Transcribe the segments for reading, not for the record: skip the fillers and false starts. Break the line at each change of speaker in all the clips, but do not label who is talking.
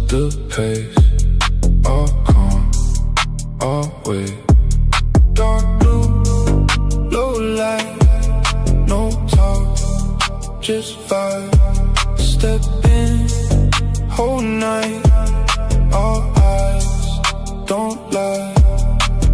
the pace. All calm, always. Dark blue, low light, no talk, just vibe. Step in, whole night, all eyes, don't lie.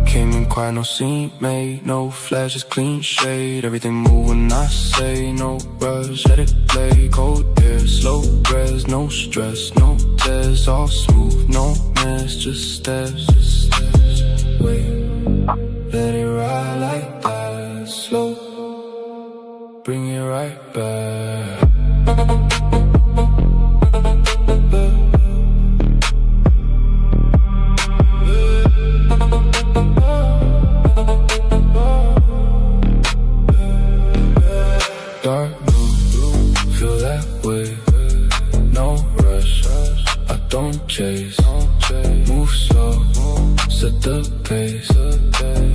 Came in quiet, no scene made, no flashes, clean shade. Everything move when I say, no rush, let it play. Cold air, slow res, no stress, no tears, all smooth, no mess, just steps. Wait, let it ride like that, slow, bring it right back. Dark blue, feel that way, no rush, I don't chase, move slow, set the pace,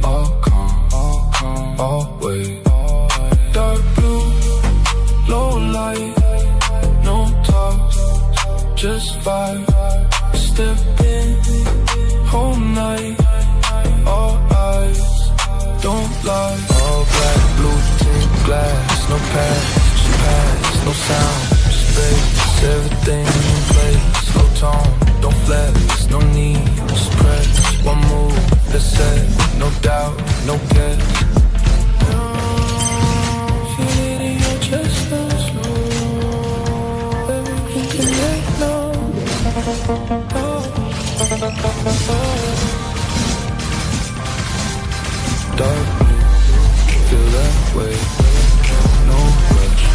all calm, always. Dark blue, low light, no talk, just vibe, step in, whole night, all eyes, don't lie. All black, blue tint glass, no past, just pass, no sound, just bass, everything in place, slow tone, don't flex, no need, just press, one move, that's set, no doubt, no guess. Feel it in your chest, no slow, everything can let know. Dark blue, feel that way, no rush,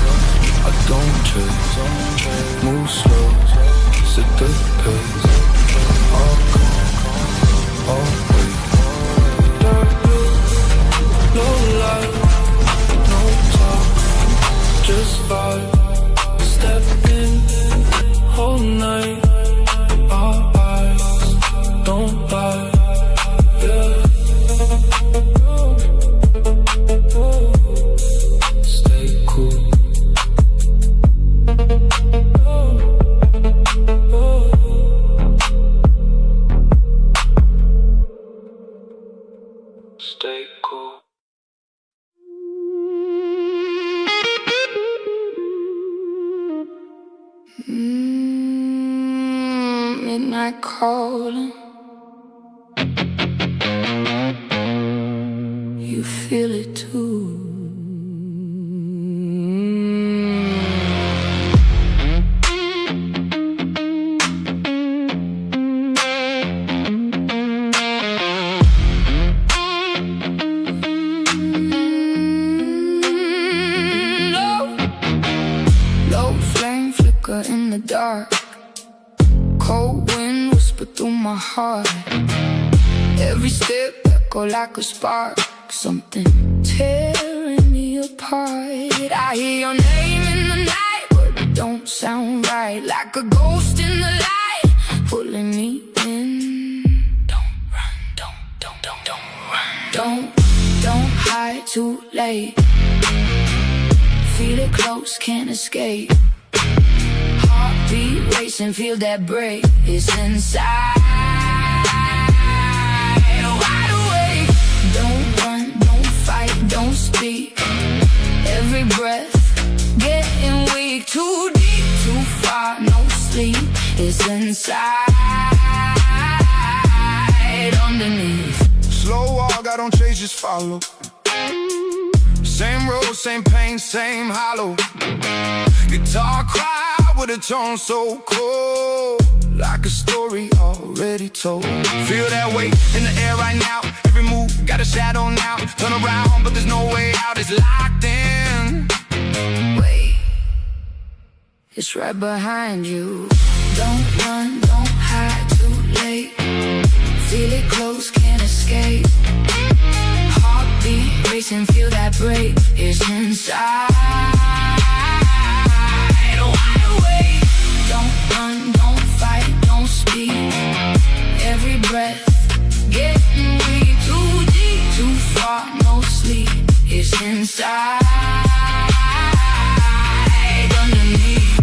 I don't chase, move slow, set the pace, all calm, always. Dark blue, low light, no talk, just vibe, step in, whole night, all eyes, don't lie, yeah. Stay cool. Stay cool. Midnight calling. You feel it too. Low flame flicker in the dark. Cold wind whisper through my heart. Every step echo like a spark. Something tearing me apart. I hear your name in the night, but it don't sound right. Like a ghost in the light, pulling me in. Don't run, don't run. Don't hide too late. Feel it close, can't escape. Heartbeat racing, feel that break. It's inside. Wide awake. Don't run, don't fight, don't speak. Every breath getting weak. Too deep, too far, no sleep. It's inside, underneath.
Slow walk, I don't chase, just follow. Same road, same pain, same hollow. Guitar cry with a tone so cold, like a story already told. Feel that weight in the air right now. Every move got a shadow now. Turn around, but there's no way out. It's locked in.
Wait, it's right behind you. Don't run, don't hide too late. Feel it close, can't escape. Heartbeat racing, feel that break. It's inside. Wide awake. Don't run, don't fight, don't speak. Every breath getting weak. Too deep, too far, no sleep. It's inside, underneath.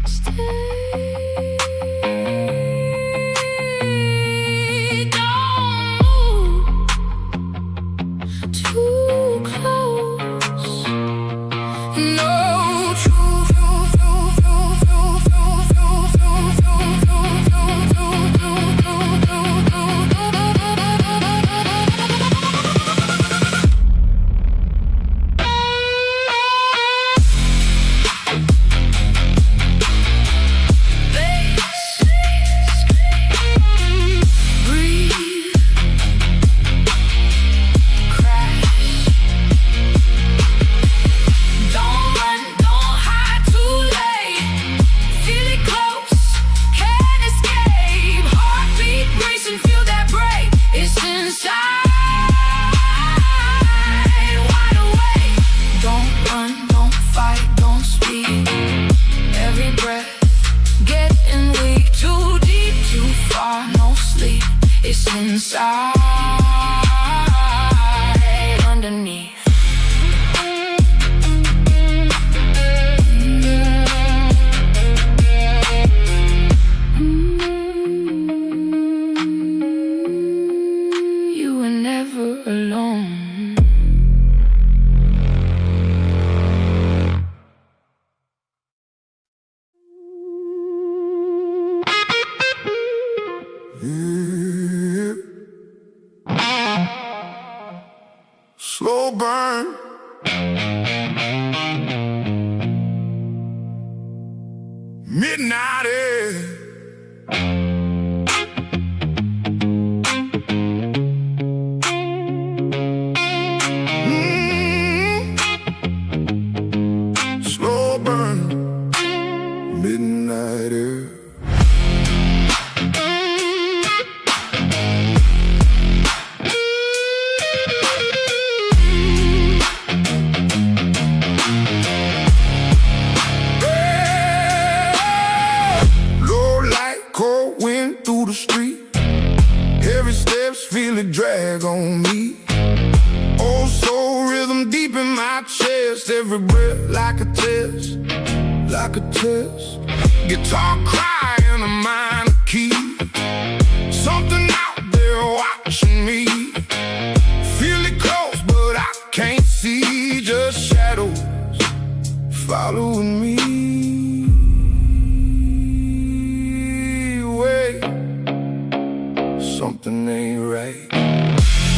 Stay sleep, it's inside, underneath. You were never alone.
Slow burn. Midnight air. Slow burn. Midnight air. Through the street, every step's feel it drag on me. Oh, soul rhythm deep in my chest, every breath like a test, like a test. Guitar crying a minor key, something out there watching me. Feel it close, but I can't see, just shadows following me. Something ain't right.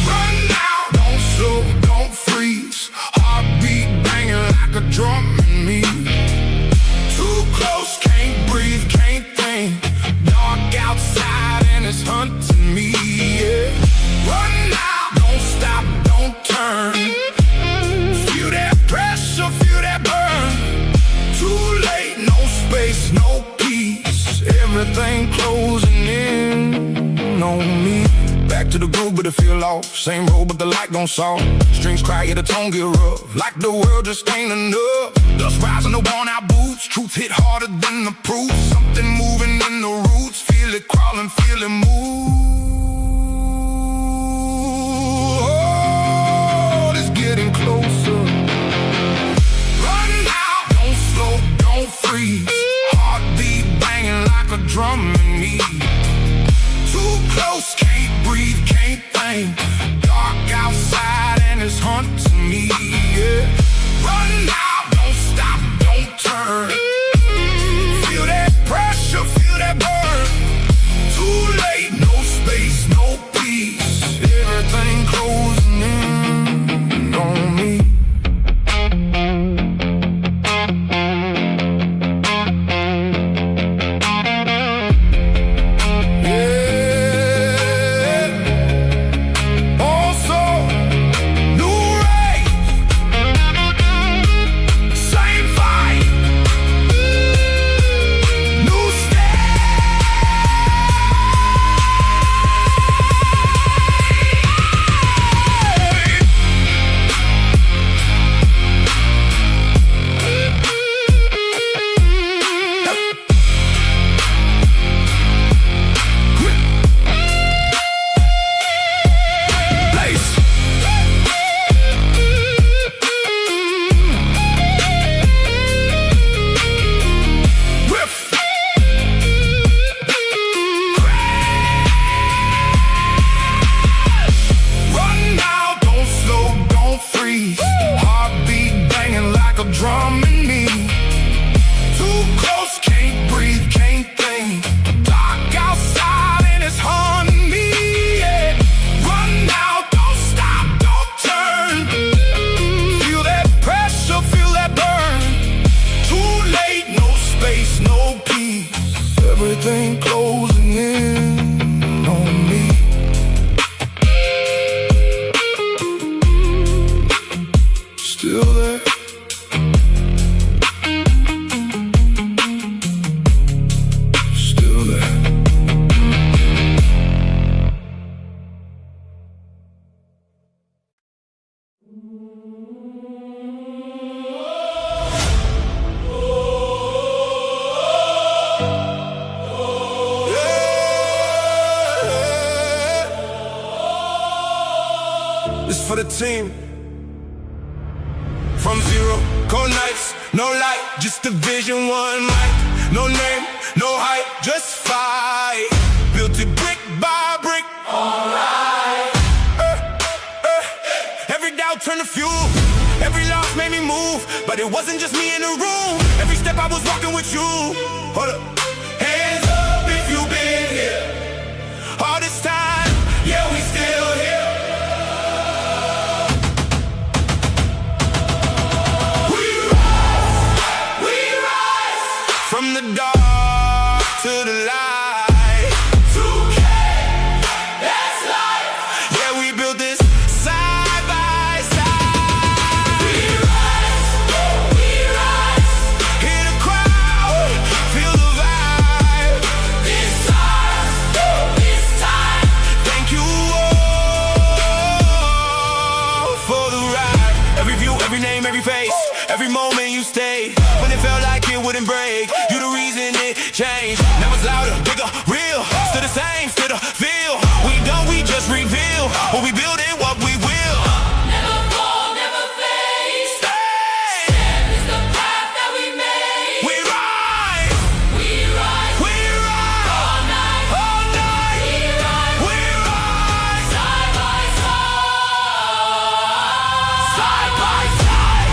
Run now, don't slow, don't freeze. Heartbeat banging like a drum in me. Too close, can't breathe, can't think. Dark outside and it's hunting me, yeah. Run now, don't stop, don't turn. Feel that pressure, feel that burn. Too late, no space, no peace. Everything closing in on me. Back to the groove, but it feel off. Same road, but the light gon' solve. Strings cry, yeah, the tone get rough. Like the world just ain't enough. Dust rising the worn out boots. Truth hit harder than the proof. Something moving in the roots. Feel it crawling, feel it move. Oh, it's getting closer. Run now, don't slow, don't freeze. Heartbeat banging like a drum in me. Too close, can't breathe, can't think. Dark outside and it's hunting me, yeah. Run now, don't stop, don't turn. Feel that pressure, feel that burn. Too late, no space, no peace. Everything closing in on me. everything closing in on me. Still there. Still there. for the team. From zero, cold nights, no light, just a vision, one mic. No name, no hype, just fight. Built it brick by brick. Alright. Every doubt turned to fuel. Every loss made me move. But it wasn't just me in the room. Every step I was walking with you. Hold up. Hands up if you've been here. All this time, yeah, we still here. We rise from the dark to the light. 2K, that's life. Yeah, we built this side by side. We rise, hear the crowd, feel the vibe. This time, thank you all for the ride. Every view, every name, every face, every moment you stayed. When it felt like it wouldn't break, you the reason it changed. Now it's louder, bigger, real. Still the same, still the feel. We don't, we just reveal what we build and what we will.
Never fall, never fade. Stand is the path that we made.
We rise,
We rise,
we rise,
all night.
all night.
We rise,
We rise,
side by side.
side by side.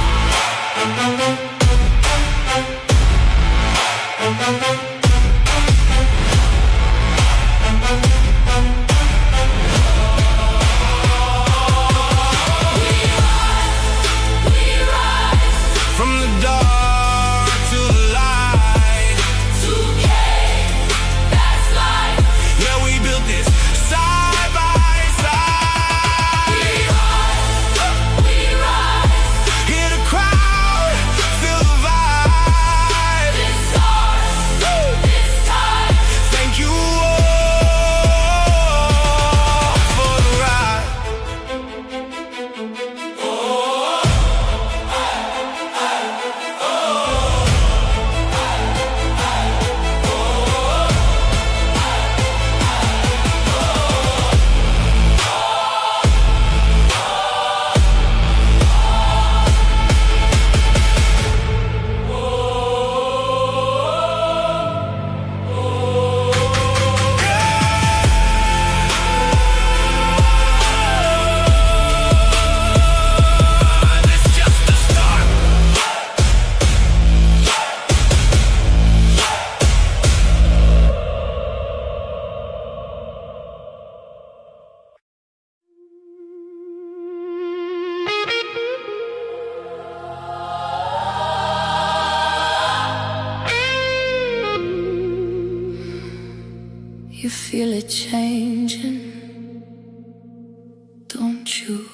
We rise,
From the dark to the light.
2K, that's life.
Yeah, we built this side by side.
We rise,
Hear the crowd, feel the vibe.
this time.
Thank you all for the ride. It's just the start.
You feel it changing, don't you?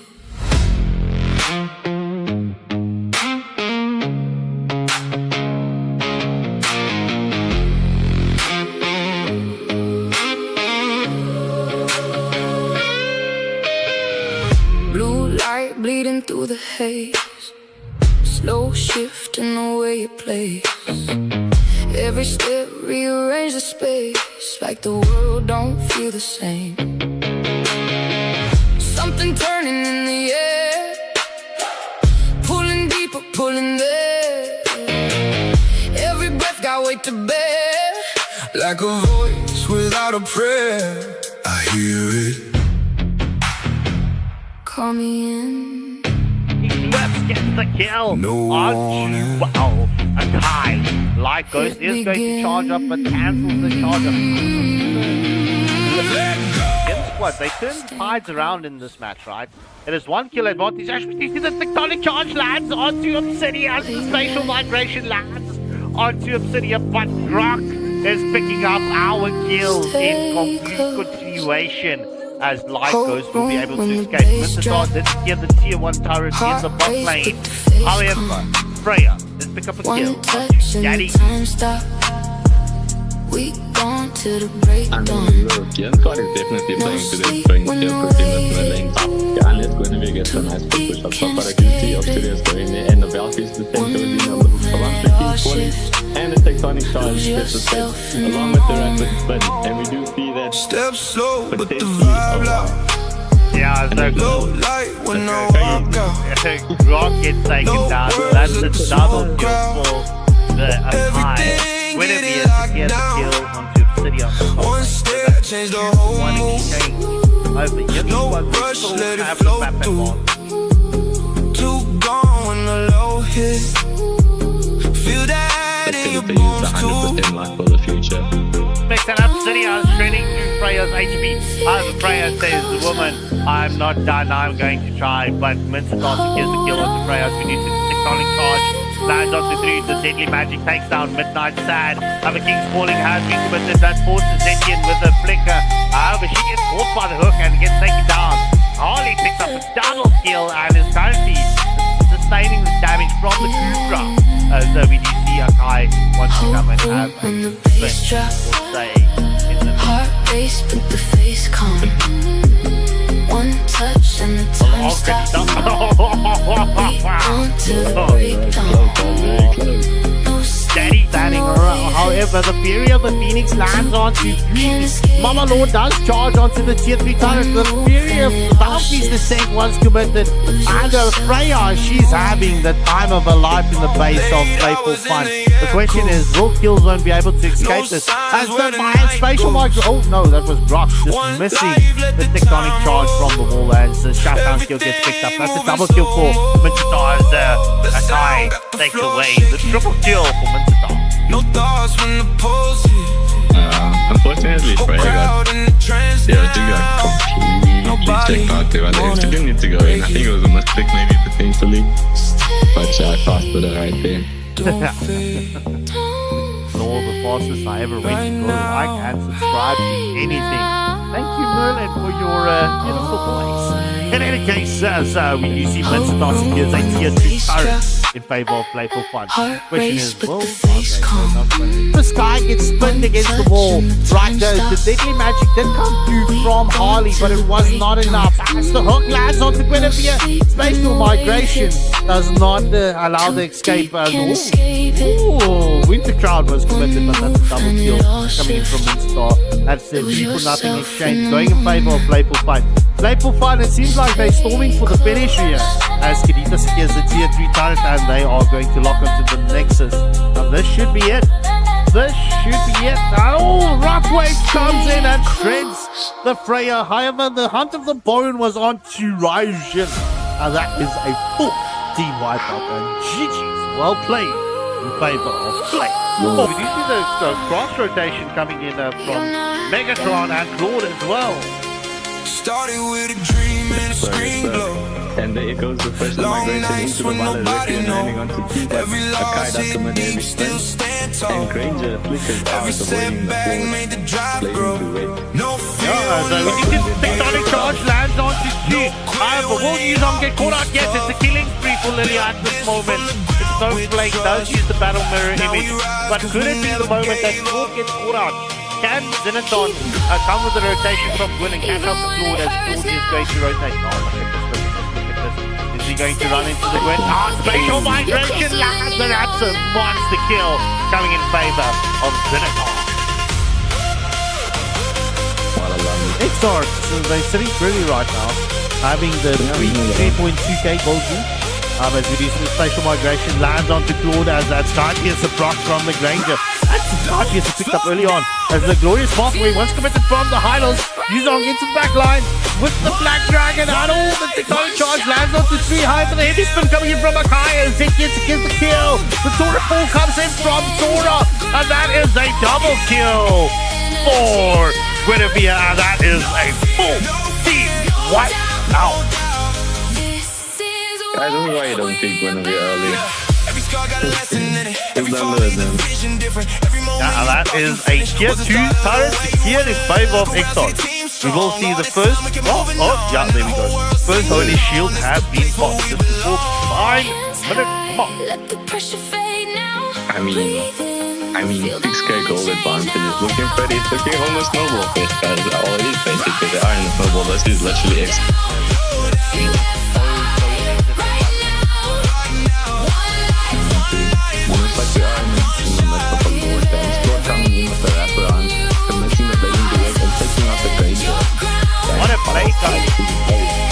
Blue light bleeding through the haze, slow shift in the way you place. Every step rearrange the space, like the world don't feel the same. Something turning in the air, pulling deeper, pulling there. Every breath got weight to bear,
Like a voice without a prayer. I hear it.
call me in.
Let's get the kill.
No
on
warning.
Wow, and high. Light Ghost is going to charge up, but cancels the charge up.
Let go.
Against what? They turn tides around in this match, right? It is 1 kill advantage. Actually, you see the tectonic charge lands onto Obsidian. The spatial migration lands onto Obsidian, but Rock is picking up our kills in complete continuation. As Light Ghost will be able to escape. Mastodonte did get the tier 1 turret in the bot lane. However, Freya has picked up a kill.
One touch and
Daddy.
the time stop. We gone to the break
And
dawn.
European God is definitely playing to this point here, putting us in the lane top. Yeah, and let's go and we get some nice push up. So far I can see Australia's going there, and the Valkyries the same going in on the and the tectonic charge gets the set along with the rapid spin, and we do see that
Step slow, but the
potentially
vibe loud.
Yeah, Yeah, so
Low light when I walk out.
Rock gets taken down. That's a double kill for the high. When it be to get the kill onto Obsidian.
One step, change the whole
One
move.
exchange over here.
No rush, let it flow through. Too gone when the low hit. Feel that
Let's
in your
get to use
bones
the
too.
100% luck for the future.
Makes that up, Obsidian shredding through Freya's HP. Freya says, the woman, I'm not done, I'm going to try. But Mastodonte gets the kill onto Freya. We need to tectonic charge. Lands onto 3, the deadly magic takes down Midnight Sad. ViKing's falling has been committed. That forces Etienne with a flicker. However, she gets caught by the hook and gets taken down. Harley picks up a double kill and is currently sustaining the damage from the Cobra. So we do see Akai wants to come and have a
bass drop.
say in the
Heart race, but the face calm. One touch and the time stops. We on to the breakdown.
Daddy standing around. However, the Fury of the Phoenix lands onto 3. Mama Lord does charge onto the tier 3 turret. The Fury of Valkyrie's descent was committed. And Freya, she's having the time of her life in the base of Playful Fun. The question is, will Killzone be able to escape this? As the Mayan spatial micro. Oh no, that was Brock just missing the tectonic charge from the wall as the shutdown kill gets picked up. That's a double kill for Minchitar as Akai takes away the triple kill for Minchitar.
No thoughts when the pulse hit.
Unfortunately, Freya got completely checked out there. They didn't need to go in. I think it was a mistake, maybe potentially. But I passed with it right there.
All the fastest I ever went to go like and subscribe to anything. Thank you, Merlin, for your beautiful voice. In any case, we do see Mastodonte here's a tier 2 turret in favor of Playful Fun. The question is, will the sky gets spinned against the wall? Right, the deadly magic did come through from Harley, but it was not enough. As the hook lands onto Guinevere, spatial migration does not allow the escape. Winter Crowd was committed, but that's a double kill coming in from Winstar. That's a 3-for-0 exchange going in favor of Playful Fun. Playful Fun, it seems like they're storming for the finish here as Kadita secures the tier 3 turret and they are going to lock onto the Nexus. Now this should be it. This should be it. Oh, Rockwave comes in and shreds the Freya. However, the Hunt of the Bone was on to Raijin. Now that is a full team wipeout and GG's well played in favor of Play. Oh, we do see the cross rotation coming in from Megatron and Claude as well.
Started with a dream and a screen glow.
And there goes the first
Long
migration
nights
into the
when
Valor
nobody
and landing onto
knows.
2, but
Every
Akai
loss
does the
hit
maneuver
deep, still stand
and
tall.
Granger flickers
Every
out, avoiding the
setback
forward,
made the drive
blazing
grow.
the way.
No fear,
Yeah, so we can tectonic charge lands onto 2. However, will Yuzong get caught out? Yes, it's a killing spree for Lilia at this moment. If Snowflake does use the battle mirror image, but could it be the moment that Claude gets caught out? Can Xenaton come with the rotation from Gwyn and catch out the Claude as Claude is going to rotate? Oh, look at this. Is he going to run into the Gwyn? Spatial migration lands, and that's a monster kill coming in favor of Xenaton. Esports, they're sitting pretty right now, having the 3.2k gold boost. As we do some spatial migration lands onto Claude as that Skypierce a proc from the Granger. That's the Skypierce picked up early on as the glorious pathway once committed from the Highlands. Yuzong into the back line with the Black Dragon and all the tectonic charge lands onto 3 high for the heavy spin coming in from Akai as Zetkian secures the kill. The Tora Fall comes in from Tora and that is a double kill for Guinevere and that is a full team wipe out.
I don't know why you don't pick Guinevere early. It's done with them.
Yeah, that is a tier 2 turret secured in favor of Exxon. We will see the first. Yeah, there we go. First Holy Shield has been popped just before 5-minute mark.
I mean, 6k gold advantage is looking pretty. It's looking almost noble for this guys. All it is basically the Iron Snowball. This is literally X. Almost like the Iron in the midst of a Lord dance. Lord coming in with the wraparound, commencing the blazing direct and taking out the Granger.
What a play, guys.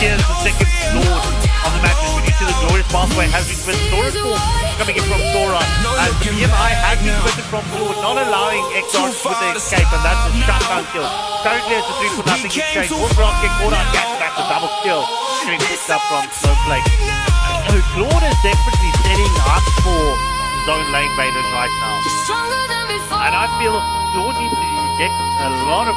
here's the second Lord of the match. We need to the glorious pathway has been committed. Sora's form coming in from Sora. And EMI has been committed from Lord, not allowing Exarch with the escape, and that's a shutdown kill. Currently it's a 3-0 exchange. Wolfrock get caught out, that's a double kill. Getting picked up from Snowflake. So Claude is definitely setting up for Zone LaneVaders right now. And I feel Claude needs to get a lot of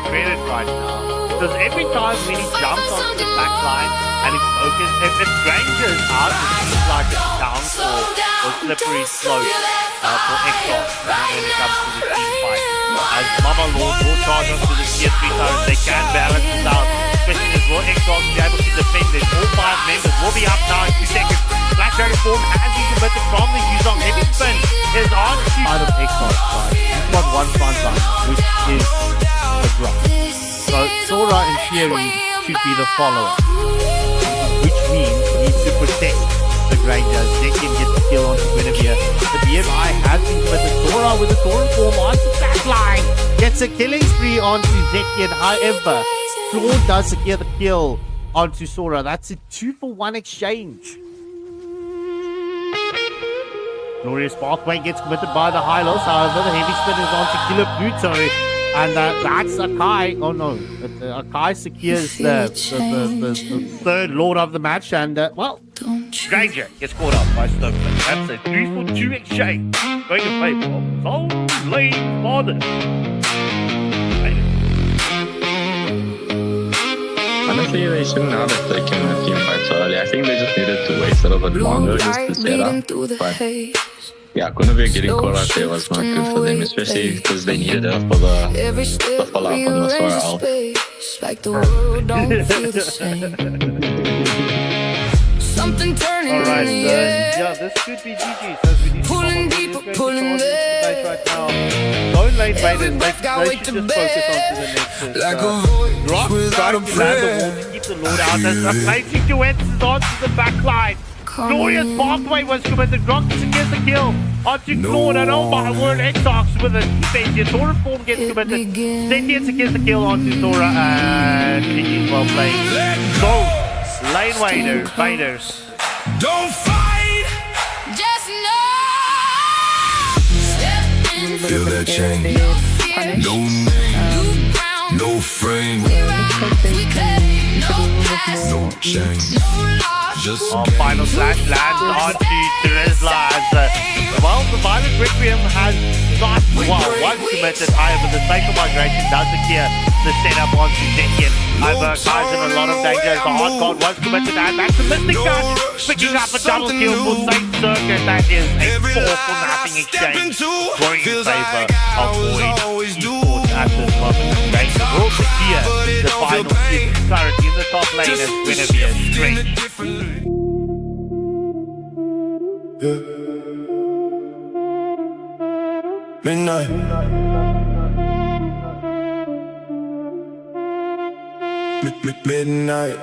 credit right now. Because every time when he jumps onto the back line and he's focused, if Granger's out, it seems like it's down or slippery slope for Exxon when it comes to the team fight. As Mama Lord will charge onto the tier 3 turret, they can balance this out. Especially as will Exxon be able to defend it. All 5 members will be up now in 2 seconds. Black Dragon form has been committed from the Yuzong. Heavy spin is on out of Exxon's side. He's got one front line, which is the drop. So Sora in theory should be the follower, which means he needs to protect the Granger. Zekian gets the kill onto Guinevere. The BMI has been committed. Sora with a Torin form onto that line. Gets a killing spree onto Zekian. However, Claude does secure the kill onto Sora. That's a 2-for-1 exchange. Glorious Pathway gets committed by the high-lows. However, the heavy spin is onto Killer Pluto. And that's Akai. Oh no, Akai secures the third Lord of the match. And well, Granger gets caught up by Snowflake. That's a 3-for-2 exchange. Going to play for Zone LaneVaders.
Honestly, they shouldn't have taken the team fight so early. I think they just needed to wait a little bit longer just to set up. But yeah, Guinevere getting caught out there was not good for them, especially because they needed her for the follow-up on the Sora ult.
Alright, yeah, this could be GG's as we need
pulling deeper, pulling there.
Right now. Zone LaneVaders, they should just focus on to the next. Rock trying to land the wall to keep the Lord out. There's amazing duets onto the back line. Glorious Pathway was committed. Gronk secures the kill onto Claude, and oh my word, Xbox with a defensive. Sora form gets committed. Zetian secures the kill onto Sora, and GG's well played. So, LaneVaders.
Don't fight!
Just know.
Feel that change. No name, no frame, no change. Just
final slash lands onto Teresla as well, the Violent Requiem has not once committed. However, the spatial migration does secure the setup onto Zetian. However, Kai's in a lot of danger as the hard card was committed, and that's a Mystic Touch picking up a double kill for Saint Circuit. That is a 4-for-0 exchange going in favor of Void Esports at this moment. They will secure the final kill currently in the top lane as Guinevere straight.
Midnight. Midnight.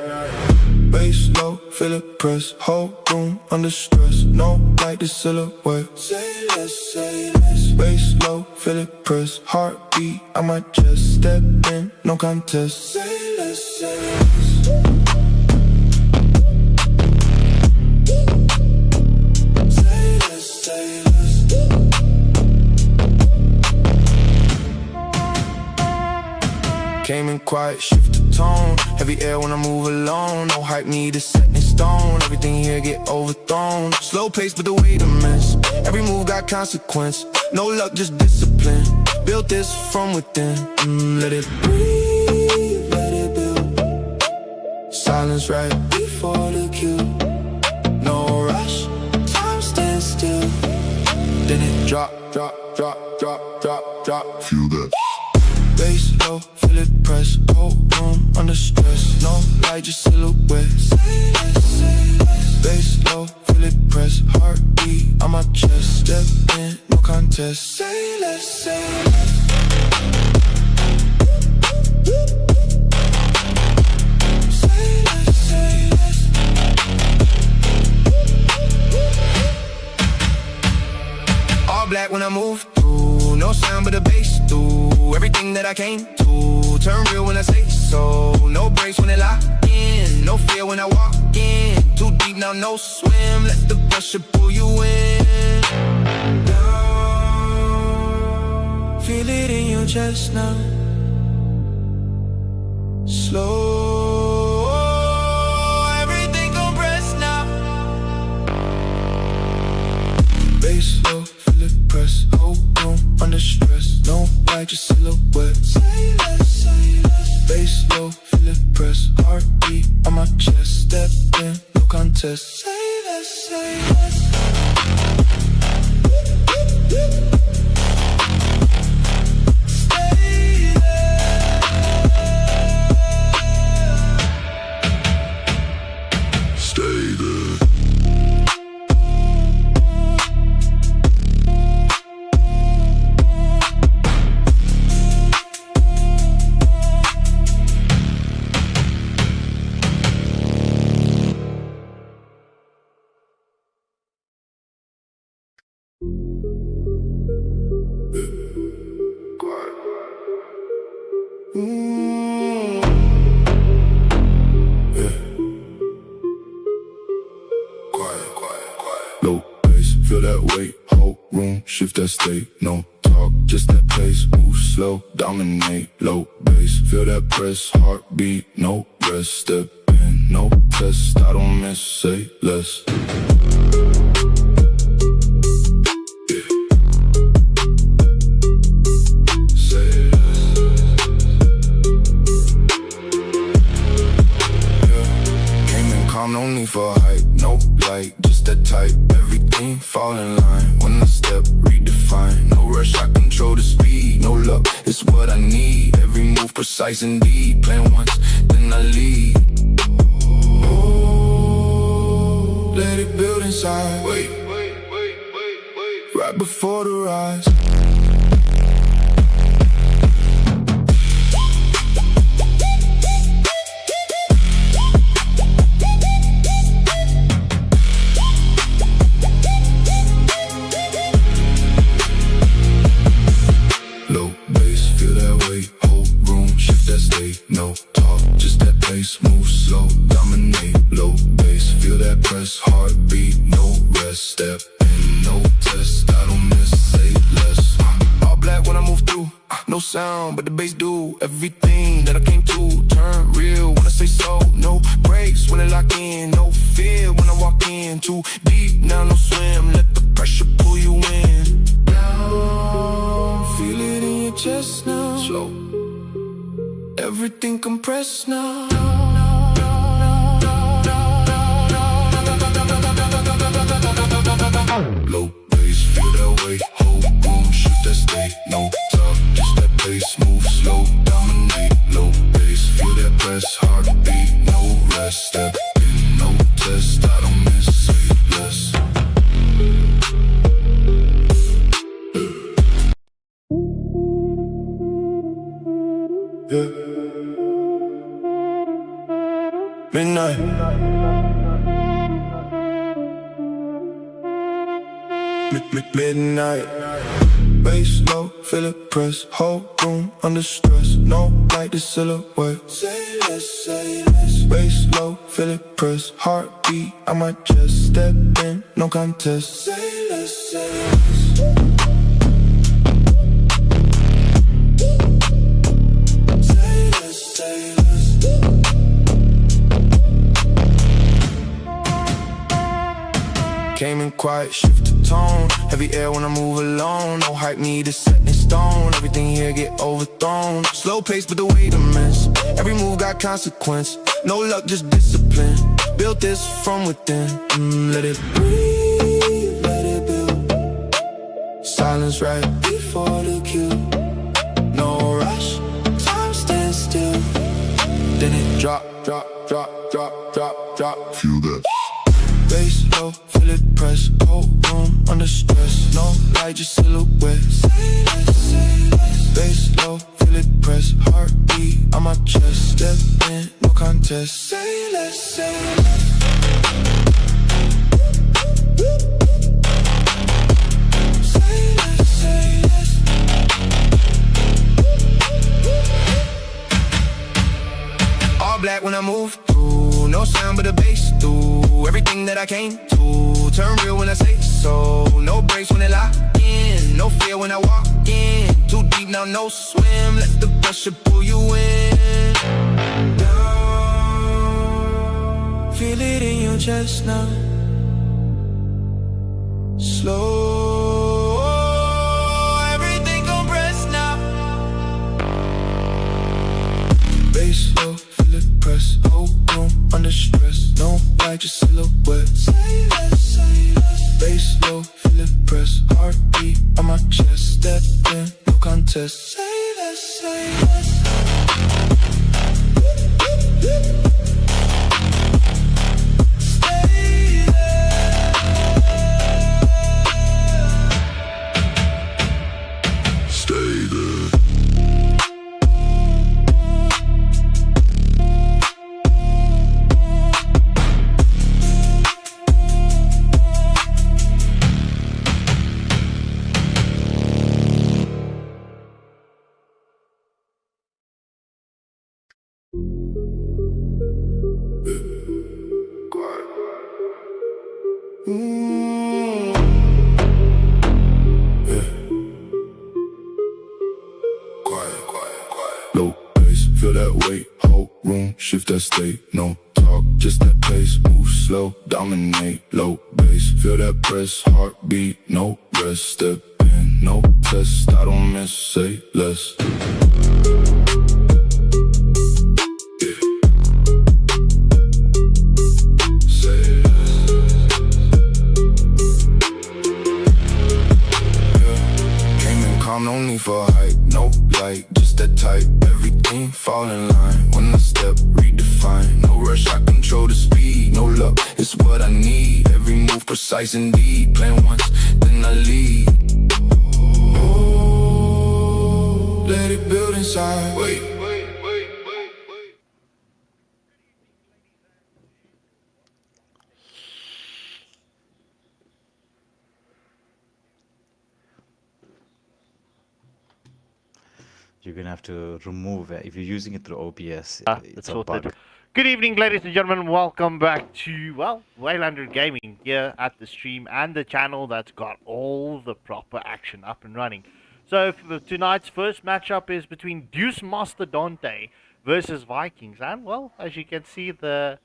Bass low, feel it press. Whole room under stress. No light, the silhouette. Say less, say less. Bass low, feel it press. Heartbeat on my chest. Step in, no contest. Say less, say less. Say less, say less. Came in quiet, shift the tone. Heavy air when I move alone. No hype needed, set in stone. Everything here get overthrown. Slow pace, but the way to miss. Every move got consequence. No luck, just discipline. Built this from within. Let it breathe, let it build. Silence right before the kill. No rush, time stands still. Then it drop, drop, drop, drop, drop, drop. Feel that. Bass low, feel it press. Whole room under stress. No light, just silhouette. Say less, say less. Bass low, feel it press. Heartbeat on my chest. Step in, no contest. Say less, say less. Say less, say less. All black when I move through. No sound but the bass through. Everything that I came to. turn real when I say so. No breaks when they lock in, no fear when I walk in. Too deep now, no swim, let the pressure pull you in. Down, feel it in your chest now. Slow, everything compressed now. Bass low, feel it press, whole room under stress. No light, just silhouette. Say less, say less. Bass low, feel it press, heartbeat on my chest. Step in, no contest. Say less, say less. Shift that state, no talk, just that pace. Move slow, dominate, low bass. Feel that press, heartbeat, no rest. Step in, no test, I don't miss, say less. No need for hype, no light, just that type. Everything fall in line when I step, redefine. No rush, I control the speed. No luck, it's what I need. Every move precise indeed. Plan once, then I lead. Oh, let it build inside. Wait, right before the rise. No talk, just that pace, move slow, dominate, low bass. Feel that press, heartbeat, no rest. Step in, no test, I don't miss, say less. All black when I move through, no sound, but the bass do everything that I came to. Turn real when I say so, no breaks when I lock in. No fear when I walk in, too deep, now no swim. Let the pressure pull you in. Down, feel it in your chest now. Slow, everything compressed now. Low bass, feel that way. Whole room, shift that state. No talk, just that pace. Move slow, dominate. Low bass, feel that press. Heartbeat, no rest. Step in, no test. I don't miss, say less. Yeah. Midnight. Midnight. Bass low, feel it press. Whole room under stress. No light, the silhouette. Say less, say less. Bass low, feel it press. Heartbeat on my chest. Step in, no contest. Say less, say less. Say less, say less. Came in quiet, shift the tone. Heavy air when I move alone. No hype needed, set in stone. Everything here get overthrown. Slow pace, but the weight immense. Every move got consequence. No luck, just discipline. Built this from within. Let it breathe, let it build. Silence right before the kill. No rush, time stands still. Then it drop, drop, drop, drop, drop, drop. Feel that. Bass low, feel it press. Whole room under stress. No light, just silhouette. Say less, say less. Bass low, feel it press. Heartbeat on my chest. Step in, no contest. Say less, say less. Say less, say less. when I move through. No sound but a bass through everything that I came to. Turn real when I say so. No breaks when they lock in. No fear when I walk in. Too deep now, no swim. Let the pressure pull you in. Down. Feel it in your chest now. Slow. Everything compressed now. Bass low, feel it press. Whole room under stress. No light, just silhouette. Say less, say less. Bass low, feel it press. Heartbeat on my chest. Step in, no contest. Say less, say less. Shift that state, no talk, just that pace. Move slow, dominate, low bass. Feel that press, heartbeat, no rest. Step in, no test, I don't miss, say less. Yeah. Say less. Yeah. Came in calm, no need for hype, no light, just that type. Everything fall in line when I step, redefine. No rush, I control the speed. No luck, it's what I need. Every move precise indeed. Plan once, then I lead. Oh, let it build inside. Wait.
You're gonna have to remove it if you're using it through OBS. It's a
sorted.
bug.
Good evening, ladies and gentlemen. Welcome back to, well, Waylander Gaming here at the stream and the channel that's got all the proper action up and running. So tonight's first matchup is between Deus Mastodonte versus ViKings. And, well, as you can see, the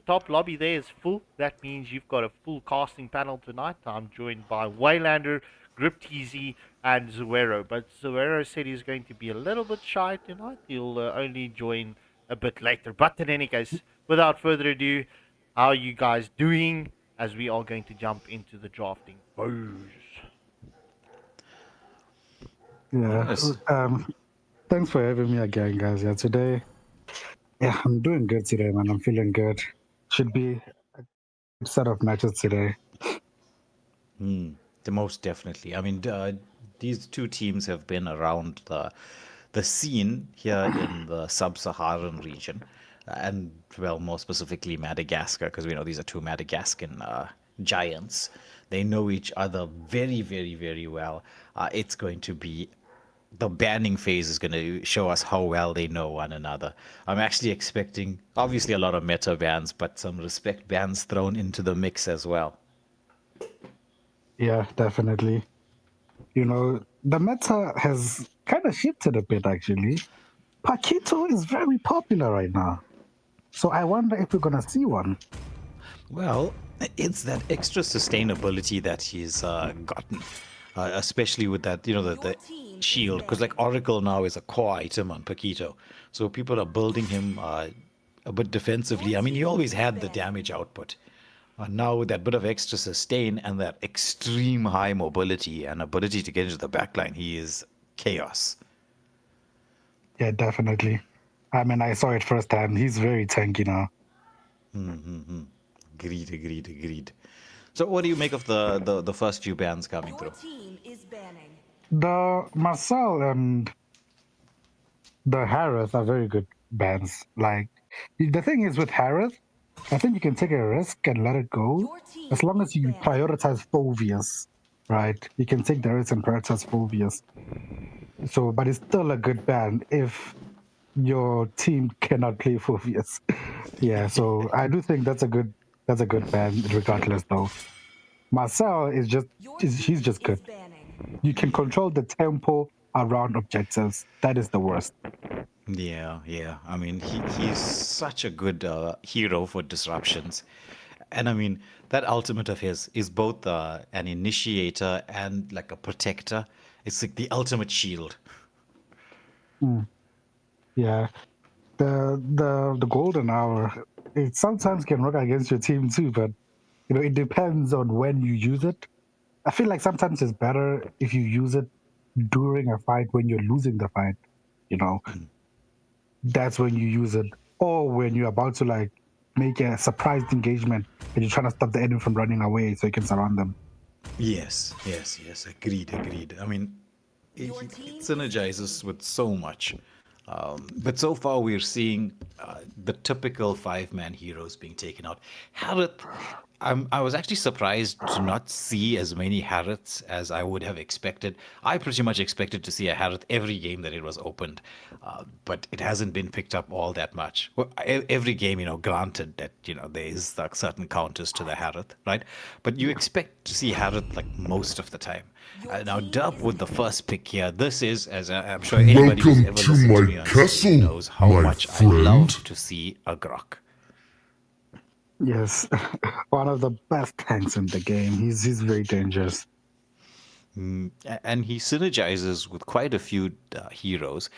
top lobby there is full. That means you've got a full casting panel tonight. I'm joined by Waylander, Grip TZ, and Zuero. But Zuero said he's going to be a little bit shy tonight. He'll only join a bit later. But in any case, without further ado, how are you guys doing as we are going to jump into the drafting?
Yeah. Thanks for having me again, guys. Yeah, today, I'm doing good today, man. I'm feeling good. Should be a good set of matches today.
Most definitely. I mean, these two teams have been around the scene here in the sub-Saharan region, and, well, more specifically Madagascar, because we know these are two Madagascan giants. They know each other very, very, very well. It's going to be, the banning phase is going to show us how well they know one another. I'm actually expecting, obviously, a lot of meta bans, but some respect bans thrown into the mix as well.
Yeah, definitely. You know, the meta has kind of shifted a bit, actually. Paquito is very popular right now. So I wonder if we're going to see one.
Well, it's that extra sustainability that he's gotten, especially with that, the shield. Because, like, Oracle now is a core item on Paquito. So people are building him a bit defensively. I mean, he always had the damage output. Now with that bit of extra sustain and that extreme high mobility and ability to get into the backline, he is chaos.
Yeah, definitely. I mean, I saw it firsthand. He's very tanky now.
Agreed. So what do you make of the first few bans coming through?
The Marcel and the Harris are very good bans. Like, the thing is with Harris, I think you can take a risk and let it go as long as you prioritize Phobius, right? You can take the risk and prioritize Phobius. So, but it's still a good ban if your team cannot play Phobius. Yeah, so I do think that's a good ban, regardless though. Marcel is he's just good. You can control the tempo around objectives. That is the worst.
Yeah, yeah. I mean, he's such a good hero for disruptions. And I mean, that ultimate of his is both an initiator and like a protector. It's like the ultimate shield.
Yeah. The golden hour, it sometimes can work against your team too, but it depends on when you use it. I feel like sometimes it's better if you use it during a fight when you're losing the fight. That's when you use it, or when you're about to like make a surprised engagement and you're trying to stop the enemy from running away so you can surround them.
Yes. Agreed. I mean, it synergizes with so much. But so far, we're seeing the typical five-man heroes being taken out. Harith, I was actually surprised to not see as many Hariths as I would have expected. I pretty much expected to see a Harith every game that it was opened, but it hasn't been picked up all that much. Well, every game, granted that, there is like certain counters to the Harith, right? But you expect to see Harith like most of the time. Now, Dub with the first pick here. This is, as I'm sure anybody who's ever listened to me on stream knows how much I love to see a Grok.
Yes, one of the best tanks in the game. He's very dangerous.
And he synergizes with quite a few heroes.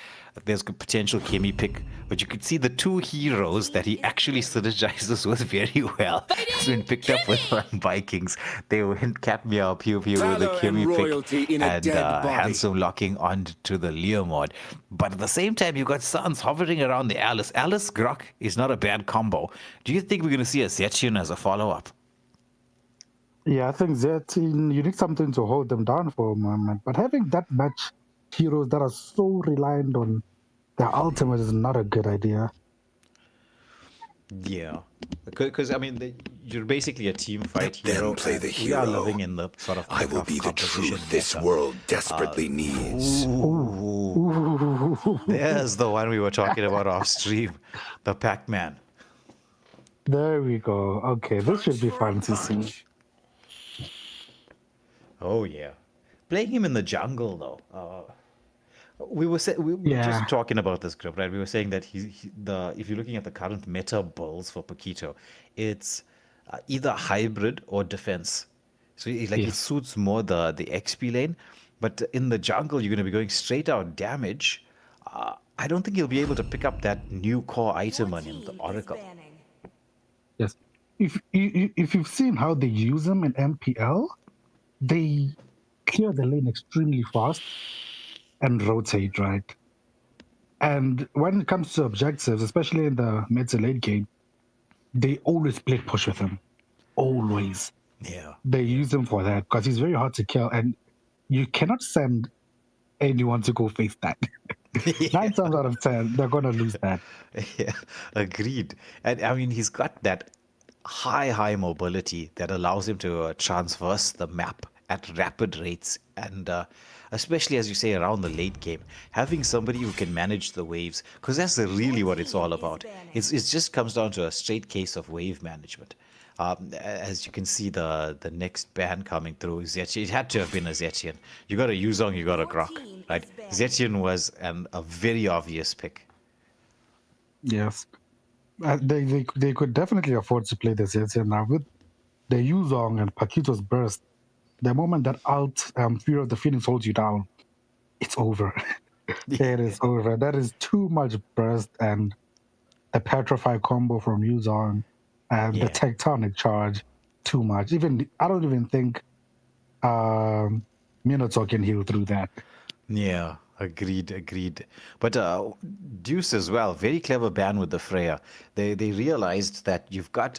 There's a potential Kemi pick, but you could see the two heroes that he actually synergizes with very well. It's been picked up with ViKings. They went Cat Meow Pew Pew with the Kemi pick and Handsome locking on to the Leomord. But at the same time, you've got Sans hovering around the Alice. Alice Grok is not a bad combo. Do you think we're going to see a Zetchian as a follow-up?
Yeah, I think that you need something to hold them down for a moment. But having that much heroes that are so reliant on their ultimate is not a good idea.
Yeah, because I mean, you're basically a team fight hero.
Play the hero.
We are living in the sort of
I will be the truth this world desperately needs.
There's the one we were talking about off stream, the Pac-Man.
There we go. Okay, this should be fun to see.
Oh yeah, playing him in the jungle though. We were just talking about this group, right? We were saying that if you're looking at the current meta builds for Paquito, it's either hybrid or defense. So it suits more the XP lane, but in the jungle you're going to be going straight out damage. I don't think you'll be able to pick up that new core item on him, the Oracle.
Yes, if you've seen how they use them in MPL. They clear the lane extremely fast and rotate, right? And when it comes to objectives, especially in the mid to late game, they always split push with him. Always.
Yeah.
They use him for that because he's very hard to kill, and you cannot send anyone to go face that. 9 times out of 10, they're going to lose that.
Yeah, agreed. And I mean, he's got that high mobility that allows him to traverse the map at rapid rates, and especially as you say around the late game, having somebody who can manage the waves, because that's really what it's all about. It just comes down to a straight case of wave management. As you can see, the next ban coming through, Zetchian. It had to have been a Zetchian. You got a Yuzong, you got a Grok, right? Zetchian was a very obvious pick.
Yes. They could definitely afford to play the Zetchian now with the Yuzong and Paquito's burst. The moment that Fear of the Phoenix holds you down, it's over. It is over. That is too much burst, and the Petrify combo from Yuzong and the Tectonic Charge, too much. I don't even think Minotaur can heal through that.
Yeah. Agreed. But Deus as well, very clever ban with the Freya. They realized that you've got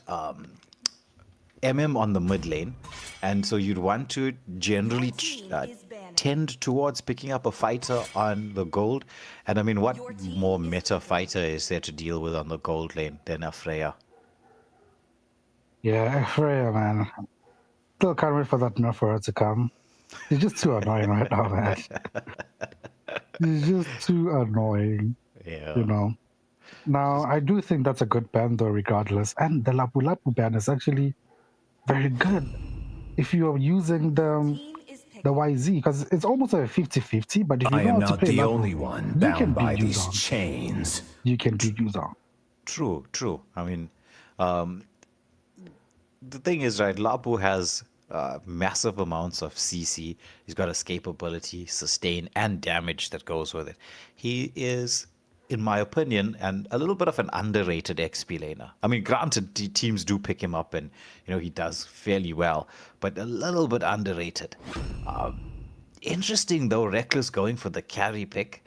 MM on the mid lane, and so you'd want to generally tend towards picking up a fighter on the gold. And I mean, what more meta fighter is there to deal with on the gold lane than a Freya?
Yeah, Freya, man. Still can't wait for that nerf for her to come. She's just too annoying right now, man. It's just too annoying.
Yeah.
You know. Now, I do think that's a good ban, though, regardless. And the Lapu Lapu ban is actually very good if you are using the YZ, because it's almost a 50-50, but if you
I
know
am
how to
not
play
the
Lapu,
only one
you can
bound by
beat
these
Yuzong.
chains.
You can beat Yuzong.
True. I mean, the thing is, right, Lapu has massive amounts of CC. He's got escapability, sustain, and damage that goes with it. He is, in my opinion, and a little bit of an underrated XP laner. I mean, granted, teams do pick him up and, he does fairly well, but a little bit underrated. Interesting, though, Reckless going for the carry pick.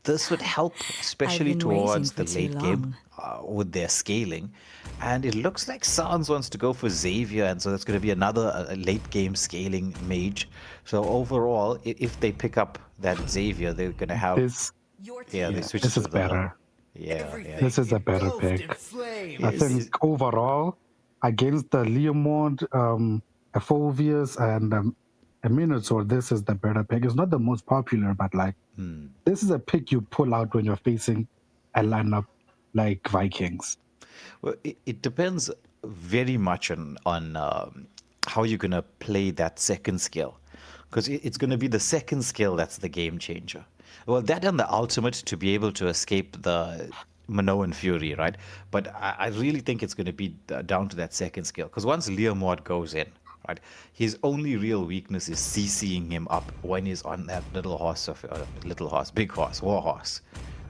This would help, especially towards the late game with their scaling. And it looks like Sans wants to go for Xavier, and so that's going to be another late game scaling mage. So overall, if they pick up that Xavier, they're going to have... they switch
this
to
is better.
Yeah.
This is a better pick. I think overall, against the Leomord, a Phovius, and a Minotaur, this is the better pick. It's not the most popular, but this is a pick you pull out when you're facing a lineup like ViKings.
Well, it depends very much on how you're going to play that second skill. Because it's going to be the second skill that's the game changer. Well, that and the ultimate to be able to escape the Minoan Fury, right? But I really think it's going to be down to that second skill. Because once Leomord goes in, right, his only real weakness is CCing him up when he's on that big horse, war horse.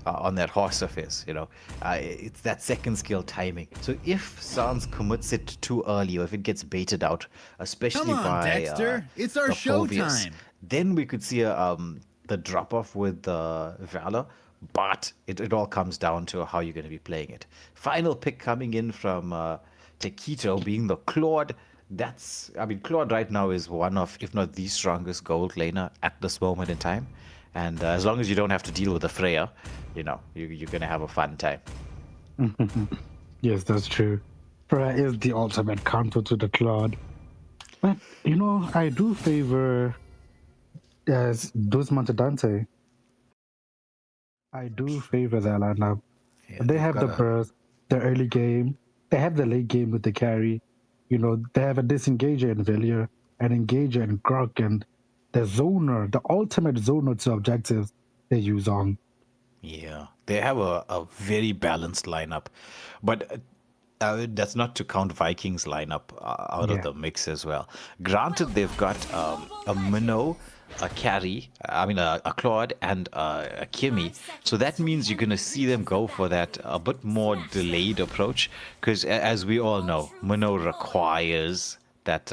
On that horse of his, it's that second skill timing. So if Sans commits it too early, or if it gets baited out, especially by
Dexter, it's our showtime.
Then we could see the drop off with Valor. But it all comes down to how you're going to be playing it. Final pick coming in from Taquito being the Claude. Claude right now is one of, if not the strongest gold laner at this moment in time. And as long as you don't have to deal with the Freya, you're going to have a fun time.
Yes, that's true. Freya is the ultimate counter to the Claude. But, I do favor Deus Mastodonte. I do favor that lineup.
Yeah,
they have the burst, the early game. They have the late game with the carry. They have a disengager in Villiers, an engager in Grok, and the zoner, the ultimate zoner to objectives they use on.
Yeah, they have a very balanced lineup. But that's not to count ViKing's lineup out of the mix as well. Granted, they've got a Minnow, a Carry, a Claude, and a Kimmy. So that means you're going to see them go for that a bit more delayed approach. Because as we all know, Minnow requires that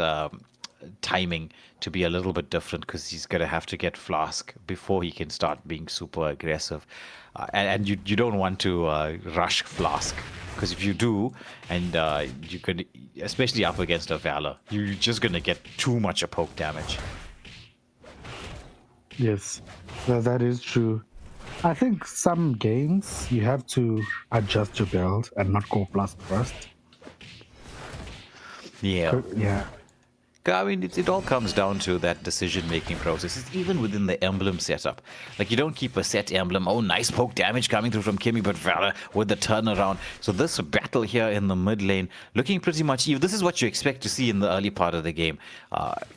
timing to be a little bit different because he's going to have to get Flask before he can start being super aggressive. And you don't want to rush Flask, because if you do, and you could, especially up against a Valor, you're just going to get too much poke damage.
Yes, that is true. I think some games you have to adjust your build and not go Flask first.
Yeah.
Yeah.
I mean, it all comes down to that decision-making process. It's even within the emblem setup. Like, you don't keep a set emblem. Oh, nice poke damage coming through from Kimmy, but Valor with the turnaround. So this battle here in the mid lane, looking pretty much even. This is what you expect to see in the early part of the game.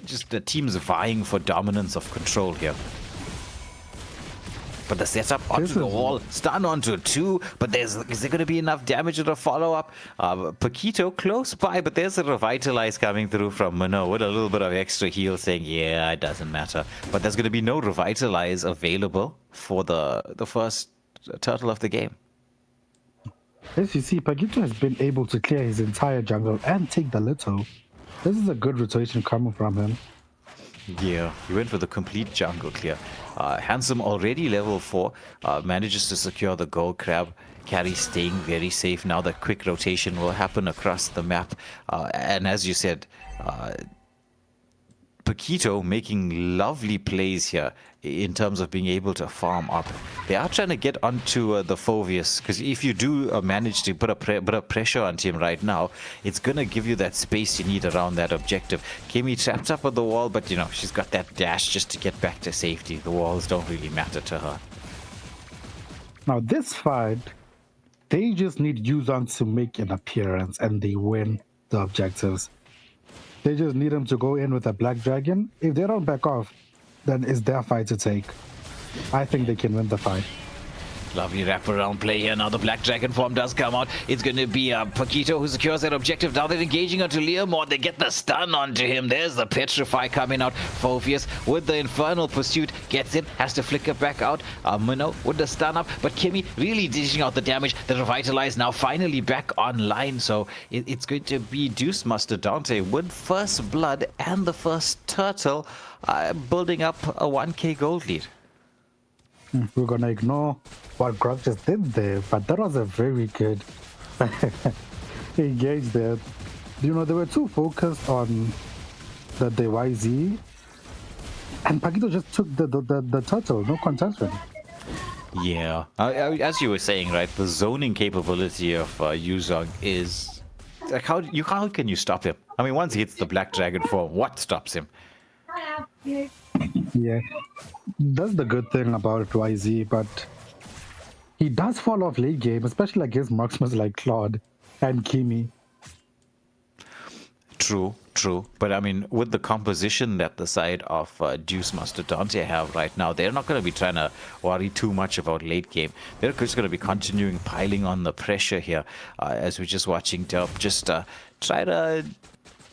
Just the teams vying for dominance of control here. But the setup onto the wall, stun onto 2, but is there going to be enough damage to the follow-up? Paquito close by, but there's a Revitalize coming through from Minnow with a little bit of extra heal saying, yeah, it doesn't matter. But there's going to be no Revitalize available for the first turtle of the game.
As you see, Paquito has been able to clear his entire jungle and take the little. This is a good rotation coming from him.
Yeah, he went for the complete jungle clear. Handsome already level 4, manages to secure the gold crab. Carry staying very safe. Now the quick rotation will happen across the map. And as you said, Paquito making lovely plays here in terms of being able to farm up. They are trying to get onto the Phovius, because if you do manage to put a pressure onto him right now, it's going to give you that space you need around that objective. Kimmy trapped up on the wall, but she's got that dash just to get back to safety. The walls don't really matter to her.
Now this fight, they just need Yuzong to make an appearance and they win the objectives. They just need him to go in with a Black Dragon. If they don't back off, then it's their fight to take. I think they can win the fight.
Lovely wraparound play here. Now the Black Dragon form does come out. It's going to be Paquito who secures that objective. Now they're engaging onto Leomord. They get the stun onto him. There's the Petrify coming out. Phoveus with the Infernal Pursuit gets in. Has to flicker back out. Minnow with the stun up. But Kimmy really dishing out the damage. The Revitalize now finally back online. So it's going to be Deus Mastodonte with first blood and the first turtle building up a 1k gold lead.
We're going to ignore what Grog just did there, but that was a very good engage there. You know, they were too focused on the YZ, and Paquito just took the turtle, no contestant.
Yeah, as you were saying, right, the zoning capability of Yuzong is... like, how can you stop him? I mean, once he hits the Black Dragon form, what stops him?
Yeah, that's the good thing about YZ, but he does fall off late game, especially against marksmen like Claude and Kimi.
True. But I mean, with the composition that the side of Deus Mastodonte have right now, they're not going to be trying to worry too much about late game. They're just going to be continuing piling on the pressure here, as we're just watching Derp just try to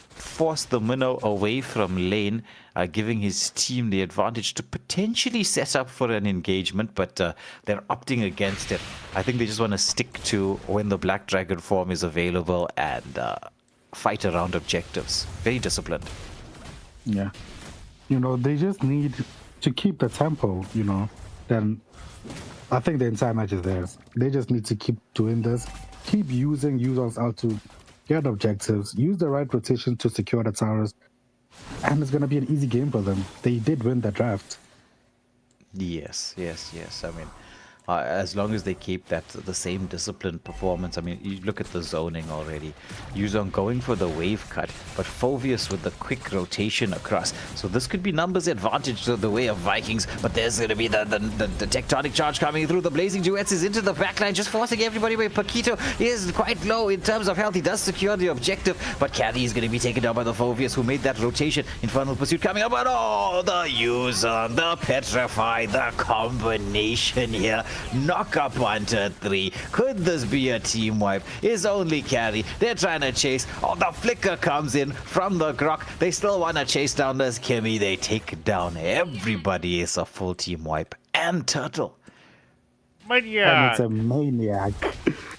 force the minnow away from lane, giving his team the advantage to potentially set up for an engagement, but they're opting against it. I think they just want to stick to when the Black Dragon form is available and fight around objectives. Very disciplined.
Yeah. You know, they just need to keep the tempo, you know. Then I think the entire match is theirs. They just need to keep doing this. Keep using users out to get objectives. Use the right rotation to secure the towers. And it's going to be an easy game for them. They did win the draft.
Yes. I mean, as long as they keep the same disciplined performance. I mean, you look at the zoning already. Yuzong going for the wave cut, but Phoveus with the quick rotation across. So this could be numbers advantage to the way of Vikings, but there's going to be the tectonic charge coming through. The Blazing Duets is into the backline, just forcing everybody away. Paquito is quite low in terms of health. He does secure the objective, but Caddy is going to be taken down by the Phoveus, who made that rotation. Infernal Pursuit coming up, but the Yuzong, the Petrify, the combination here. Knock up onto 3. Could this be a team wipe? Is only Carry. They're trying to chase. Oh, the flicker comes in from the Grok. They still want to chase down this Kimmy. They take down everybody. It's a full team wipe. And Turtle.
Maniac.
And it's a maniac.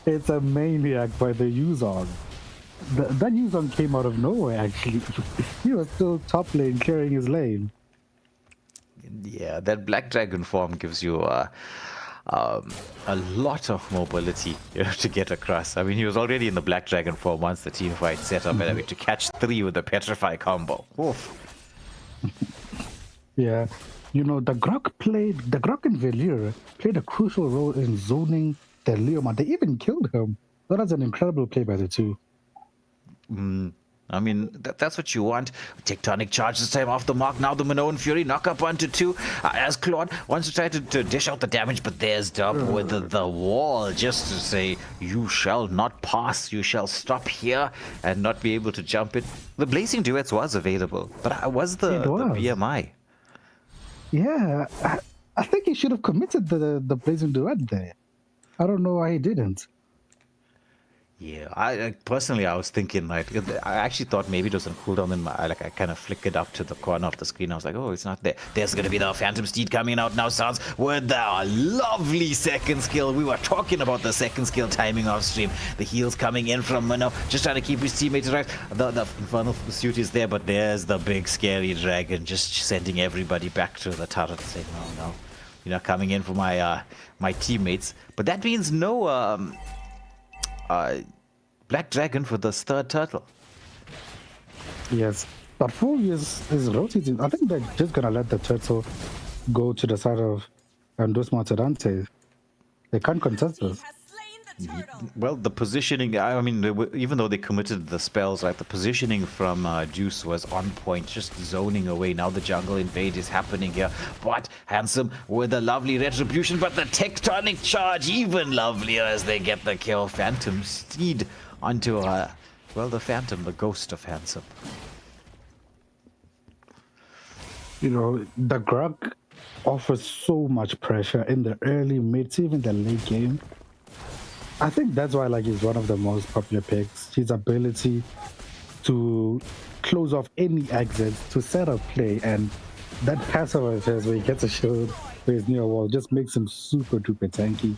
It's a maniac by the Yuzong. That Yuzong came out of nowhere, actually. He was still top lane, clearing his lane.
Yeah, that Black Dragon form gives you a lot of mobility, to get across. I mean, he was already in the Black Dragon form once the team fight set up, and I mean, to catch 3 with the Petrify combo. Oof.
Yeah, you know, the Grok and Velir played a crucial role in zoning the Leomord. They even killed him. That was an incredible play by the two.
I mean, that's what you want. Tectonic charge this time off the mark. Now the Minoan Fury knock up onto 2 as Claude wants to try to dish out the damage, but there's Dub with the wall just to say, you shall not pass, you shall stop here and not be able to jump in. The Blazing Duets was available, but was the BMI?
Yeah, I think he should have committed the Blazing Duet there. I don't know why he didn't.
Yeah, I personally, I was thinking, like, I actually thought maybe it was on cooldown, and I kind of flickered up to the corner of the screen. I was like, oh, it's not there. There's going to be the Phantom Steed coming out now, Sounds, with the lovely second skill. We were talking about the second skill timing off stream. The heals coming in from Minnow, just trying to keep his teammates right. The Infernal Pursuit is there, but there's the big scary dragon, just sending everybody back to the turret, saying, no, you're not coming in for my teammates. But that means no Black Dragon for the third turtle.
Yes, but Phoveus is rotating. I think they're just gonna let the turtle go to the side of Deus Mastodonte. They can't contest this.
Well, the positioning, I mean, even though they committed the spells, right, the positioning from Deus was on point, just zoning away. Now the jungle invade is happening here. But Handsome with a lovely retribution, but the tectonic charge even lovelier as they get the kill. Phantom Steed onto, well, the Phantom, the ghost of Handsome.
You know, the Grug offers so much pressure in the early, mid, even the late game. I think that's why he's one of the most popular picks. His ability to close off any exits, to set up play, and that passive of his where he gets a shield where he's near a wall just makes him super duper tanky.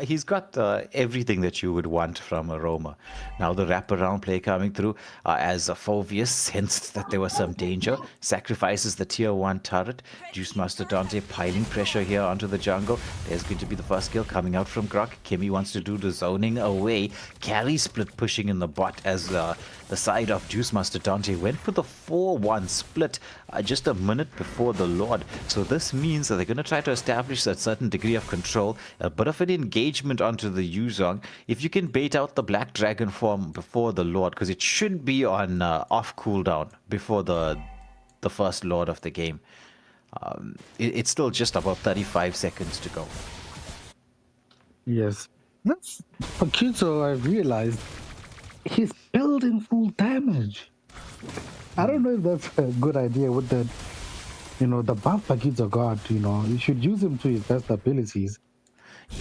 He's got everything that you would want from a roamer. Now the wraparound play coming through as Phoveus sensed that there was some danger, sacrifices the tier 1 turret. Juice Mastodonte piling pressure here onto the jungle. There's going to be the first kill coming out from Grok. Kimmy wants to do the zoning away. Carry split pushing in the bot as the side of Juice Mastodonte went for the 4-1 split just a minute before the Lord. So this means that they're going to try to establish a certain degree of control, a bit of an engagement onto the Yuzong. If you can bait out the Black Dragon form before the Lord, because it should be on off cooldown before the first Lord of the game. It's still just about 35 seconds to go.
Yes. That's Paquito, I've realized he's building full damage. I don't know if that's a good idea with the, the buff Paquito got, you should use him to his best abilities.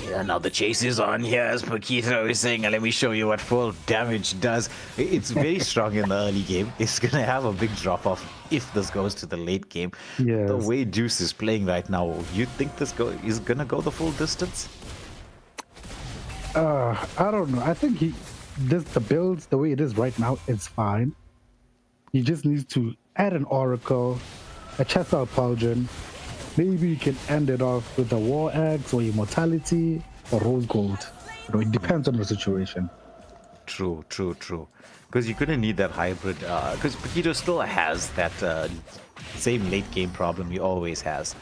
Yeah, now the chase is on here as Paquito is saying, let me show you what full damage does. It's very strong in the early game. It's going to have a big drop-off if this goes to the late game.
Yes.
The way Deus is playing right now, you think this is going to go the full distance?
I don't know. I think the builds, the way it is right now, it's fine. He just needs to add an Oracle, a Chester Pauldron. Maybe you can end it off with a War Axe or Immortality or Rose Gold. It depends on the situation.
True. Because you're going to need that hybrid. Because Paquito still has that same late game problem he always has.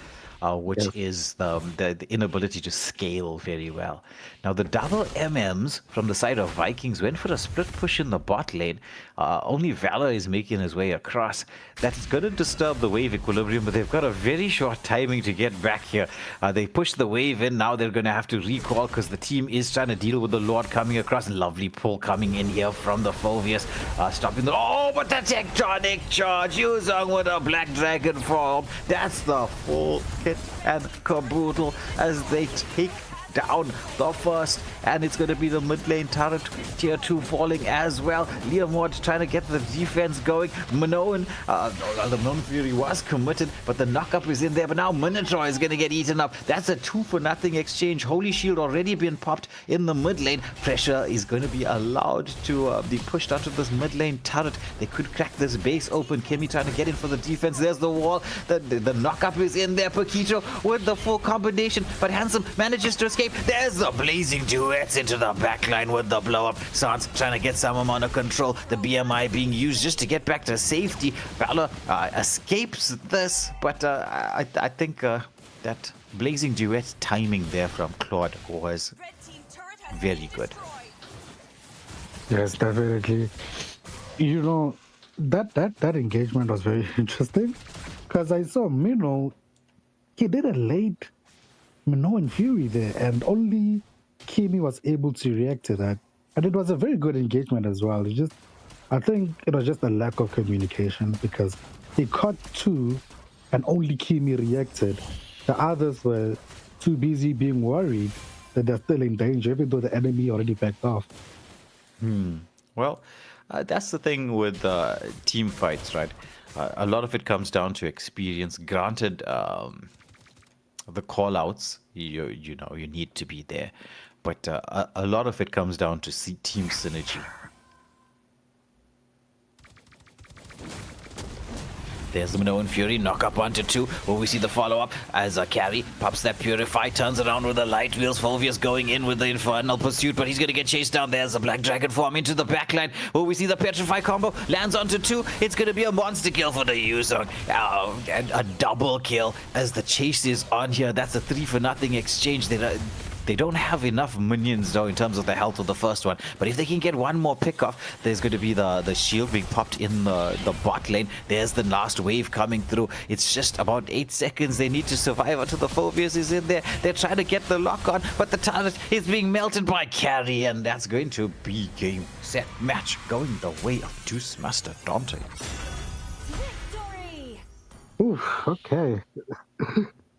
Which is the inability to scale very well. Now the double MMs from the side of ViKings went for a split push in the bot lane. Only Valor is making his way across. That's going to disturb the wave equilibrium, but they've got a very short timing to get back here. They push the wave in, now they're going to have to recall because the team is trying to deal with the Lord coming across. Lovely pull coming in here from the Phoveus. Stopping the... Oh, but the tectonic charge! Yuzong with a Black Dragon form. That's the full kit and caboodle as they take down the first, and it's going to be the mid lane turret tier 2 falling as well. Liamward trying to get the defense going. Minoan, the Minoan Fury was committed, but the knockup is in there. But now Minotaur is going to get eaten up. That's a 2-for-0 exchange. Holy Shield already been popped in the mid lane. Pressure is going to be allowed to be pushed onto this mid lane turret. They could crack this base open. Kimmy trying to get in for the defense. There's the wall. The knockup is in there. Paquito with the full combination, but Handsome manages to escape. There's the blazing duets into the backline with the blow up. Sans trying to get some amount of control. The BMI being used just to get back to safety. Valor escapes this, but I think that blazing duet timing there from Claude was very good.
Yes, definitely. That engagement was very interesting because I saw Mino, he did a late Minoan Fury there, and only Kimmy was able to react to that. And it was a very good engagement as well. I think it was just a lack of communication because he caught 2 and only Kimmy reacted. The others were too busy being worried that they're still in danger, even though the enemy already backed off.
Well, that's the thing with team fights, right? A lot of it comes down to experience. Granted, the call-outs, you need to be there, but a lot of it comes down to team synergy. There's the Minoan Fury, knock up onto 2, where we see the follow-up as a carry pops that Purify, turns around with the light wheels. Phoveus going in with the Infernal Pursuit, but he's going to get chased down. There's the Black Dragon form into the backline, where we see the Petrify combo, lands onto 2. It's going to be a monster kill for the Yuzong. And a double kill as the chase is on here. That's a 3-for-0 exchange. They don't have enough minions though in terms of the health of the first one. But if they can get one more pick off, there's going to be the shield being popped in the bot lane. There's the last wave coming through. It's just about 8 seconds they need to survive until the Phobius is in there. They're trying to get the lock on, but the turret is being melted by carry, and that's going to be game, set, match, going the way of Deus Mastodonte.
Ooh, okay.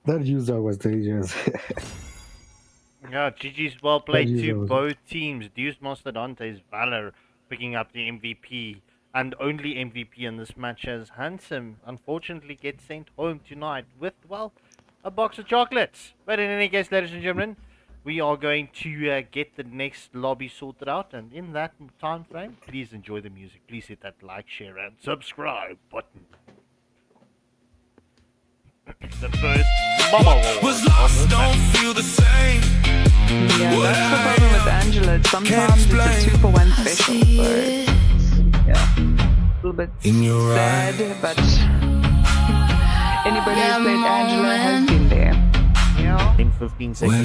That user was dangerous.
Yeah, GG's well played to both teams. Deus Mastodonte's Valor picking up the MVP and only MVP in this match, as Handsome unfortunately gets sent home tonight with, well, a box of chocolates. But in any case, ladies and gentlemen, we are going to get the next lobby sorted out, and in that time frame, please enjoy the music. Please hit that like, share, and subscribe button. The first Mama
was lost, don't feel the same.
Yeah, that's the problem with Angela. Sometimes it's a 2-for-1 special, so yeah, a little bit sad, but anybody who's played Angela has been there.
In 15 seconds.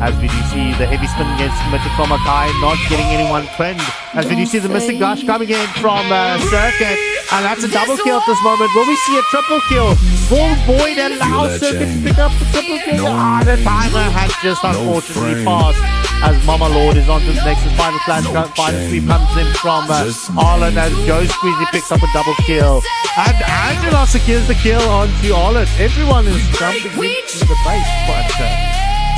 As we do see the heavy spin gets committed from Akai, not getting anyone pinned. As we do see the missing gush coming in from Circuit, and that's a double kill at this moment. Will we see a triple kill? Will Void allow Circuit to pick up the triple kill? The timer has just unfortunately passed, as Mama Lord is on to the next final flash. Final sweep comes in from Arlen, as Joe Squeezy picks up a double kill. And Angela secures the kill onto Arlen. Everyone is jumping into the base, but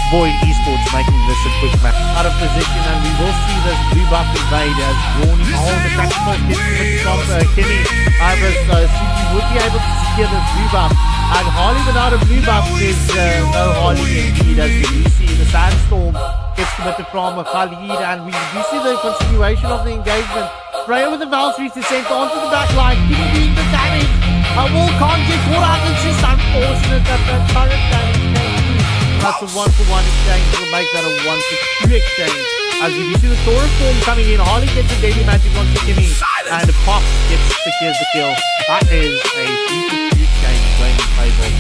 Void Esports making this a quick match. Out of position, and we will see this blue buff invade as Rawny the tactical gets from Kenny. CG would be able to secure this blue buff. And Harley without a blue buff is no Harley indeed, as we do see the Sandstorm gets committed from Khalid, and we do see the continuation of the engagement. Freya with the Valkyries is sent onto the back line, doing the damage. Will can't get caught out. It's just unfortunate that the current damage came through. That's a 1-for-1 exchange. Will make that a 1-for-2 exchange. As you see the Taurus form coming in, Harley gets a daily magic onto Kimmy, and Pop secures the kill. That is a 3-for-2 exchange going in favor of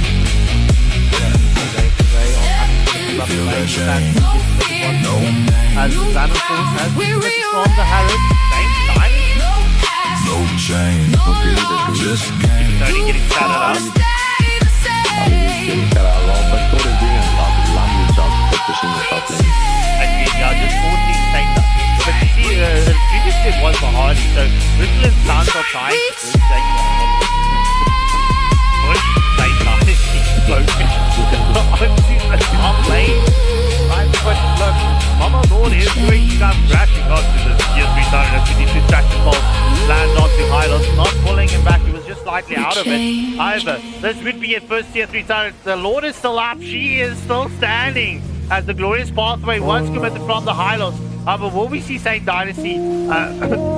as Xanon Force has been from the Harris, same time.
No change. Just
Tony getting shouted up. Just 14 staying up. But you see, the previous tip was for Harley, so Riddle and Stance are trying to stay up. Push, stay up. He's floating. Onto the top lane. Right, but look, Mama Lord is doing some crashing onto the tier 3 turret as he needs to track the ball. Lands onto Hylos, not pulling him back, he was just slightly out of it. However, this would be a first tier 3 turret. The Lord is still up, she is still standing. As the glorious pathway once committed from the Hylos. However, will we see Saint Dynasty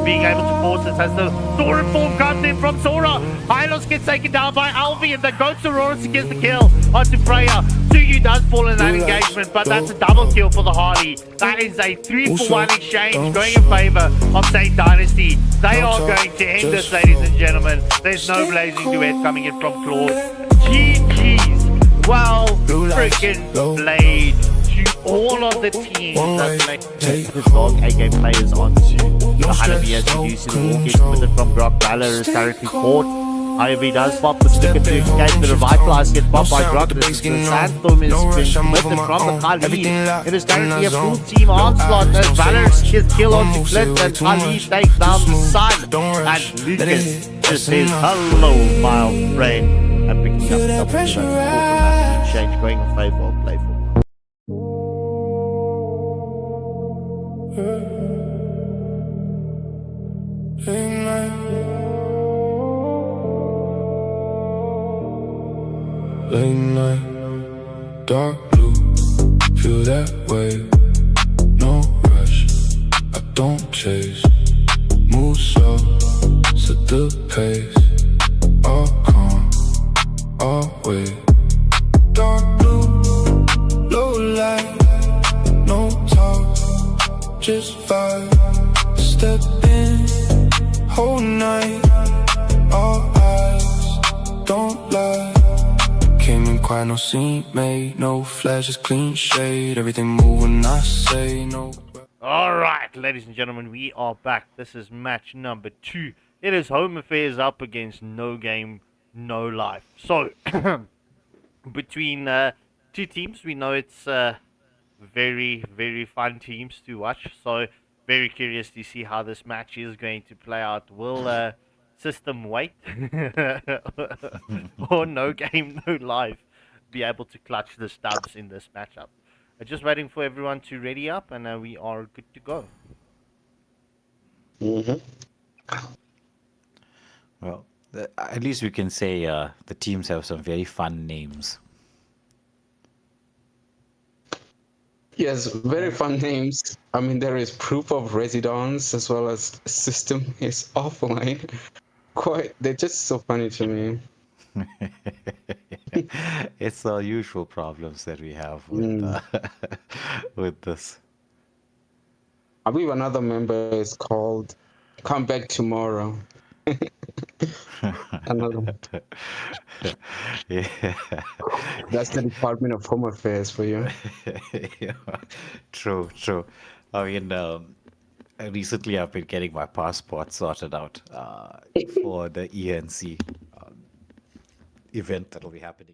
being able to force this as the Sora form comes in from Sora? Hylos gets taken down by Alvi, and the Ghost Aurora secures the kill onto Freya. Suyu does fall in that engagement, but that's a double kill for the Harley. That is a 3-for-1 exchange going in favor of Saint Dynasty. They are going to end this, ladies and gentlemen. There's no blazing duet coming in from Claude. GG's. Well freaking played to all of the teams that played the dog A-game players onto the Hanabi, as you see the wall get committed from Grok. Valor is currently caught. However, he does pop the sticker to escape. The Revitalize gets popped by Grok. The Sandstorm is being committed from the Khalid. It is currently a full team onslaught as Valor gets killed onto Cliff, and Khalid takes down the Sun. And Lucas just says, hello, my friend. And picking up the pressure exchange going in favor of Playful.
Late night, dark blue, feel that way. No rush, I don't chase. Move slow, set the pace. All calm, always. Dark blue, low light, no talk, just vibe. Step in, whole night, all eyes, don't lie. came in quiet, no scene made, no flash, just clean shade. Everything move when I say no.
Alright, ladies and gentlemen, we are back. This is match number 2. It is Home Affairs up against No Game, No Life. So, between two teams, we know it's very, very fun teams to watch. So, very curious to see how this match is going to play out. Will System Wait or No Game, No Life be able to clutch the stubs in this matchup? Just waiting for everyone to ready up, and we are good to go.
Well, at least we can say the teams have some very fun names.
Yes, very fun names. I mean, there is proof of residence as well as system is offline. They're just so funny to me.
It's the usual problems that we have with with this.
I believe another member is called Come Back Tomorrow. Another.
Yeah.
That's the Department of Home Affairs for you.
Yeah. True, true. I mean, recently I've been getting my passport sorted out for the ENC event that'll be happening.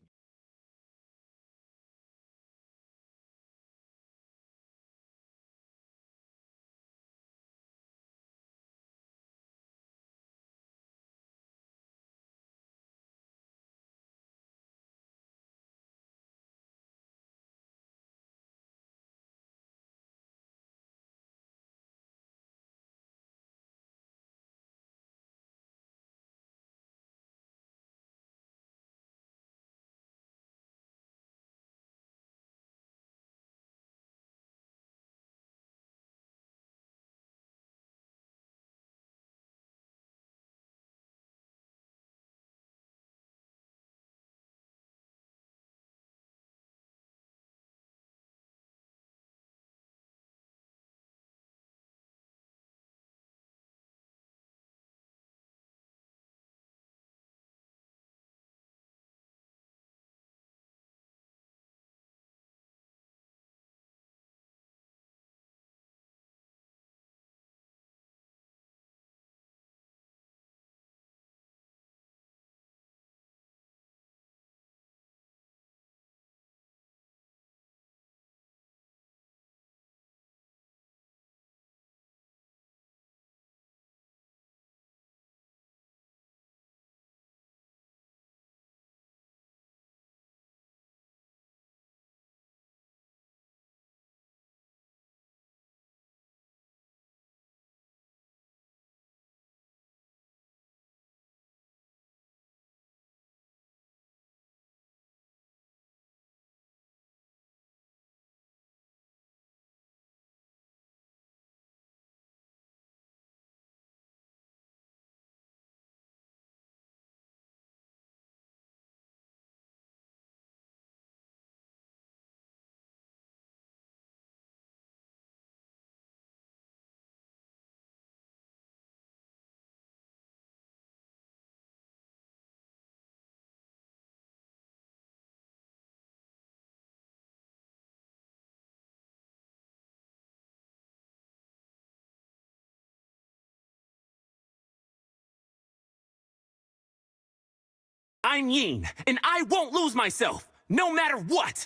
I'm Yin, and I won't lose myself, no matter what!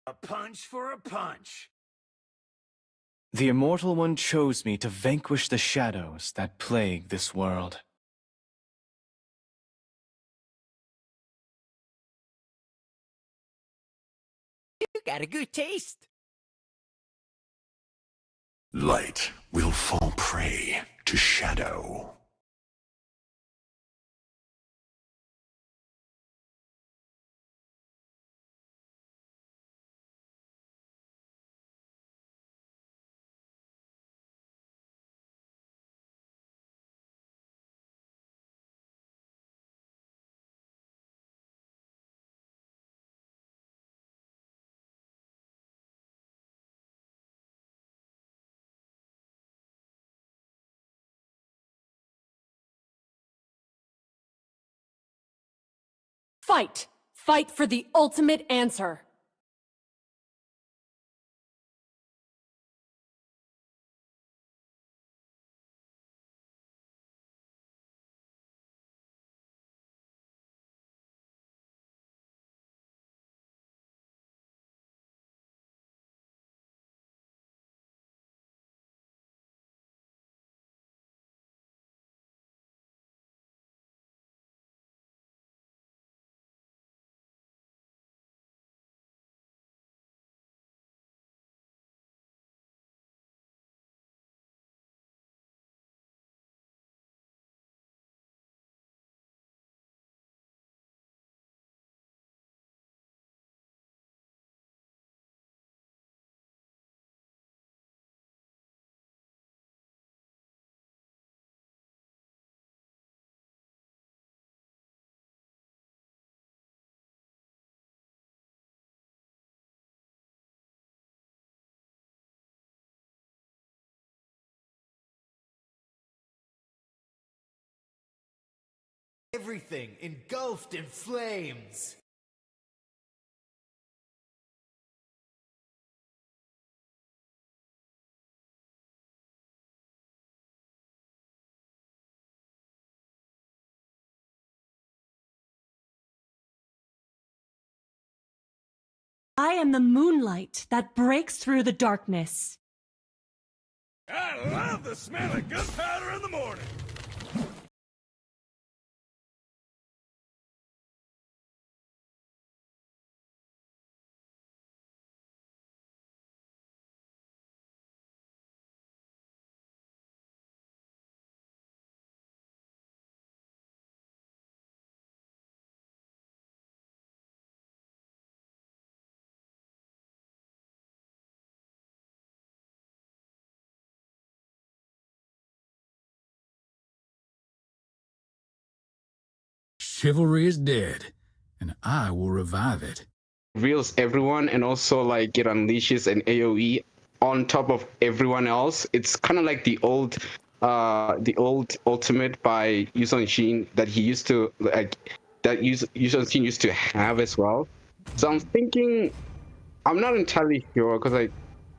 A punch for a punch.
The Immortal One chose me to vanquish the shadows that plague this world.
You got a good taste.
Light will fall prey to shadow.
Fight! Fight for the ultimate answer!
Everything engulfed in flames.
I am the moonlight that breaks through the darkness.
I love the smell of gunpowder in the morning.
Chivalry is dead, and I will revive it.
Reveals everyone, and also like it unleashes an AoE on top of everyone else. It's kind of like the old ultimate by Yuuzhan Shin that he used to Yuuzhan Shin used to have as well. So I'm thinking, I'm not entirely sure, because like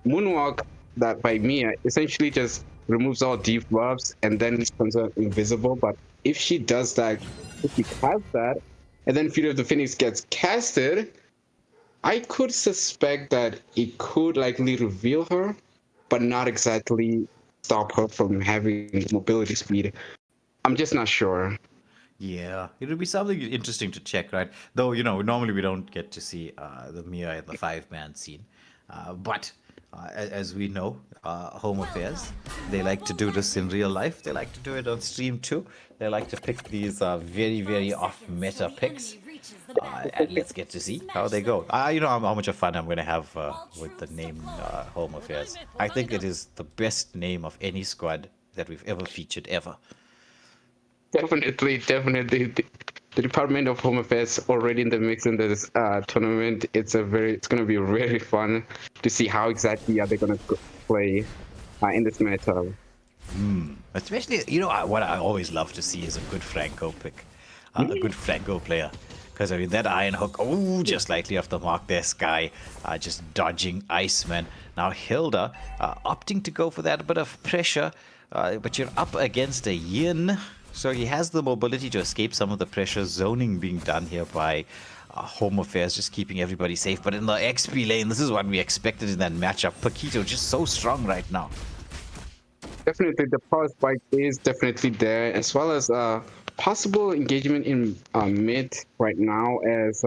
Moonwalk that by Mia essentially just removes all debuffs and then becomes invisible. But if she does that, if she casts that, and then Fury of the Phoenix gets casted, I could suspect that it could likely reveal her, but not exactly stop her from having mobility speed. I'm just not sure.
Yeah, it would be something interesting to check, right? Though, you know, normally we don't get to see the Mia in the 5-man scene. But as we know, Home Affairs, they like to do this in real life. They like to do it on stream too. They like to pick these very, very off-meta picks. And let's get to see how they go. You know how much of fun I'm going to have with the name Home Affairs. I think it is the best name of any squad that we've ever featured ever.
Definitely. The Department of Home Affairs already in the mix in this tournament. It's going to be really fun to see how exactly are they going to play in this matchup.
Especially, you know, what I always love to see is a good Franco pick, a good Franco player. Because, I mean, that Iron Hook, just slightly off the mark there, Sky, just dodging Iceman. Now, Hilda opting to go for that bit of pressure, but you're up against a Yin, so he has the mobility to escape some of the pressure. Zoning being done here by Home Affairs, just keeping everybody safe. But in the XP lane, this is what we expected in that matchup. Paquito just so strong right now.
Definitely, the power spike is definitely there, as well as possible engagement in mid right now, as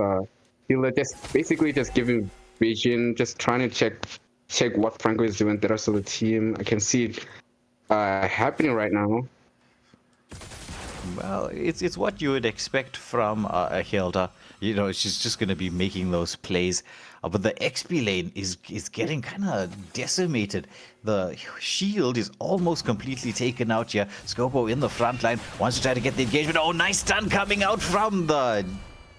Hilda just basically just giving vision, just trying to check what Franco is doing, the rest of the team. I can see it happening right now.
Well, it's what you would expect from Hilda. You know, she's just going to be making those plays. But the XP lane is getting kind of decimated. The shield is almost completely taken out here. Scopo in the front line wants to try to get the engagement. Oh, nice stun coming out from the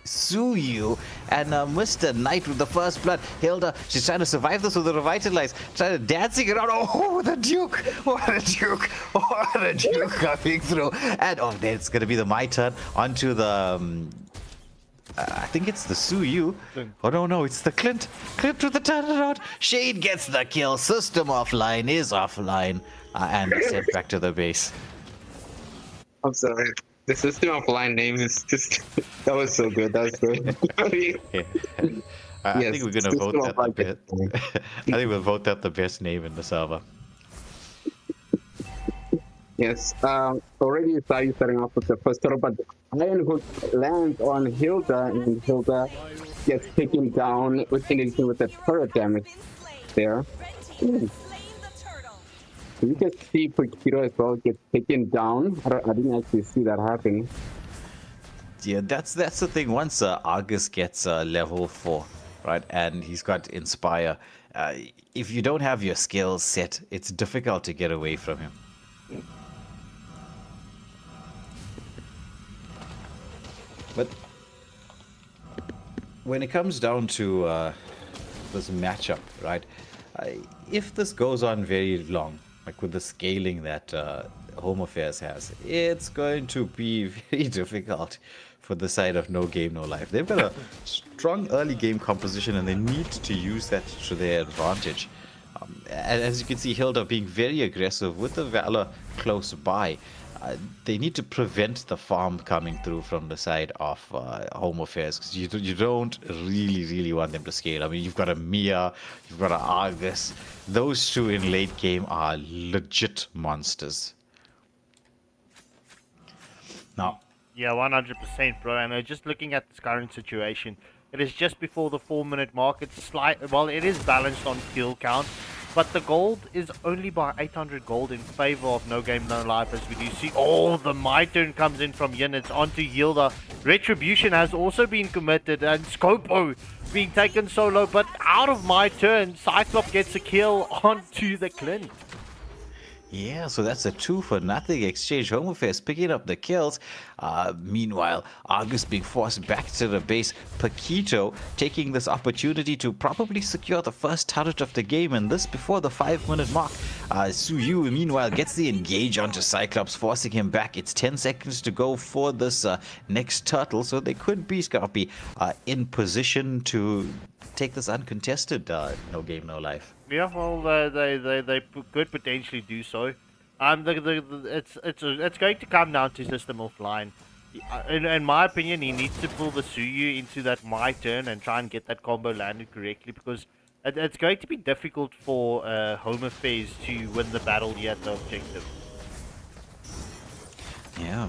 Suyu, and Mr. Knight with the first blood. Hilda, she's trying to survive this with the Revitalize, trying to dancing around. Oh, the Duke! What a Duke! What a Duke coming through. And oh, then it's going to be my turn onto the I think it's the Suyu. Oh no, it's the Clint. Clint with the turnaround. Shade gets the kill. System offline is offline. And sent back to the base.
I'm sorry. The system offline name is just... That was so good. That was good.
I think we're going to vote that the best. I think we'll vote that the best name in the server.
Yes, already starting off with the first turtle, but Iron Hook lands on Hilda, and Hilda gets taken down with the turret damage there. You can see Pokito as well get taken down. I didn't actually see that happen.
Yeah, that's the thing. Once Argus gets level 4, right, and he's got Inspire, if you don't have your skills set, it's difficult to get away from him. But when it comes down to this matchup, right, if this goes on very long, like with the scaling that Home Affairs has, it's going to be very difficult for the side of No Game, No Life. They've got a strong early game composition and they need to use that to their advantage. And as you can see, Hilda being very aggressive with the Valor close by. They need to prevent the farm coming through from the side of Home Affairs, because you don't really want them to scale. I mean, you've got a Mia, you've got an Argus. Those two in late game are legit monsters. Now,
yeah, 100%, bro. And just looking at this current situation, it is just before the 4-minute mark. It's well, it is balanced on kill count, but the gold is only by 800 gold in favor of No Game, No Life, as we do see. Oh, the My Turn comes in from Yin. It's onto Hilda. Retribution has also been committed, and Scopo being taken solo, but out of My Turn, Cyclops gets a kill onto the Clint.
Yeah, so that's a 2-for-0 exchange. Home Affairs picking up the kills. Meanwhile, Argus being forced back to the base. Paquito taking this opportunity to probably secure the first turret of the game, and this before the 5-minute mark. Suyu, meanwhile, gets the engage onto Cyclops, forcing him back. It's 10 seconds to go for this next turtle, so they could be, Scarpy, in position to take this uncontested No Game, No Life.
Yeah, well, they could potentially do so. It's going to come down to system offline. In my opinion, he needs to pull the Suyu into that My Turn and try and get that combo landed correctly, because it's going to be difficult for Home Affairs to win the battle here at the objective.
Yeah,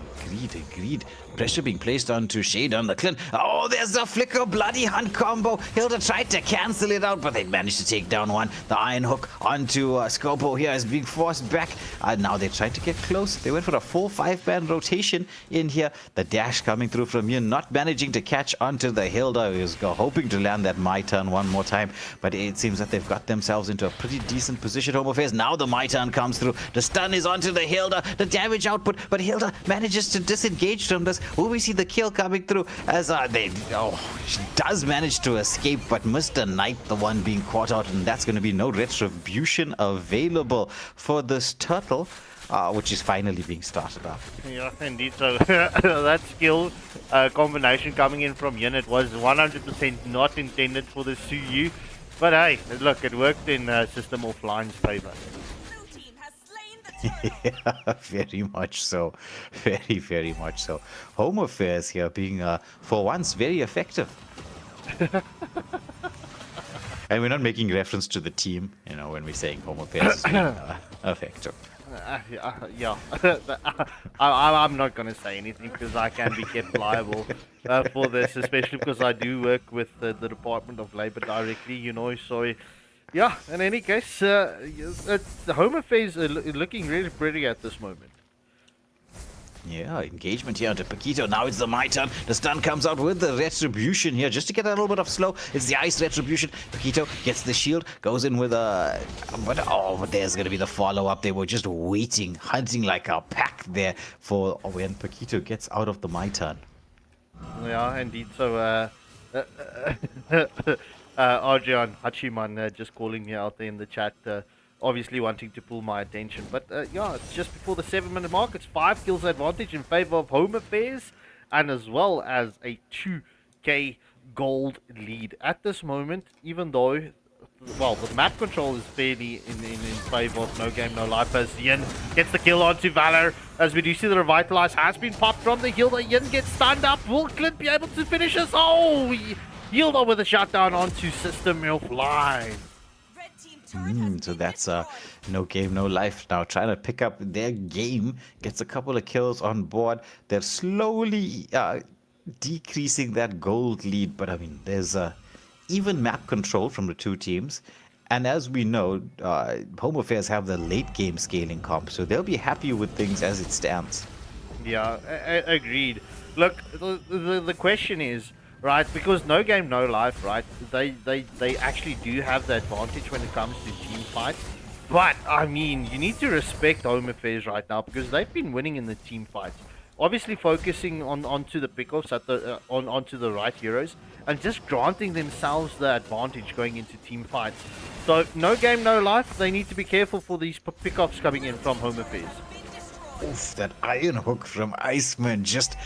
agreed. Pressure being placed onto Shade on the Clint. Oh, there's a flicker, bloody hunt combo. Hilda tried to cancel it out, but they managed to take down one. The Iron Hook onto Scopo here is being forced back. Now they tried to get close. They went for a full 5-man rotation in here. The dash coming through from Yin, not managing to catch onto the Hilda. He was hoping to land that My Turn one more time, but it seems that they've got themselves into a pretty decent position. Home Affairs, now the My Turn comes through. The stun is onto the Hilda. The damage output, but Hilda manages to disengage from this. Will we see the kill coming through as she does manage to escape, but Mr. Knight the one being caught out, and that's going to be no retribution available for this turtle, which is finally being started up.
Yeah, indeed. So that skill combination coming in from Yin, it was 100% not intended for the Suyu, but hey, look, it worked in system offline's favor.
Yeah, very much so. Very much so. Home Affairs here being, for once, very effective. And we're not making reference to the team, when we're saying Home Affairs is being effective.
Yeah, I'm not going to say anything because I can be kept liable for this, especially because I do work with the Department of Labor directly, so... Yeah, in any case, the Home Affairs are looking really pretty at this moment.
Yeah, engagement here onto Paquito. Now it's the My Turn. The stun comes out with the Retribution here, just to get a little bit of slow. It's the Ice Retribution. Paquito gets the shield, goes in with a... But there's going to be the follow-up. They were just waiting, hunting like a pack there for when Paquito gets out of the My Turn.
Yeah, indeed. So, Arjan Hachiman just calling me out there in the chat, obviously wanting to pull my attention. But yeah, it's just before the 7-minute mark. It's 5 kills advantage in favor of Home Affairs, and as well as a 10k gold lead at this moment, even though, well, the map control is fairly in favor of No Game No Life, as Yin gets the kill onto Valor. As we do see, the Revitalize has been popped from the Hilda. Yin gets stunned up. Will Clint be able to finish us? Oh, Hilda with a shutdown onto System Offline.
So that's No Game No Life now trying to pick up their game, gets a couple of kills on board. They're slowly decreasing that gold lead, but I mean, there's even map control from the two teams. And as we know, Home Affairs have the late game scaling comp, so they'll be happy with things as it stands.
Yeah, agreed. Look, the question is, right, because No Game No Life, right, they actually do have the advantage when it comes to team fights. But I mean, you need to respect Home Affairs right now, because they've been winning in the team fights. Obviously focusing onto the pickoffs at the onto the right heroes, and just granting themselves the advantage going into team fights. So No Game No Life, they need to be careful for these pickoffs coming in from Home Affairs.
Oof, that iron hook from Iceman, just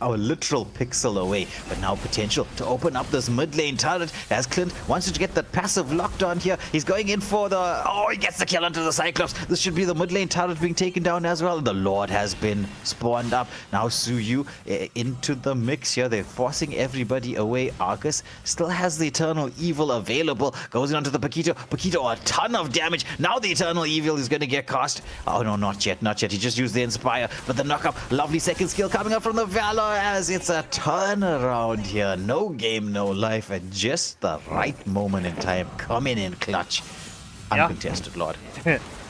a literal pixel away. But now potential to open up this mid lane turret as Clint wants to get that passive locked on here. He's going in for the... Oh, he gets the kill onto the Cyclops. This should be the mid lane turret being taken down as well. The Lord has been spawned up. Now Suyu into the mix here. They're forcing everybody away. Arcus still has the Eternal Evil available. Goes in onto the Paquito. Paquito, a ton of damage. Now the Eternal Evil is going to get cast. Oh, no, not yet, not yet. He just used the Inspire, but the knock-up. Lovely second skill coming up from the Valor as it's a turnaround here. No Game No Life at just the right moment in time. Coming in clutch. Uncontested Lord.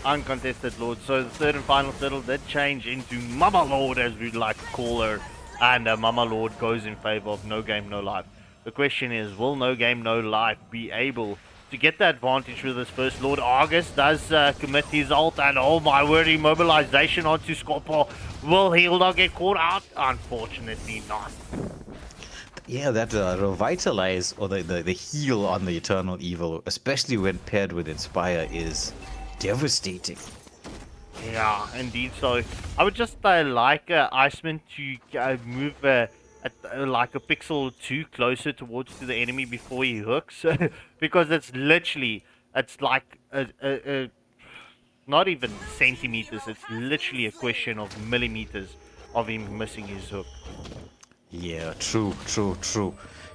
Uncontested Lord. So the third and final settle did change into Mama Lord, as we'd like to call her. And Mama Lord goes in favor of No Game No Life. The question is, will No Game No Life be able to get the advantage with this first Lord? Argus does commit his ult, and oh my word, immobilization onto Scorpo. Will Hilda get caught out? Unfortunately not.
Yeah, that revitalize, or the heal on the Eternal Evil, especially when paired with Inspire, is devastating.
Yeah, indeed. So I would just like Iceman to move like a pixel or two closer towards to the enemy before he hooks, because it's literally, it's like not even centimeters, it's literally a question of millimeters of him missing his hook.
Yeah, true.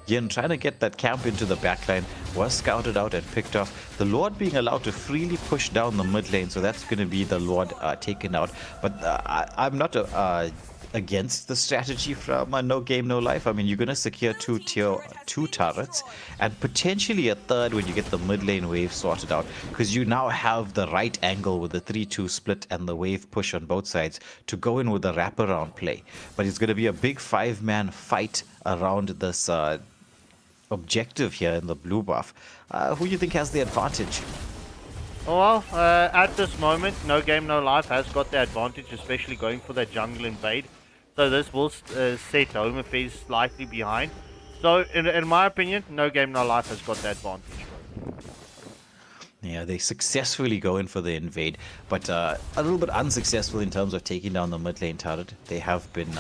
Yin trying to get that camp into the backline was scouted out and picked off. The Lord being allowed to freely push down the mid lane, so that's going to be the Lord taken out. But I'm not against the strategy from No Game No Life. I mean, you're going to secure two tier 2 turrets and potentially a third when you get the mid lane wave sorted out, because you now have the right angle with the 3-2 split and the wave push on both sides to go in with a wraparound play. But it's going to be a big 5-man fight around this objective here in the blue buff. Who do you think has the advantage?
Well, at this moment, No Game No Life has got the advantage, especially going for that jungle invade. So this will set Home Affairs slightly behind. So, in my opinion, No Game No Life has got the advantage.
Yeah, they successfully go in for the invade, but a little bit unsuccessful in terms of taking down the mid lane turret. They have been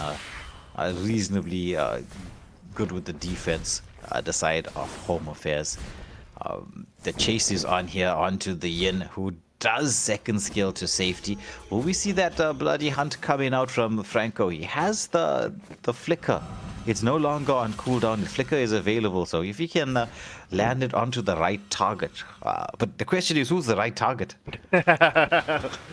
reasonably good with the defense, the side of Home Affairs. The chase is on here onto the Yin, who does second skill to safety. Will we see that bloody hunt coming out from Franco? He has the flicker. It's no longer on cooldown. The flicker is available, so if he can land it onto the right target. But the question is, who's the right target?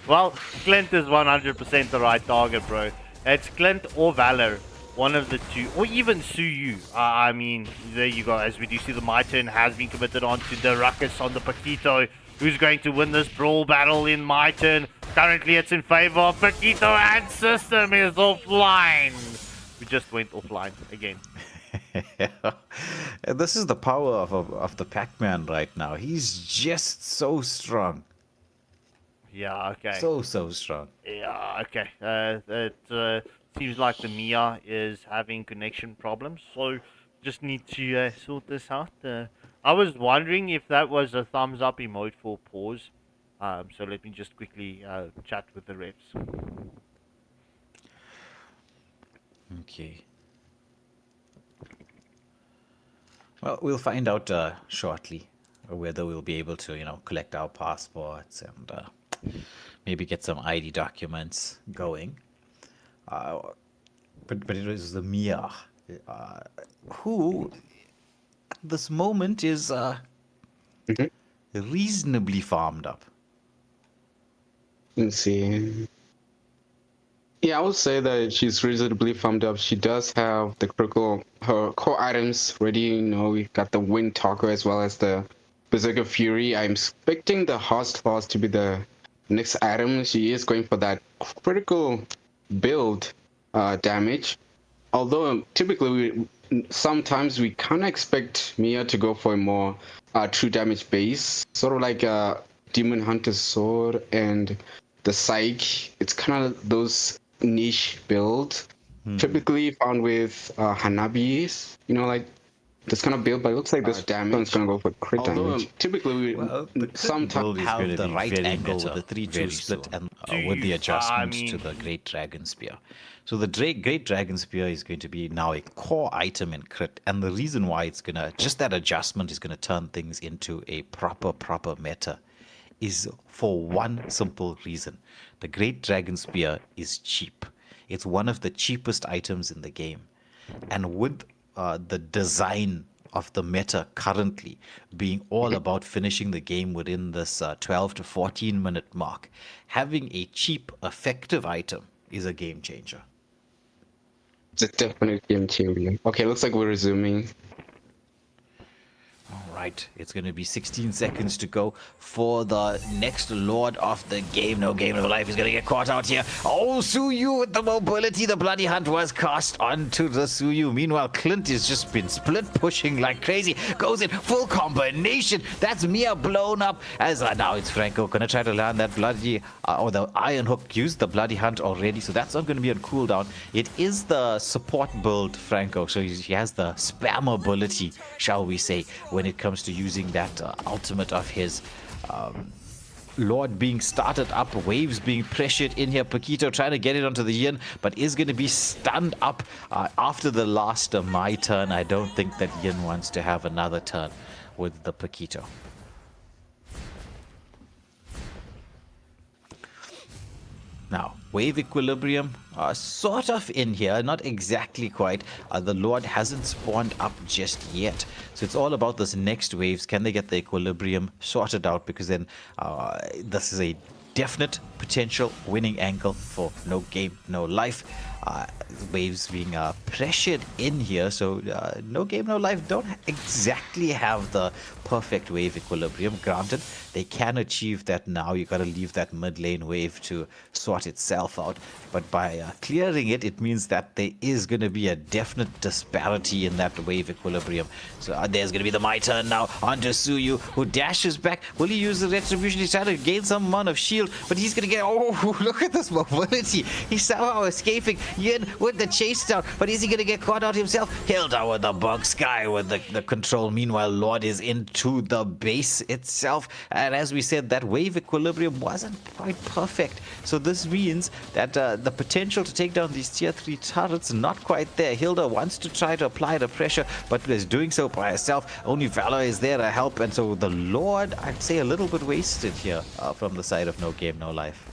Well, Clint is 100% the right target, bro. It's Clint or Valor. One of the two, or even Suyu. I mean, there you go. As we do see, the My Turn has been committed onto the Ruckus on the Paquito. Who's going to win this brawl battle in My Turn? Currently, it's in favor of Paquito, and System is offline. We just went offline again.
This is the power of the Pac-Man right now. He's just so strong.
Yeah, okay.
So strong.
Yeah, okay. It seems like the Mia is having connection problems, so just need to sort this out. I was wondering if that was a thumbs up emote for pause. So let me just quickly chat with the reps.
Okay. Well, we'll find out shortly whether we'll be able to, collect our passports and maybe get some ID documents going. But it was the Mia who, at this moment, is reasonably farmed up.
Let's see. Yeah, I would say that she's reasonably farmed up. She does have her core items ready. We've got the Wind Talker as well as the Berserker Fury. I'm expecting the Host Claws to be the next item. She is going for that critical build damage. Although typically, sometimes we kind of expect Mia to go for a more true damage base, sort of like Demon Hunter's Sword and the Psyche. It's kind of those niche build, typically found with Hanabis, like this kind of build, but it looks like this damage one's gonna go for crit damage. Typically, sometimes
have the right angle with the 3-2 split and with the adjustments to the Great Dragon Spear. So the Great Dragon Spear is going to be now a core item in crit, and the reason why it's gonna just that adjustment is gonna turn things into a proper meta is for one simple reason. The Great Dragon Spear is cheap. It's one of the cheapest items in the game. And with the design of the meta currently being all about finishing the game within this 12 to 14 minute mark, having a cheap, effective item is a game changer.
It's a definite game changer. Okay, looks like we're resuming.
All right, it's going to be 16 seconds to go for the next Lord of the game. No Game, No Life is going to get caught out here. Oh, Suyu with the mobility. The Bloody Hunt was cast onto the Suyu. Meanwhile, Clint has just been split pushing like crazy. Goes in full combination. That's Mia blown up. As now it's Franco going to try to land that Bloody, or the Iron Hook. Used the Bloody Hunt already, so that's not going to be on cooldown. It is the support build, Franco, so he has the spam ability, shall we say, when it comes to using that ultimate of his. Lord being started up, waves being pressured in here. Paquito trying to get it onto the Yin, but is going to be stunned up after the last my turn. I don't think that Yin wants to have another turn with the Paquito. Now, wave equilibrium, sort of in here, not exactly quite. The Lord hasn't spawned up just yet. So it's all about this next waves. Can they get the equilibrium sorted out? Because then this is a definite potential winning angle for No Game, No Life. Waves being pressured in here, so No Game, No Life don't exactly have the perfect wave equilibrium. Granted, they can achieve that now. You got to leave that mid lane wave to sort itself out, but by clearing it, it means that there is going to be a definite disparity in that wave equilibrium. So there's going to be the my turn now onto Suyu, who dashes back. Will he use the retribution? He's trying to gain some amount of shield, but he's going to get, oh, look at this mobility. He's somehow escaping. Yin with the chase down, but is he going to get caught out himself? Hilda with the bug, Sky with the control. Meanwhile, Lord is into the base itself, and as we said, that wave equilibrium wasn't quite perfect. So this means that the potential to take down these tier 3 turrets not quite there. Hilda wants to try to apply the pressure, but is doing so by herself. Only Valor is there to help, and so the Lord, I'd say, a little bit wasted here from the side of No Game, No Life.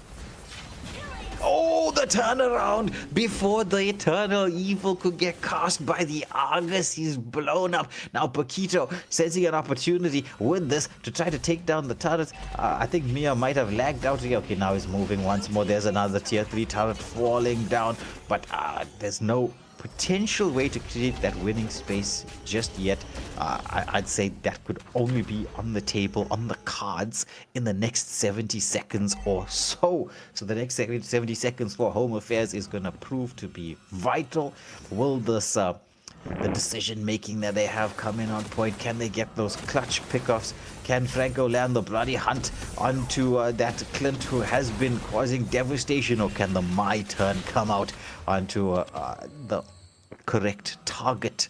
Oh, the turnaround before the Eternal Evil could get cast by the Argus. He's blown up. Now Paquito sensing an opportunity with this to try to take down the turrets. I think Mia might have lagged out here. Okay, now he's moving once more. There's another tier 3 turret falling down, but there's no potential way to create that winning space just yet. I'd say that could only be on the table, on the cards, in the next 70 seconds or so. So the next 70 seconds for Home Affairs is going to prove to be vital. Will this the decision making that they have come in on point? Can they get those clutch pickoffs? Can Franco land the Bloody Hunt onto that Clint who has been causing devastation, or can the My Turn come out onto the correct target?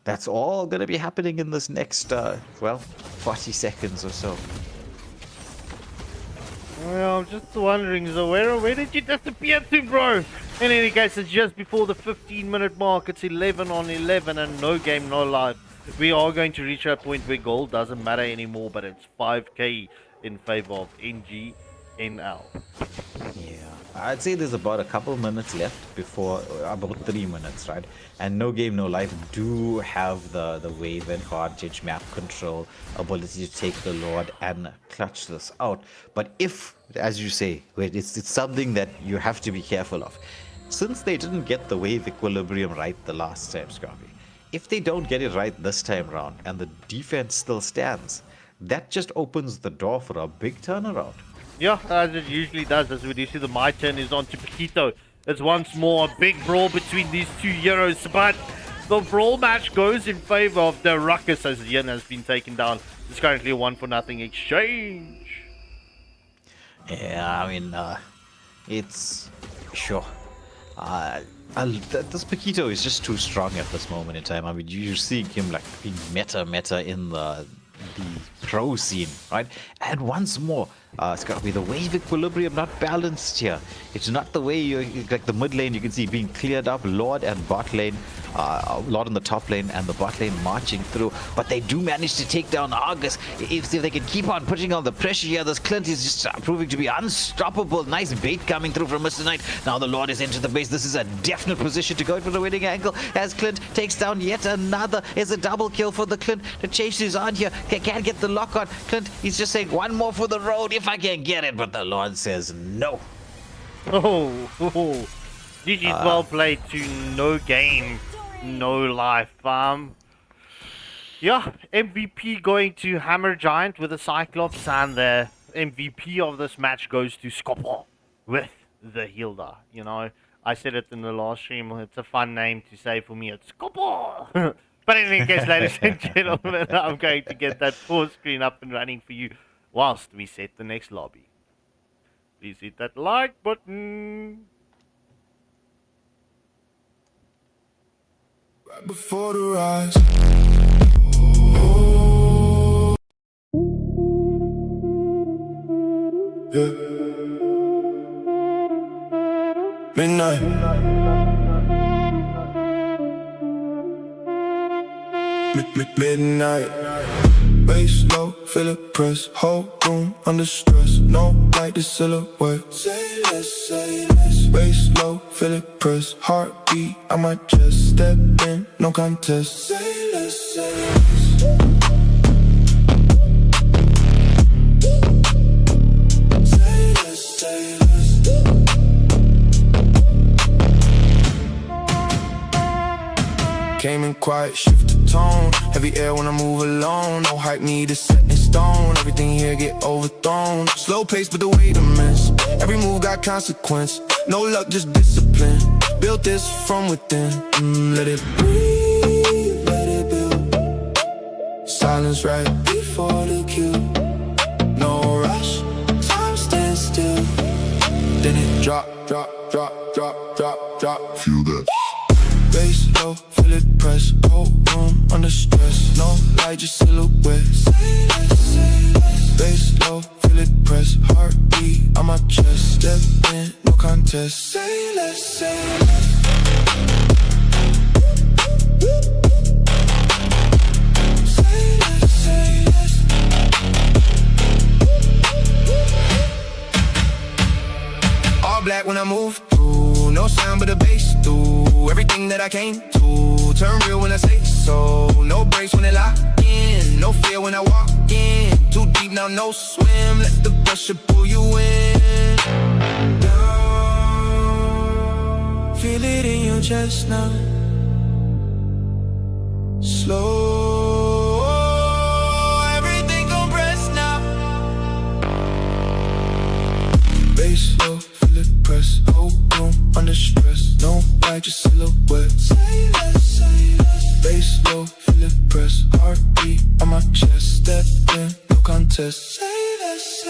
That's all going to be happening in this next 40 seconds or so.
Well, I'm just wondering, so where did you disappear to, bro? In any case, it's just before the 15-minute mark. It's 11 on 11 and no game, no life. We are going to reach a point where gold doesn't matter anymore, but it's 5k in favor of NGNL.
Yeah, I'd say there's about a couple minutes left before, about 3 minutes, right? And no game, no life do have the wave advantage, map control, ability to take the Lord and clutch this out. But if, as you say, it's something that you have to be careful of. Since they didn't get the wave equilibrium right the last time, Scrappy, if they don't get it right this time round and the defense still stands, that just opens the door for a big turnaround.
Yeah, as it usually does. As we do see, the my turn is on to Paquito. It's once more a big brawl between these two heroes, but the brawl match goes in favor of the Ruckus as Yin has been taken down. It's currently a 1-for-0 exchange.
Yeah, I mean, it's sure. This Paquito is just too strong at this moment in time. I mean, you're seeing him like being meta in the pro scene, right? And once more, it's got to be the wave equilibrium not balanced here. It's not the way you like the mid lane. You can see being cleared up, Lord and bot lane, Lord in the top lane and the bot lane marching through. But they do manage to take down Argus. If they can keep on putting on the pressure here, this Clint is just proving to be unstoppable. Nice bait coming through from Mr. Knight. Now the Lord is into the base. This is a definite position to go for the winning angle as Clint takes down yet another. It's a double kill for the Clint. The chase is on here. Can't get the lock on. Clint, he's just saying one more for the road if I can get it, but the Lord says no.
Oh, this is well played to no game, no life. Yeah, MVP going to Hammer Giant with a Cyclops, and the MVP of this match goes to Skopo with the Hilda. You know, I said it in the last stream. It's a fun name to say for me. It's Skopo. But in any case, ladies and gentlemen, I'm going to get that full screen up and running for you whilst we set the next lobby. Please hit that like button.
Right before the rise. Yeah. Midnight. Midnight. Bass low, feel it press. Whole room under stress. No light, the silhouette. Say less. Bass low, feel it press. Heartbeat on my chest. Step in, no contest. Say less. Came in quiet, shift the tone. Heavy air when I move alone. No hype needed, set in stone. Everything here get overthrown. Slow pace, but the weight immense. Every move got consequence. No luck, just discipline. Built this from within. Let it breathe, let it build. Silence right before the cue. No rush, time stands still. Then it drop. Feel that. Bass low, feel it press. Whole room under stress. No light, just silhouette. Say less. Bass low, feel it press. Heartbeat on my chest. Step in, no contest. Say less. All black when I move through. No sound but the bass through. Everything that I came to, turn real when I say so. No breaks when they lock in, no fear when I walk in. Too deep now, no swim, let the pressure pull you in. Down, feel it in your chest now. Slow, everything compressed now. Bass low, feel it press. Whole room under stress. No light, just silhouette. Say less. Bass low, feel it press. Heartbeat on my chest. Step in, no contest. Say less.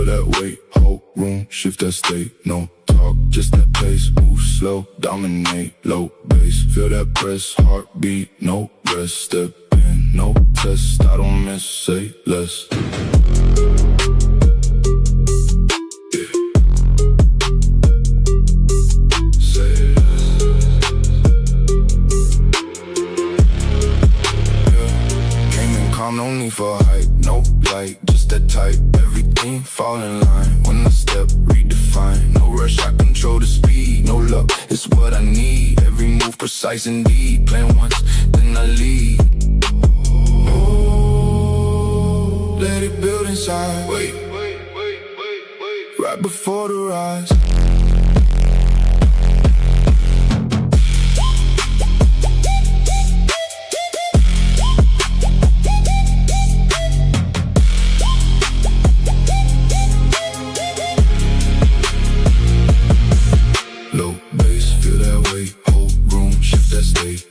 that weight, hold room, shift that state, no talk, just that pace, move slow, dominate, low bass, feel that press, heartbeat, no rest, step in, no test, I don't miss, say less.
No need for hype, no light, just that type. Everything fall in line when I step, redefine. No rush, I control the speed. No luck, it's what I need. Every move precise indeed. Plan once, then I lead. Oh, let it build inside. Wait, right before the rise.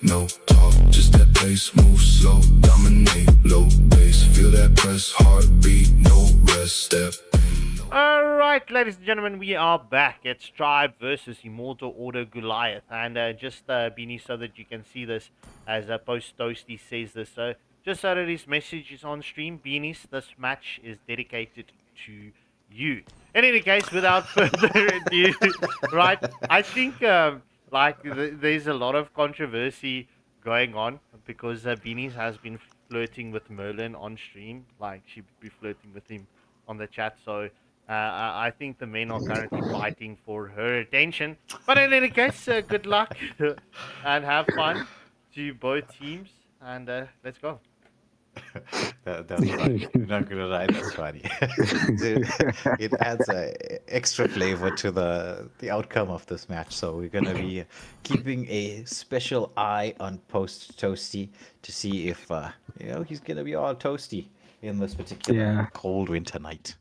No talk, just that pace, move slow, dominate, low bass, feel that press, heartbeat, no rest, step.
Alright, ladies and gentlemen, we are back. It's Tribe versus Immortal Order Goliath. And just Beanie, so that you can see this as Post Toasty says this. So just so that his message is on stream, Beanies, this match is dedicated to you. In any case, without further ado, right, I think there's a lot of controversy going on because Beanies has been flirting with Merlin on stream. Like, she'd be flirting with him on the chat. So I think the men are currently fighting for her attention. But in any case, good luck and have fun to both teams. And let's go.
That's funny. I'm not gonna lie, that's funny. It adds extra flavor to the outcome of this match. So we're gonna be keeping a special eye on Post Toasty to see if he's gonna be all toasty in this particular cold winter night.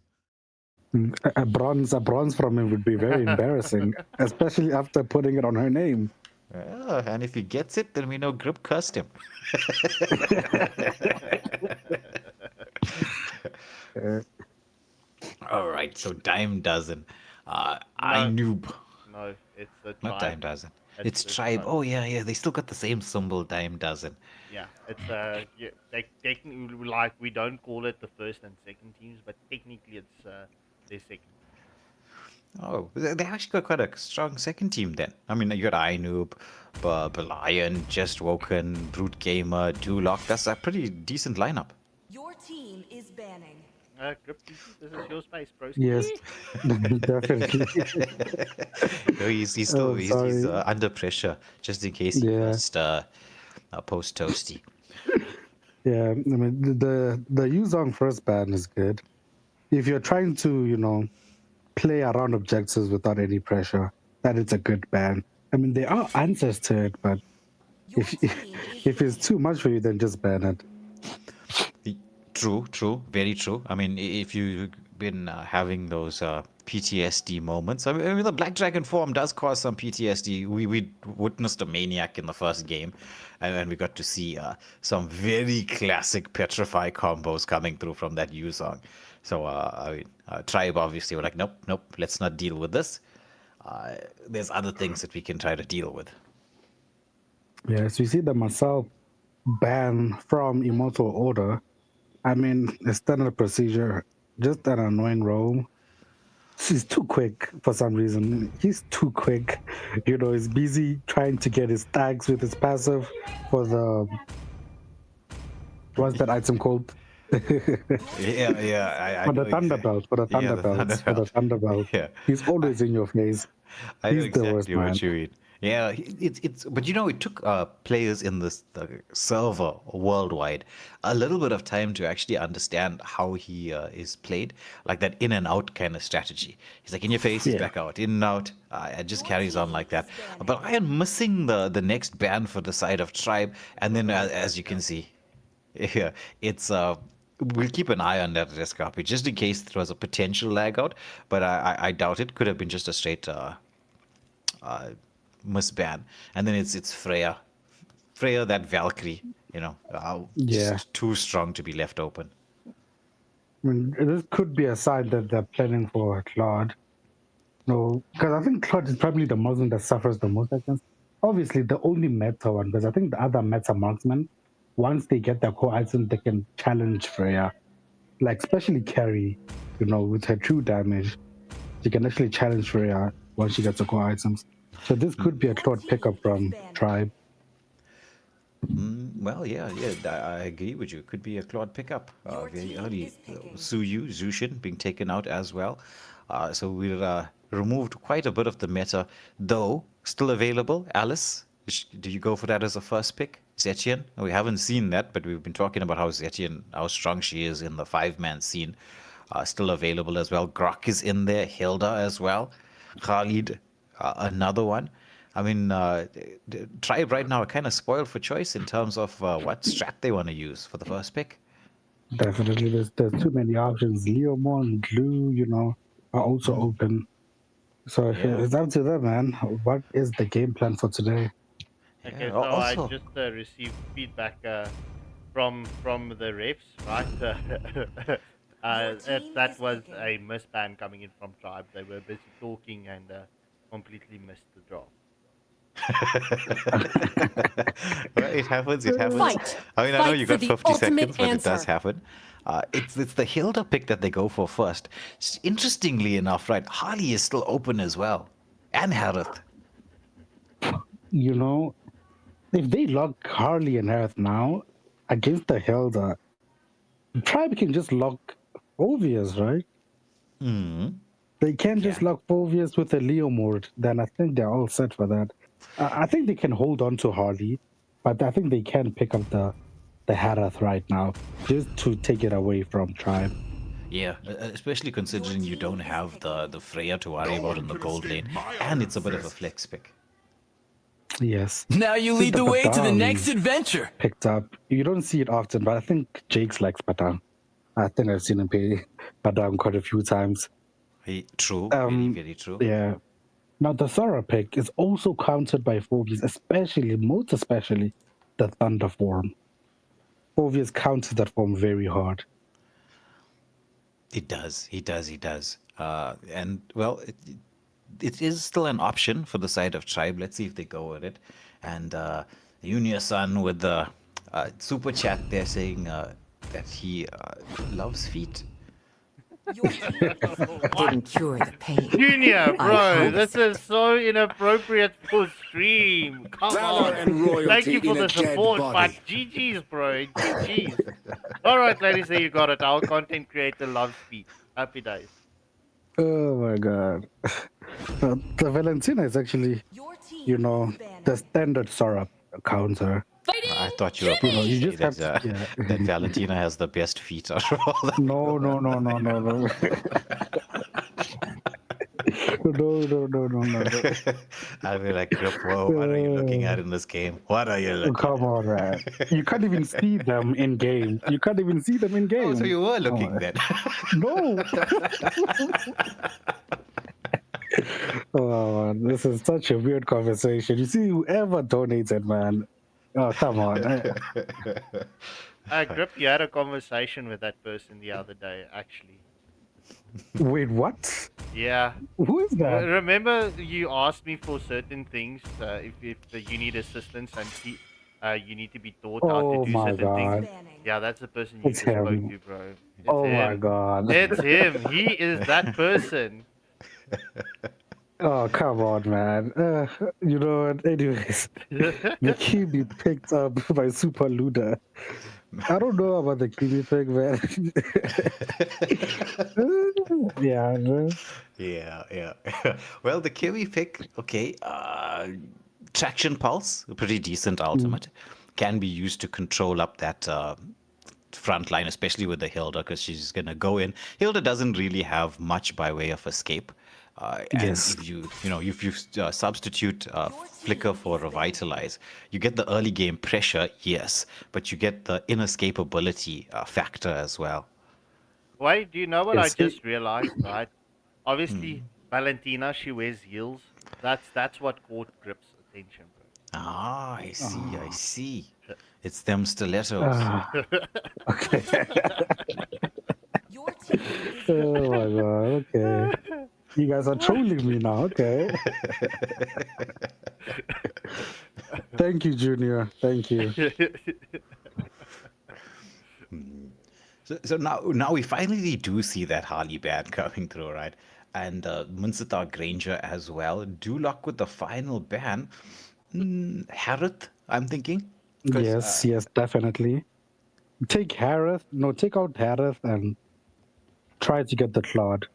A bronze from him would be very embarrassing, especially after putting it on her name.
Yeah, and if he gets it, then we know Grip cursed him. All right, so Dime Dozen. Noob.
No, it's a Tribe.
Not Dime Dozen. It's Tribe. Oh, yeah, they still got the same symbol, Dime Dozen.
Yeah, it's they technically, like, we don't call it the first and second teams, but technically it's their second.
Oh, they actually got quite a strong second team then. I mean, you got iNoob, Belion, Just Woken, Brute Gamer, Duloc. That's a pretty decent lineup.
Your team is banning.
Grip, this is your space, bro.
Yes, definitely.
No, he's still he's under pressure just in case he must Post Toasty.
Yeah, I mean the Yuzong first ban is good. If you're trying to, play around objectives without any pressure, that is a good ban. I mean, there are answers to it, but if it's too much for you, then just ban it.
True, very true. I mean, if you've been having those PTSD moments, I mean, the Black Dragon form does cause some PTSD. We witnessed a Maniac in the first game, and we got to see some very classic Petrify combos coming through from that Yuzong. So, Tribe obviously were like, nope, let's not deal with this. There's other things that we can try to deal with.
Yes, we see the Marcel ban from Immortal Order. I mean, a standard procedure, just an annoying roam. He's too quick for some reason. He's too quick. He's busy trying to get his stacks with his passive for the... What's that item called?
For
the Thunderbelt. Yeah. He's always in your face.
I know exactly what you mean. Yeah, but it took players in the server worldwide a little bit of time to actually understand how he is played, like that in and out kind of strategy. He's like in your face, he's back out, in and out. It just carries on like that. But I am missing the next ban for the side of Tribe, and then as you can see, it's we'll keep an eye on that risk copy just in case there was a potential lag out, but I doubt it. Could have been just a straight misban. And then it's Freya, that Valkyrie, just too strong to be left open.
mean, this could be a sign that they're planning for Claude. No, because I think Claude is probably the Muslim that suffers the most against. Obviously, the only meta one, because I think the other meta marksmen, once they get their core item, they can challenge Freya. Like, especially Carrie, with her true damage, she can actually challenge Freya once she gets the core items. So this could be a Claude pickup from Tribe.
Well, yeah, I agree with you. Could be a Claude pickup very early. Suyu, Zushin being taken out as well. So we've removed quite a bit of the meta, though still available. Alice, do you go for that as a first pick? Zetian? We haven't seen that, but we've been talking about how Zetian, how strong she is in the 5-man scene. Still available as well. Grok is in there. Hilda as well. Khalid, another one. I mean, Tribe right now are kind of spoiled for choice in terms of what strat they want to use for the first pick.
Definitely, there's too many options. Leomon, Glue, are also open. So it's up to them, man. What is the game plan for today?
Okay, so I just received feedback from the refs, right? That was a misban coming in from Tribe. They were busy talking and completely missed the draw.
Well, it happens.
Fight.
I mean, I know you got 50 seconds, but it does happen. It's the Hilda pick that they go for first. Interestingly enough, right, Harley is still open as well. And Harith.
If they lock Harley and Harith now against the Hilda, Tribe can just lock Phoveus, right? They can just lock Phoveus with a Leomord, then I think they're all set for that. I think they can hold on to Harley, but I think they can pick up the Harith right now, just to take it away from Tribe.
Yeah, especially considering you don't have the Freya to worry about in the gold lane, and it's a bit of a flex pick.
Yes.
Now you lead the way to the next adventure.
Picked up. You don't see it often, but I think Jake's likes Padang. I think I've seen him play Padang quite a few times.
True. Very, very true.
Yeah. Now the Thora pick is also countered by Phoveus, most especially the Thunder form. Phoveus counters that form very hard.
It does. He does. And, well, it is still an option for the side of Tribe. Let's see if they go with it. And Unia-san with the super chat, they're saying that he loves feet.
Didn't cure the pain.
Junior, bro, this is so inappropriate for stream. Come on. Thank you for the support, but GG's, bro. GG's. All right, ladies, there you got it. Our content creator loves feet. Happy days.
Oh my god. The Valentina is actually, the standard Sora counter.
I thought you were
you just have
that Valentina has the best feet out of all that.
No. No.
I'll be like, whoa, what are you looking at in this game? What are you looking
Come on, man. You can't even see them in game. Oh,
so you were looking then.
No. Oh, man. This is such a weird conversation. You see, whoever donated, man. Oh, come on.
Grip, you had a conversation with that person the other day, actually.
Wait, what?
Yeah.
Who is that?
Remember you asked me for certain things, if you need assistance and you need to be taught how to do certain things. Yeah, that's the person you just spoke to, bro. It's him.
My god.
It's him. He is that person.
Oh, come on, man. You know what? Anyways, the Kimi picked up by Super Luda. I don't know about the Kimi pick, man.
Yeah. Well, the Kimi pick, okay. Traction Pulse, a pretty decent ultimate. Can be used to control up that front line, especially with the Hilda, because she's going to go in. Hilda doesn't really have much by way of escape. And if you substitute Flicker for Revitalize, you get the early game pressure, yes, but you get the inescapability factor as well.
Wait, do you know what I just realized, right? Obviously, Valentina, she wears heels. That's what caught Grip's attention, bro.
Ah, I see. It's them stilettos.
Okay. Oh my god, okay. You guys are trolling me now, okay. Thank you, Junior. Thank you.
So now we finally do see that Harley ban coming through, right? And Munsitar Granger as well. Duloc with the final ban. Harith, I'm thinking.
Yes, yes, definitely. Take out Harith and try to get the Claude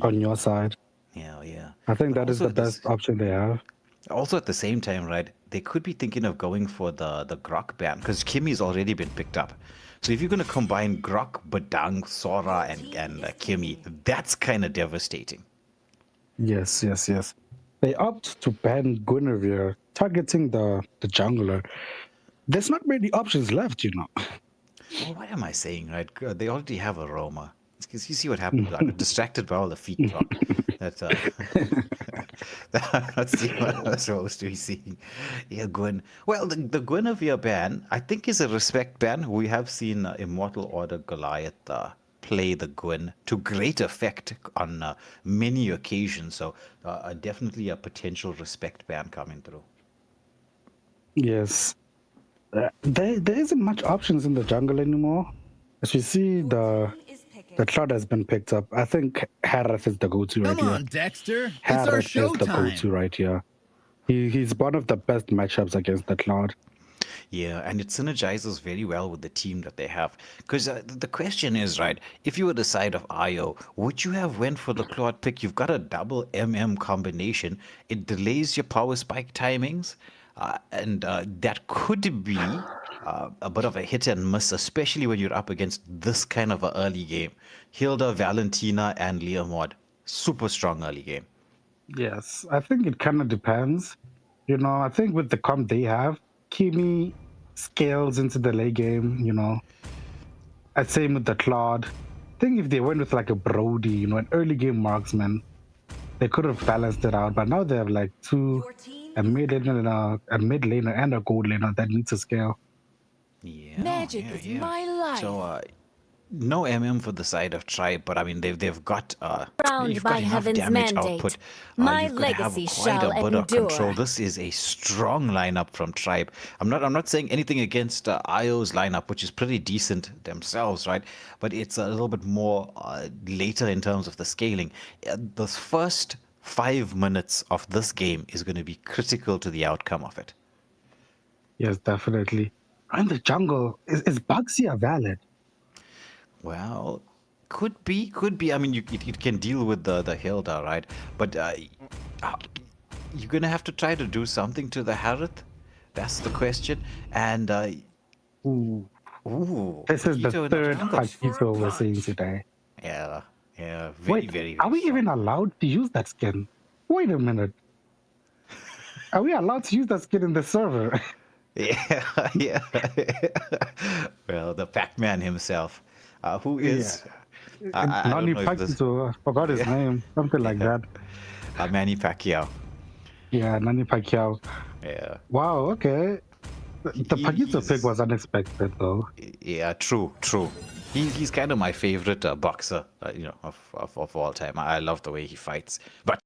on your side.
Yeah.
I think
But
that is
also
the best option they have.
Also, at the same time, right, they could be thinking of going for the Grok ban because Kimmy's already been picked up. So if you're going to combine Grok, Badang, Sora, and Kimmy, that's kind of devastating.
Yes. They opt to ban Guinevere, targeting the jungler. There's not many options left, you know.
Well, what am I saying, right? They already have a Roma. Because you see what happened. I got distracted by all the feet talk. That's let's see what I was supposed to be seeing. Yeah, Gwen. Well, the Guinevere ban, I think, is a respect ban. We have seen Immortal Order Goliath play the Gwen to great effect on many occasions. So definitely a potential respect ban coming through.
Yes. There isn't much options in the jungle anymore. As you see, the Cloud has been picked up. I think Harith is the go-to right here.
Come on, Dexter.
Harith
It's our
is the
showtime.
go-to right here. He's one of the best matchups against the Cloud.
Yeah, and it synergizes very well with the team that they have. Because the question is, right, if you were the side of IO, would you have went for the Claude pick? You've got a double MM combination. It delays your power spike timings. And that could be a bit of a hit and miss, especially when you're up against this kind of an early game. Hilda, Valentina, and Leomord. Super strong early game.
Yes, I think it kind of depends. You know, I think with the comp they have, Kimi scales into the late game, you know. I'd say with the Claude. I think if they went with like a Brody, you know, an early game marksman, they could have balanced it out. But now they have like a mid laner and a gold laner that needs to scale.
Yeah.
Magic is my life.
So, no MM for the side of Tribe, but I mean they've got
Crowned
you've
by
got enough
heaven's
damage
mandate.
output.
My
You've got to have
legacy
quite
shall
a bit of control.
endure.
This is a strong lineup from Tribe. I'm not saying anything against IO's lineup, which is pretty decent themselves, right? But it's a little bit more later in terms of the scaling. The first 5 minutes of this game is going to be critical to the outcome of it.
Yes, definitely. And the jungle is Baxia valid?
Well, could be. I mean, it can deal with the Hilda, right? But you're gonna have to try to do something to the Harith. That's the question. And
ooh, this is the
Paquito in
third
jungle.
Paquito we're seeing today.
Yeah.
Wait,
Very.
Are we even allowed to use that skin? Wait a minute. Are we allowed to use that skin in the server?
Yeah. Well, the Pac-Man himself, who is
Nani Paquito, I forgot his name, something like that.
Manny Pacquiao.
Yeah, Nani Pacquiao.
Yeah.
Wow. Okay. The Paquito pick was unexpected, though.
Yeah, true. He's kind of my favorite boxer, of all time. I love the way he fights. But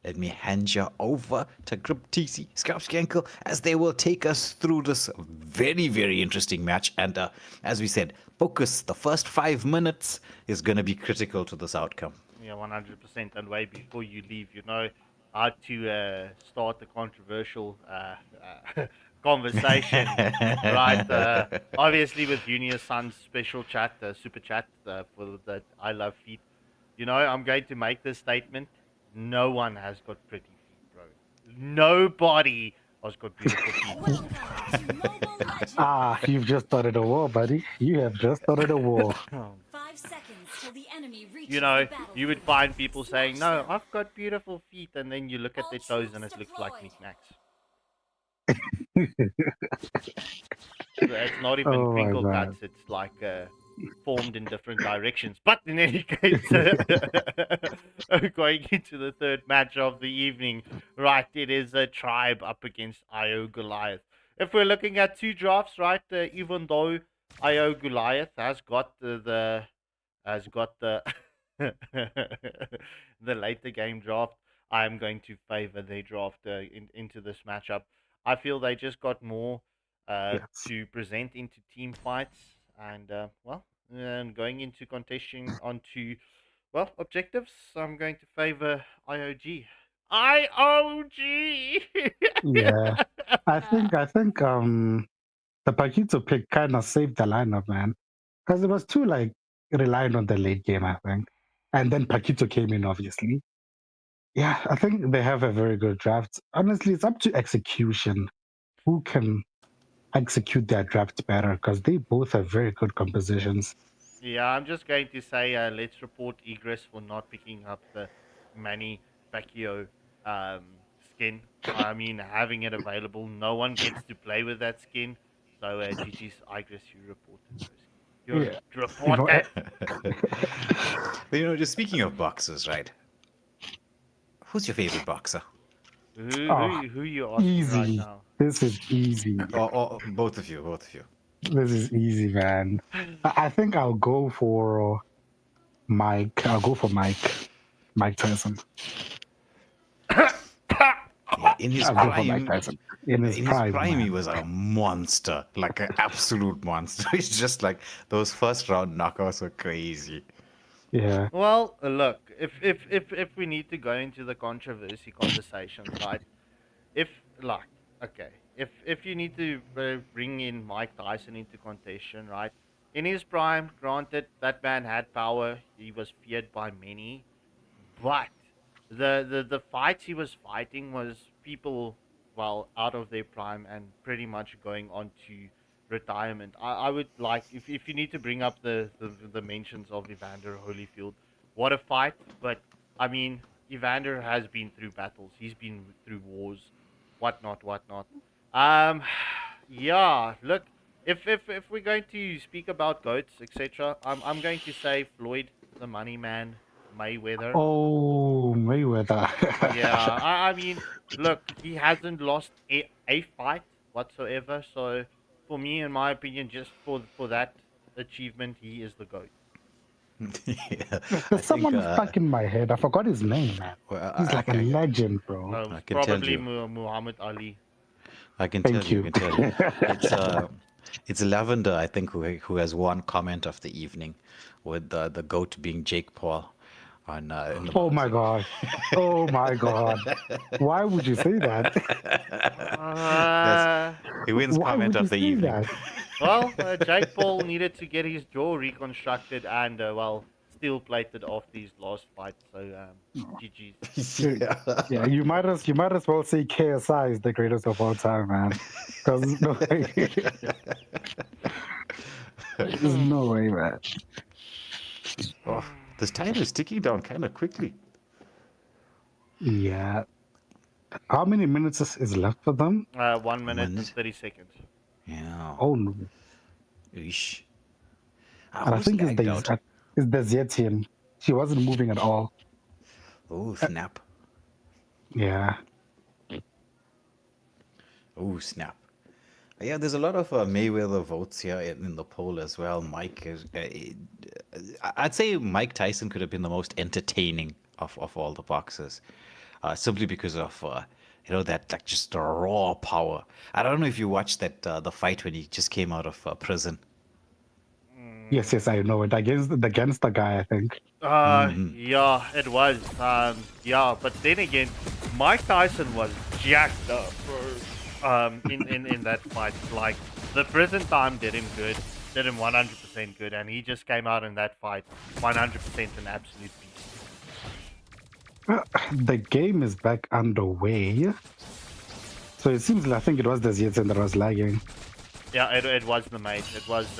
let me hand you over to Grip TC, Scout Skankel, as they will take us through this very, very interesting match. And as we said, focus. The first 5 minutes is going to be critical to this outcome.
Yeah, 100%. And way before you leave, you know how to start the controversial conversation, right? Obviously, with Junior Sun's special chat, super chat for the I Love Feet. You know, I'm going to make this statement. No one has got pretty feet, bro. Nobody has got beautiful feet.
You've just started a war, buddy. You have just started a war.
5 seconds till the enemy reaches
You know, you would find people saying, no, I've got beautiful feet, and then you look at their toes and it looks like knickknacks. It's not even crinkle cuts, it's like formed in different directions. But in any case, going into the third match of the evening, right, it is a Tribe up against IO Goliath. If we're looking at two drafts, right, even though IO Goliath has got the has got the the later game draft, I am going to favor their draft into this matchup. I feel they just got more
Yes.
to present into team fights, and and going into contesting onto objectives. I'm going to favor IOG. IOG.
Yeah. I think the Paquito pick kind of saved the lineup, man. Because it was too like reliant on the late game, I think. And then Paquito came in, obviously. Yeah, I think they have a very good draft. Honestly, it's up to execution. Who can execute their draft better? Because they both have very good compositions.
Yeah, I'm just going to say let's report Egress for not picking up the Manny Pacquiao skin. I mean, having it available, no one gets to play with that skin. So, GG's Egress, you reported. You're
Yeah.
reported.
But, you know, just speaking of boxers, right? Who's your favorite boxer?
Who you asking
Easy.
right now?
This is easy.
Or both of you.
This is easy, man. I think I'll go for Mike. I'll go for Mike. Mike Tyson.
In his
I'll go for
prime,
Mike Tyson. In his prime, man.
he was a monster, like an absolute monster. It's just like those first round knockouts were crazy.
Yeah.
Well, look, if we need to go into the controversy conversations, right? If you need to bring in Mike Tyson into contention, right? In his prime, granted, that man had power. He was feared by many, but the fights he was fighting was people out of their prime and pretty much going on to retirement. I would like if you need to bring up the mentions of Evander Holyfield, what a fight! But I mean, Evander has been through battles. He's been through wars, whatnot. Yeah. Look, if we're going to speak about goats, etc., I'm going to say Floyd, the Money Man, Mayweather.
Oh, Mayweather.
Yeah, I mean, look, he hasn't lost a fight whatsoever. So, for me, in my opinion, just for that achievement, he is the GOAT.
Yeah,
There's someone stuck in my head. I forgot his name, man. He's like a legend, bro.
I can tell
Probably
you.
Muhammad Ali.
I can
Thank
tell you.
you.
It's Lavender, I think, who has one comment of the evening, with the GOAT being Jake Paul. On,
Oh my god! Oh my god! Why would you say that?
He wins
Why
comment
would
of the
you say
evening.
that?
Well, Jake Paul needed to get his jaw reconstructed and steel plated after his last fight. So GG's.
Yeah, you might as well say KSI is the greatest of all time, man. Because no way. There's no way, man.
Oh, this time is ticking down kind of quickly.
Yeah. How many minutes is left for them?
1 minute and 30 seconds.
Yeah.
Oh no.
Eesh.
And I think it's the Zetian. She wasn't moving at all.
Oh, snap.
Yeah.
Oh, snap. Yeah, there's a lot of Mayweather votes here in the poll as well. Mike is. I'd say Mike Tyson could have been the most entertaining of all the boxers, simply because of that like just the raw power. I don't know if you watched that the fight when he just came out of prison.
Yes, I know it. Against the guy, I think.
Yeah, it was. Yeah, but then again, Mike Tyson was jacked up, in that fight. Like, the prison time did him good, did him 100% good, and he just came out in that fight 100% an absolute beast.
The game is back underway. So it seems I think it was the Zetian that was lagging.
Yeah, it was the mate. It was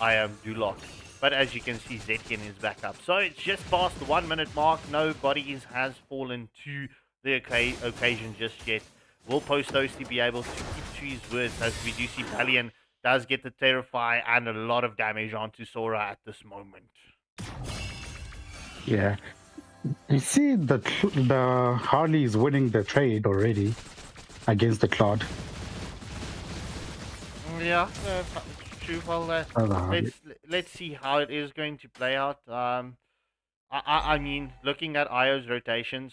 I am Duloc. But as you can see, Zetkin is back up. So it's just past the 1 minute mark. Nobody has fallen to the occasion just yet. Will Postos be able to keep to his words, as we do see Valiant does get the Terrify and a lot of damage onto Sora at this moment.
Yeah. You see the Harley is winning the trade already against the Claude.
Yeah, true. Well,
Uh,
let's see how it is going to play out. I mean, looking at IO's rotations,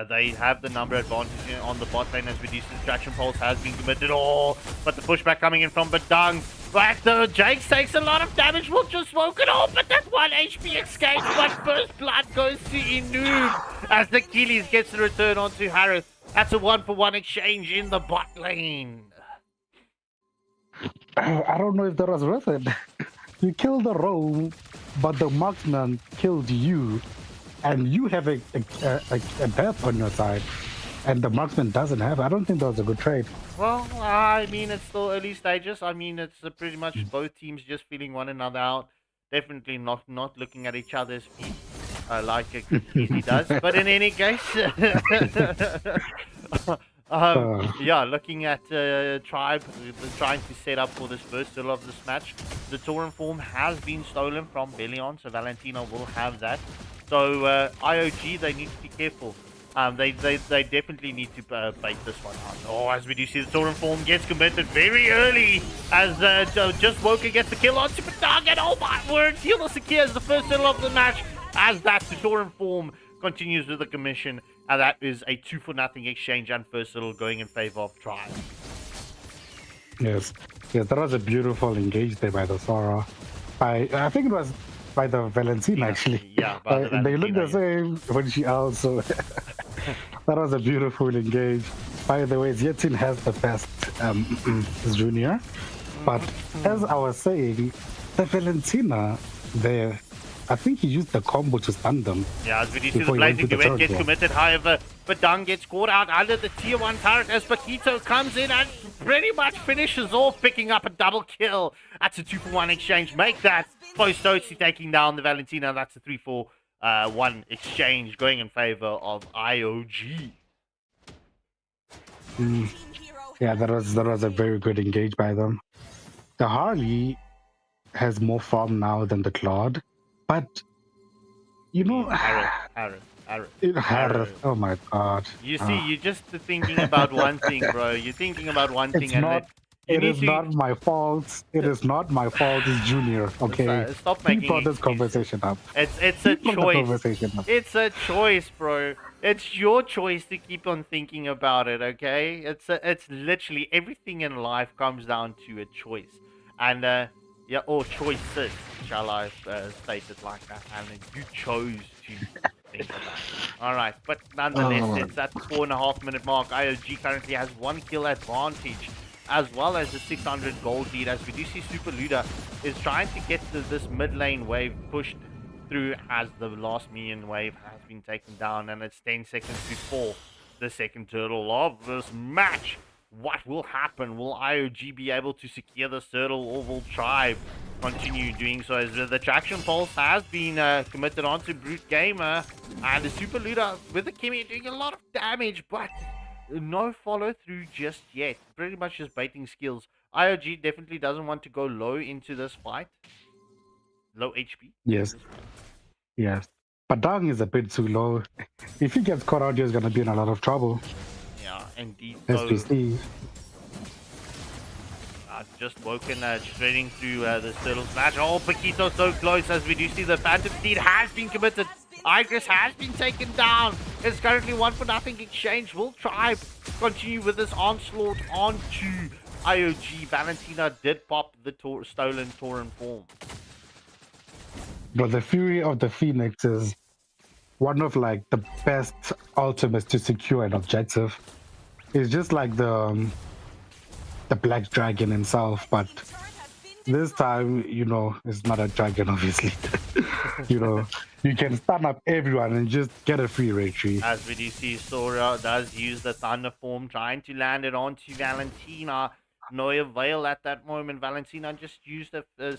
they have the number advantage on the bot lane as Reduced Distraction Pulse has been committed. Oh, but the pushback coming in from Badang. Back though, Jakes takes a lot of damage. Will just smoke it all, but that 1 HP escapes. But first blood goes to Inoob as the Achilles gets the return onto Harris. That's a 1-for-1 exchange in the bot lane.
I don't know if that was worth it. You killed the roam, but the marksman killed you, and you have a death on your side, and the marksman doesn't have. I don't think that was a good trade.
Well, I mean, it's still early stages. I mean, it's pretty much both teams just feeling one another out. Definitely not looking at each other's feet like a good easy does. But in any case, yeah, looking at Tribe trying to set up for this first duel of this match. The Tauren form has been stolen from Bellion, so Valentina will have that. So IOG, they need to be careful. They definitely need to bait this one out. Oh, as we do see, the Tauren form gets committed very early as just Woker gets the kill on Super Target. Oh my word, Healer secures the first duel of the match as that Tauren form continues with the commission. And that is a 2-for-0 exchange and first duel going in favor of Tribe.
Yes, that was a beautiful engage there by the Sora. I think it was by the Valentina actually.
Yeah, by the Valentina,
they look the same when she also. That was a beautiful engage. By the way, Yetin has the best junior, but as I was saying, the Valentina there, I think he used the combo to stun them.
Yeah, as we do see the blazing duet gets committed, however, Badang gets caught out under the tier 1 turret as Paquito comes in and pretty much finishes off, picking up a double kill. That's a 2-for-1 exchange. Make that Postosi taking down the Valentina. That's a 3-for-1 exchange going in favor of IOG.
Yeah, that was a very good engage by them. The Harley has more farm now than the Claude. But, you know... Harris. Oh my god.
You see, you're just thinking about one thing, bro. You're thinking about one thing.
It is not my fault. It is not my fault. It's Junior, okay?
Stop making
brought this conversation up.
It's a choice. It's a choice, bro. It's your choice to keep on thinking about it, okay? It's literally everything in life comes down to a choice. And, yeah, or choices, shall I state it like that? And you chose to think about it. Alright, but nonetheless, it's at the 4.5-minute mark. IOG currently has 1 kill advantage, as well as a 600 gold lead, as we do see Super Luda is trying to get this mid lane wave pushed through as the last minion wave has been taken down, and it's 10 seconds before the second turtle of this match. What will happen? Will IOG be able to secure this turtle, or will Tribe continue doing so? As the traction pulse has been committed onto Brute Gamer, and the Super Luda with the Kimmy doing a lot of damage, but no follow through just yet. Pretty much just baiting skills. IOG definitely doesn't want to go low into this fight. Low HP.
Yes. Yes. But Dang is a bit too low. If he gets caught out, he's going to be in a lot of trouble.
Yeah, indeed.
SPC.
Just Woken, just running through the turtles match. Oh, Paquito so close, as we do see the Phantom Steed has been committed. Igris has been taken down. It's currently 1-for-0 exchange. Will Tribe continue with this onslaught onto IOG? Valentina did pop the stolen Tauren form.
But the Fury of the Phoenix is one of like the best ultimates to secure an objective. It's just like the Black Dragon himself, but this time, you know, it's not a dragon, obviously. You know, you can stun up everyone and just get a free retreat.
As we do see, Sora does use the Thunder form, trying to land it onto Valentina. No avail at that moment. Valentina just used the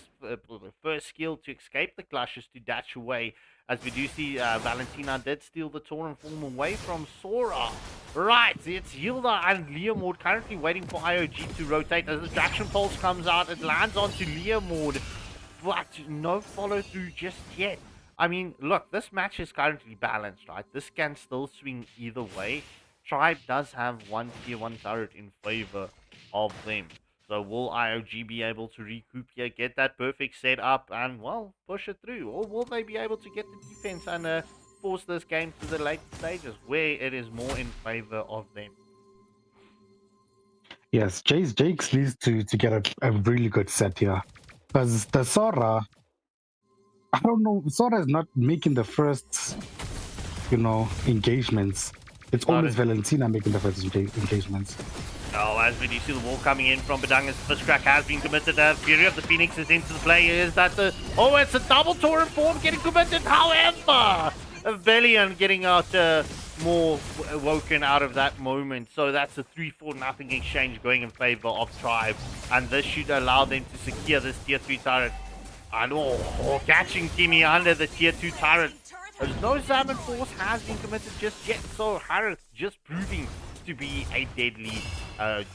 first skill to escape the clashes to dash away. As we do see, Valentina did steal the Tauren form away from Sora. Right, it's Hilda and Leomord currently waiting for IOG to rotate. As the Traction Pulse comes out, it lands onto Leomord, but no follow through just yet. I mean, look, this match is currently balanced, right? This can still swing either way. Tribe does have one tier 1 turret in favor of them. So will IOG be able to recoup here, get that perfect setup, and, well, push it through? Or will they be able to get the defense and force this game to the late stages, where it is more in favor of them?
Yes, Jakes needs to get a really good set here. Because the Sora, I don't know, Sora is not making the first, engagements. It's always Valentina making the first engagements.
Oh, as we do see the wall coming in from Badang as the first crack has been committed. Fury of the Phoenix is into the play. Is that the... Oh, it's a double torrent form getting committed. However, Velian getting out more woken out of that moment. So that's a 3-4-0 exchange going in favor of Tribe. And this should allow them to secure this tier 3 turret. And catching Timmy under the tier 2 turret. There's no Salmon Force has been committed just yet. So Harith just proving to be a deadly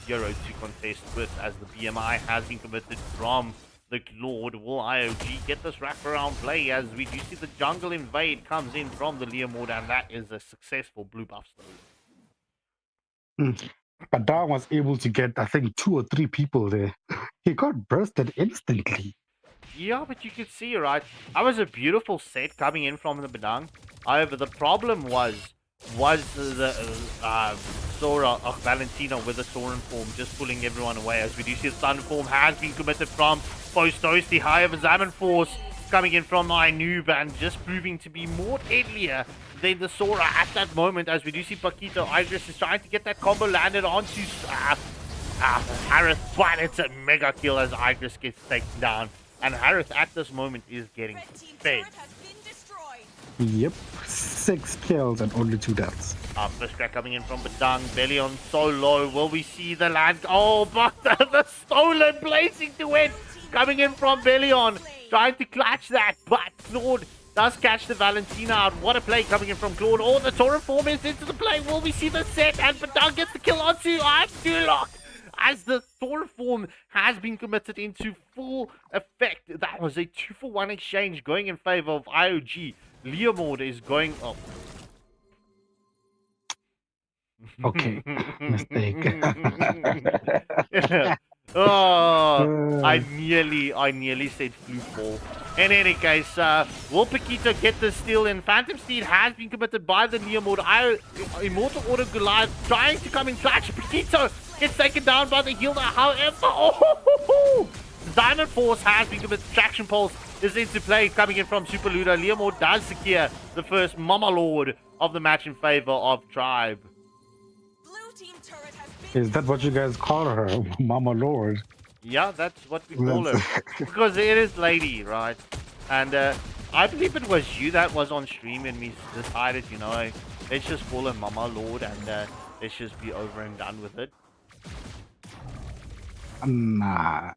hero to contest with, as the BMI has been committed from the Lord. Will IOG get this wraparound play, as we do see the jungle invade comes in from the Leomord, and that is a successful blue buff story.
Badang was able to get, I think, 2 or 3 people there. He got bursted instantly.
Yeah, but you could see, right? That was a beautiful set coming in from the Badang. However, the problem was the Sora of Valentina with the Soren form just pulling everyone away, as we do see the Thunder form has been committed from Postosti. However, Zaman Force coming in from Noob and just proving to be more deadlier than the Sora at that moment, as we do see Paquito Idris is trying to get that combo landed onto Harith, but it's a mega kill as Idris gets taken down, and Harith at this moment is getting fed.
Yep, 6 kills and only 2 deaths.
First crack coming in from Badang. Bellion so low. Will we see the land? Oh, but the stolen blazing to win coming in from Bellion. Trying to clutch that, but Claude does catch the Valentina out. What a play coming in from Claude. Oh, the Torrent form is into the play. Will we see the set? And Badang gets the kill onto Dulok, as the Torrent form has been committed into full effect. That was a 2-for-1 exchange going in favor of IOG. Leomord is going up.
Okay, mistake.
Oh, I nearly said flute ball. In any case, will Paquito get the steal in? Phantom Steed has been committed by the Leomord. Immortal Order Goliath trying to come in clutch. Paquito gets taken down by the healer. However, Diamond Force has been committed. Traction Pulse is into play coming in from Super Ludo. Leomord does secure the first Mama Lord of the match in favor of Tribe.
Is that what you guys call her? Mama Lord?
Yeah, that's what we call her. Because it is lady, right? And I believe it was you that was on stream and we decided, let's just call her Mama Lord and let's just be over and done with it.
Nah.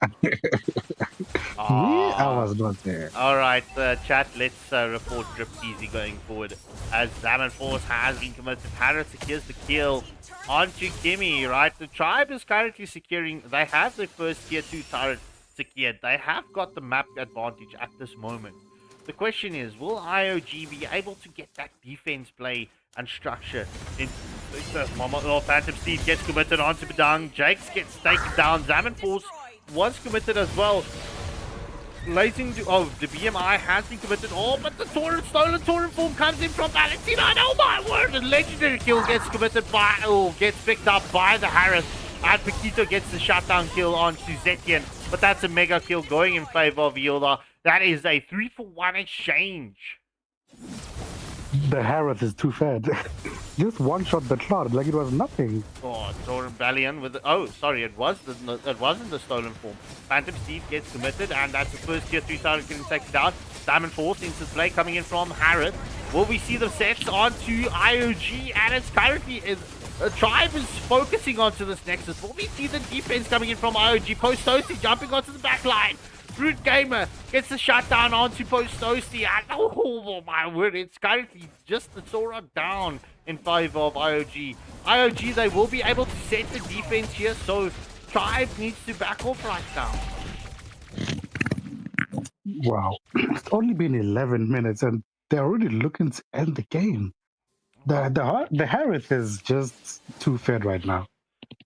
I was not there.
Alright, chat, let's report Drip Easy going forward. As Zaman Force has been committed, Harris secures the kill onto Kimmy, right? The Tribe is currently securing, they have their first tier 2 turret secured. They have got the map advantage at this moment. The question is, will IOG be able to get that defense play and structure in Phantom Steed gets committed onto Badang. Jakes gets taken down. Zaman Force was committed as well. The BMI has been committed. Oh, but the stolen Torrent form comes in from Valentina. Oh my word! The legendary kill gets committed by, gets picked up by the Harris. And Paquito gets the shutdown kill onto Zetian. But that's a mega kill going in favor of Yielder. That is a 3-for-1 exchange.
The Harith is too fed. Just one-shot the cloud like it was nothing.
Oh, Torrent Valiant with it wasn't the stolen form. Phantom Steve gets committed, and that's the first tier 3 target getting taken down. Diamond Force into play coming in from Harith. Will we see the sets onto IOG? And it's currently Tribe is focusing onto this Nexus. Will we see the defense coming in from IOG? Postosi jumping onto the back line. Fruit Gamer gets the shutdown onto Postosi. And oh my word, it's currently just the Sora down in favor of IOG. IOG, they will be able to set the defense here, so Tribe needs to back off right now.
Wow. It's only been 11 minutes and they're already looking to end the game. The Harith is just too fed right now.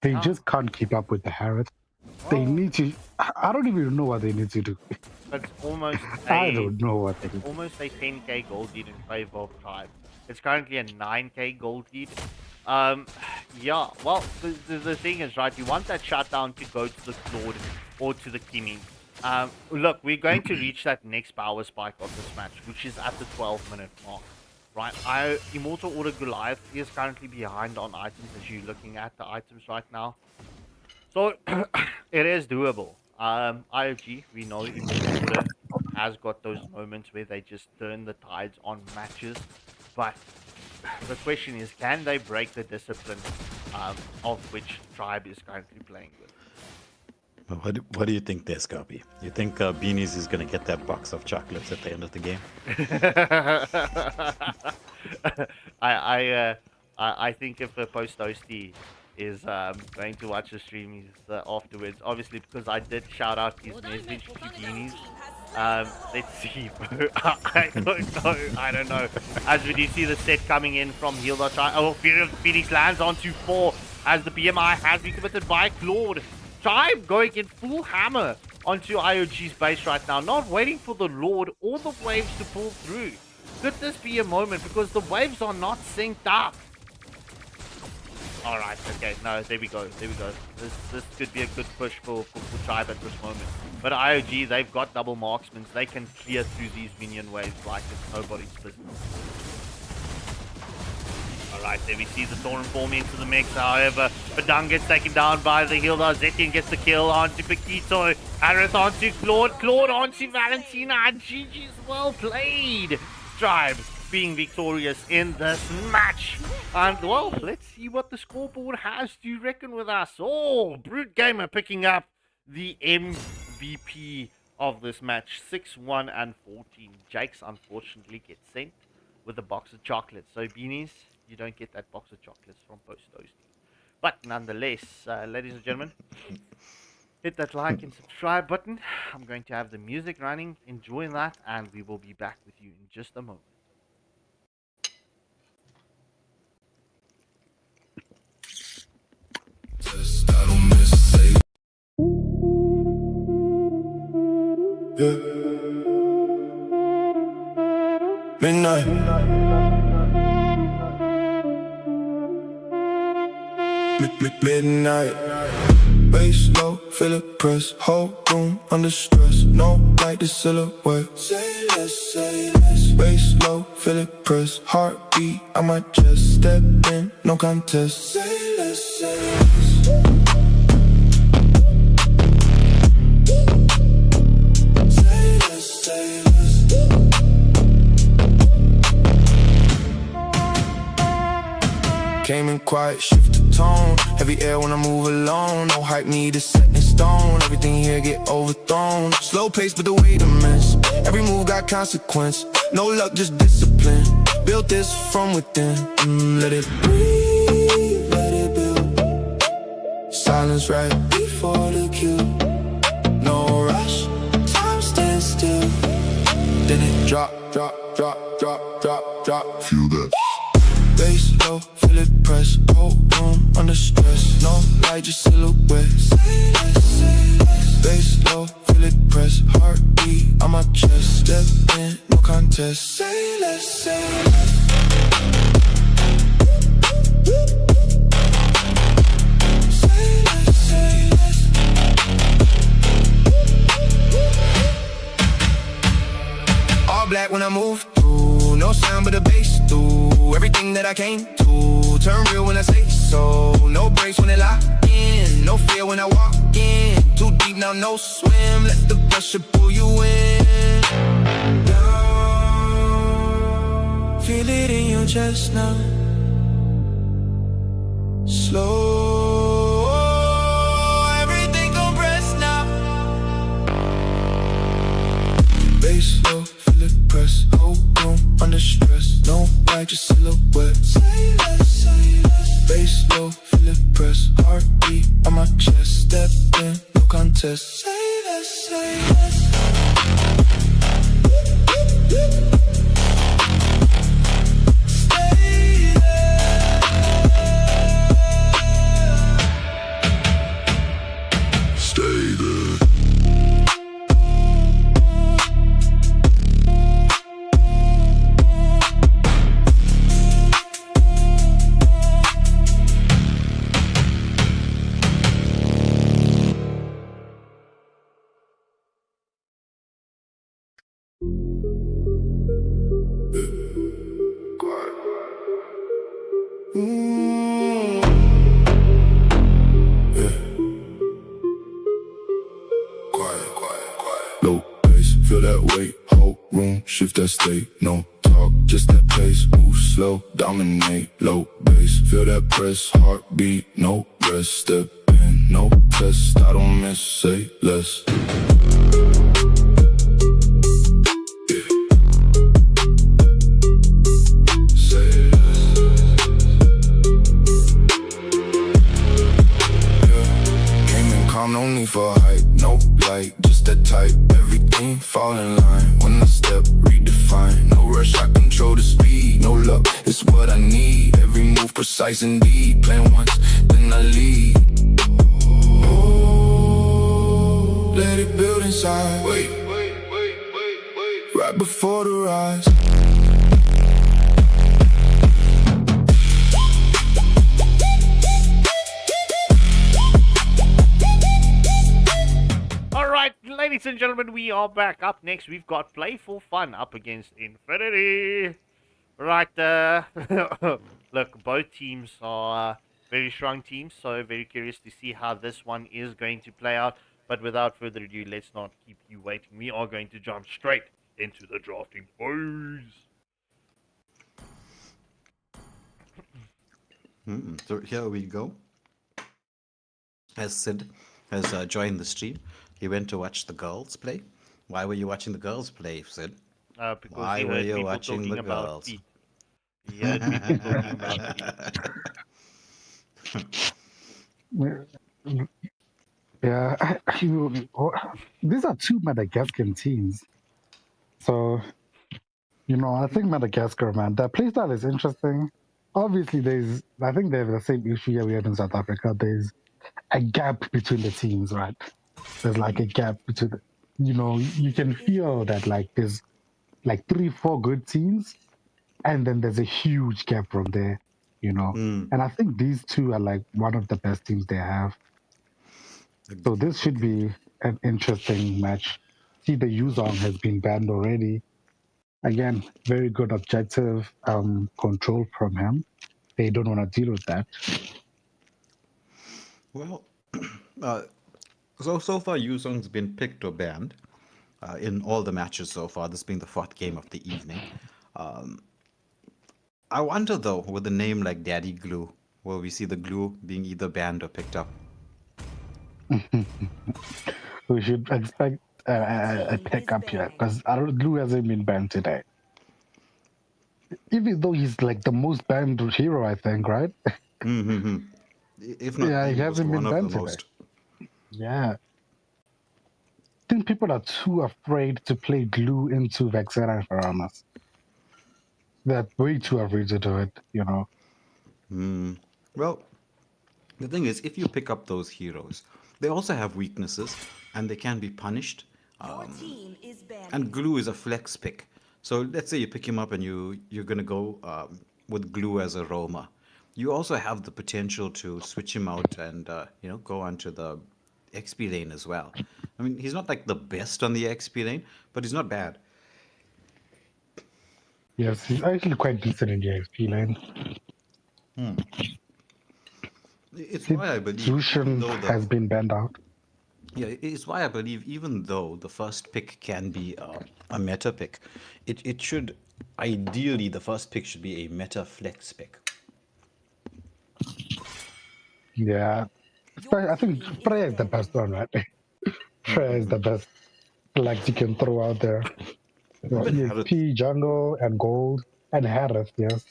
They just can't keep up with the Harith. They need to. I don't even know what they need to do.
It's almost
I don't know what they need.
almost a 10k gold lead in favor of Tribe. It's currently a 9k gold lead. Yeah, well, the thing is, right, you want that shutdown to go to the Claude or to the Kimi. Look, we're going to reach that next power spike of this match, which is at the 12-minute mark, right? Immortal or Goliath is currently behind on items as you're looking at the items right now. So, it is doable. IOG, we know Immortal Order has got those moments where they just turn the tides on matches, but the question is, can they break the discipline of which Tribe is currently playing with?
What do you think there, Scarby? You think Beanies is going to get that box of chocolates at the end of the game?
I think if Post Toasty is going to watch the stream afterwards, obviously because I did shout out his message to Beanies. Let's see. I don't know. As we do see the set coming in from Hilda. Fury of the Phoenix lands onto 4 as the BMI has been committed by Claude. Tribe going in full hammer onto IOG's base right now, not waiting for the Lord or the waves to pull through. Could this be a moment? Because the waves are not synced up. Alright, okay, no, there we go. This could be a good push for Tribe at this moment. But IOG, they've got double marksmen. They can clear through these minion waves like it's nobody's business. Alright, there we see the Thorin form into the mix. However, Badung gets taken down by the Hilda. Zetian gets the kill onto Paquito. Aerith onto Claude. Claude onto Valentina. And GG's well played. Tribe being victorious in this match. And well, let's see what the scoreboard has to reckon with us. Oh, Brute Gamer picking up the MVP of this match. 6-1 and 14. Jakes unfortunately gets sent with a box of chocolates. So Beanies, you don't get that box of chocolates from Post Toasty. But nonetheless, ladies and gentlemen, hit that like and subscribe button. I'm going to have the music running. Enjoy that, and we will be back with you in just a moment.
Yeah. Midnight. Midnight. Bass low, feel it press. Whole room under stress. No light, the silhouette. Say less. Bass low, feel it press. Heartbeat on my chest. Step in, no contest. Say less. Came in quiet, shift the tone. Heavy air when I move alone. No hype needed, set in stone. Everything here get overthrown. Slow pace, but the weight immense. Every move got consequence. No luck, just discipline. Built this from within. Let it breathe, let it build. Silence right before the kill. No rush, time stands still. Then it drop. Feel that. Bass low, feel it press. Whole room under stress. No light, just silhouette. Say less. Bass low, feel it press. Heartbeat on my chest. Step in, no contest. Say less. All black when I move through. No sound but a bass through. Everything that I came to. Turn real when I say so. No breaks when they lock in. No fear when I walk in. Too deep now, no swim. Let the pressure pull you in. Down. Feel it in your chest now. Slow. Everything compressed now. Bass low, feel it press. Whole room under stress. No light, just silhouette. Say less. Bass low, feel it press. Heartbeat on my chest. Step in, no contest. Say less. Stay
shift that state. No talk, just that pace. Move slow, dominate, low bass. Feel that press, heartbeat, no rest. Step in, no test, I don't miss, say less. No need for hype, no light, just that type. Everything fall in line. When I step, redefine. No rush, I control the speed. No luck, it's what I need. Every move precise indeed. Plan once, then I lead. Oh, let it build inside. Wait, right before the rise.
Ladies and gentlemen, we are back. Up next, we've got Play for Fun up against Infinity. Right, look, both teams are very strong teams, so very curious to see how this one is going to play out. But without further ado, let's not keep you waiting. We are going to jump straight into the drafting phase.
So here we go. As Sid has joined the stream, he went to watch the girls play. Why were you watching the girls play, Sid?
Because
why were you watching the girls?
He heard people talking about feet.
Yeah, these are two Madagascan teams. So, I think Madagascar, man, their playstyle is interesting. Obviously, I think they have the same issue here we have in South Africa. There's a gap between the teams, right? There's like a gap between, you can feel that like there's like 3-4 good teams, and then there's a huge gap from there, And I think these two are like one of the best teams they have. So this should be an interesting match. See, the Yuzong has been banned already. Again, very good objective control from him. They don't want to deal with that.
Well, so far Yuzong's been picked or banned in all the matches so far, this being the 4th game of the evening. I wonder though, with a name like Daddy Glue, will we see the Glue being either banned or picked up?
We should expect a pick-up here, because Glue hasn't been banned today. Even though he's like the most banned hero, I think, right?
If not,
yeah, he
he
hasn't
was
been
one of
banned
the
today.
most.
Yeah. I think people are too afraid to play Glue into Vexera and Faramas. They're way too afraid to do it,
Well, the thing is, if you pick up those heroes, they also have weaknesses, and they can be punished. And Glue is a flex pick. So let's say you pick him up and you're going to go with Glue as a roamer. You also have the potential to switch him out and, go onto the XP lane as well. I mean, he's not like the best on the XP lane, but he's not bad.
Yes, he's actually quite decent in the XP lane.
It's why I believe
Zushin has been banned out.
Yeah, it's why I believe even though the first pick can be a meta pick, it should, ideally, the first pick should be a meta flex pick.
Yeah. I think Freya is the best one, right? Freya is the best flex you can throw out there. EXP, jungle, and gold, and Harith, yes.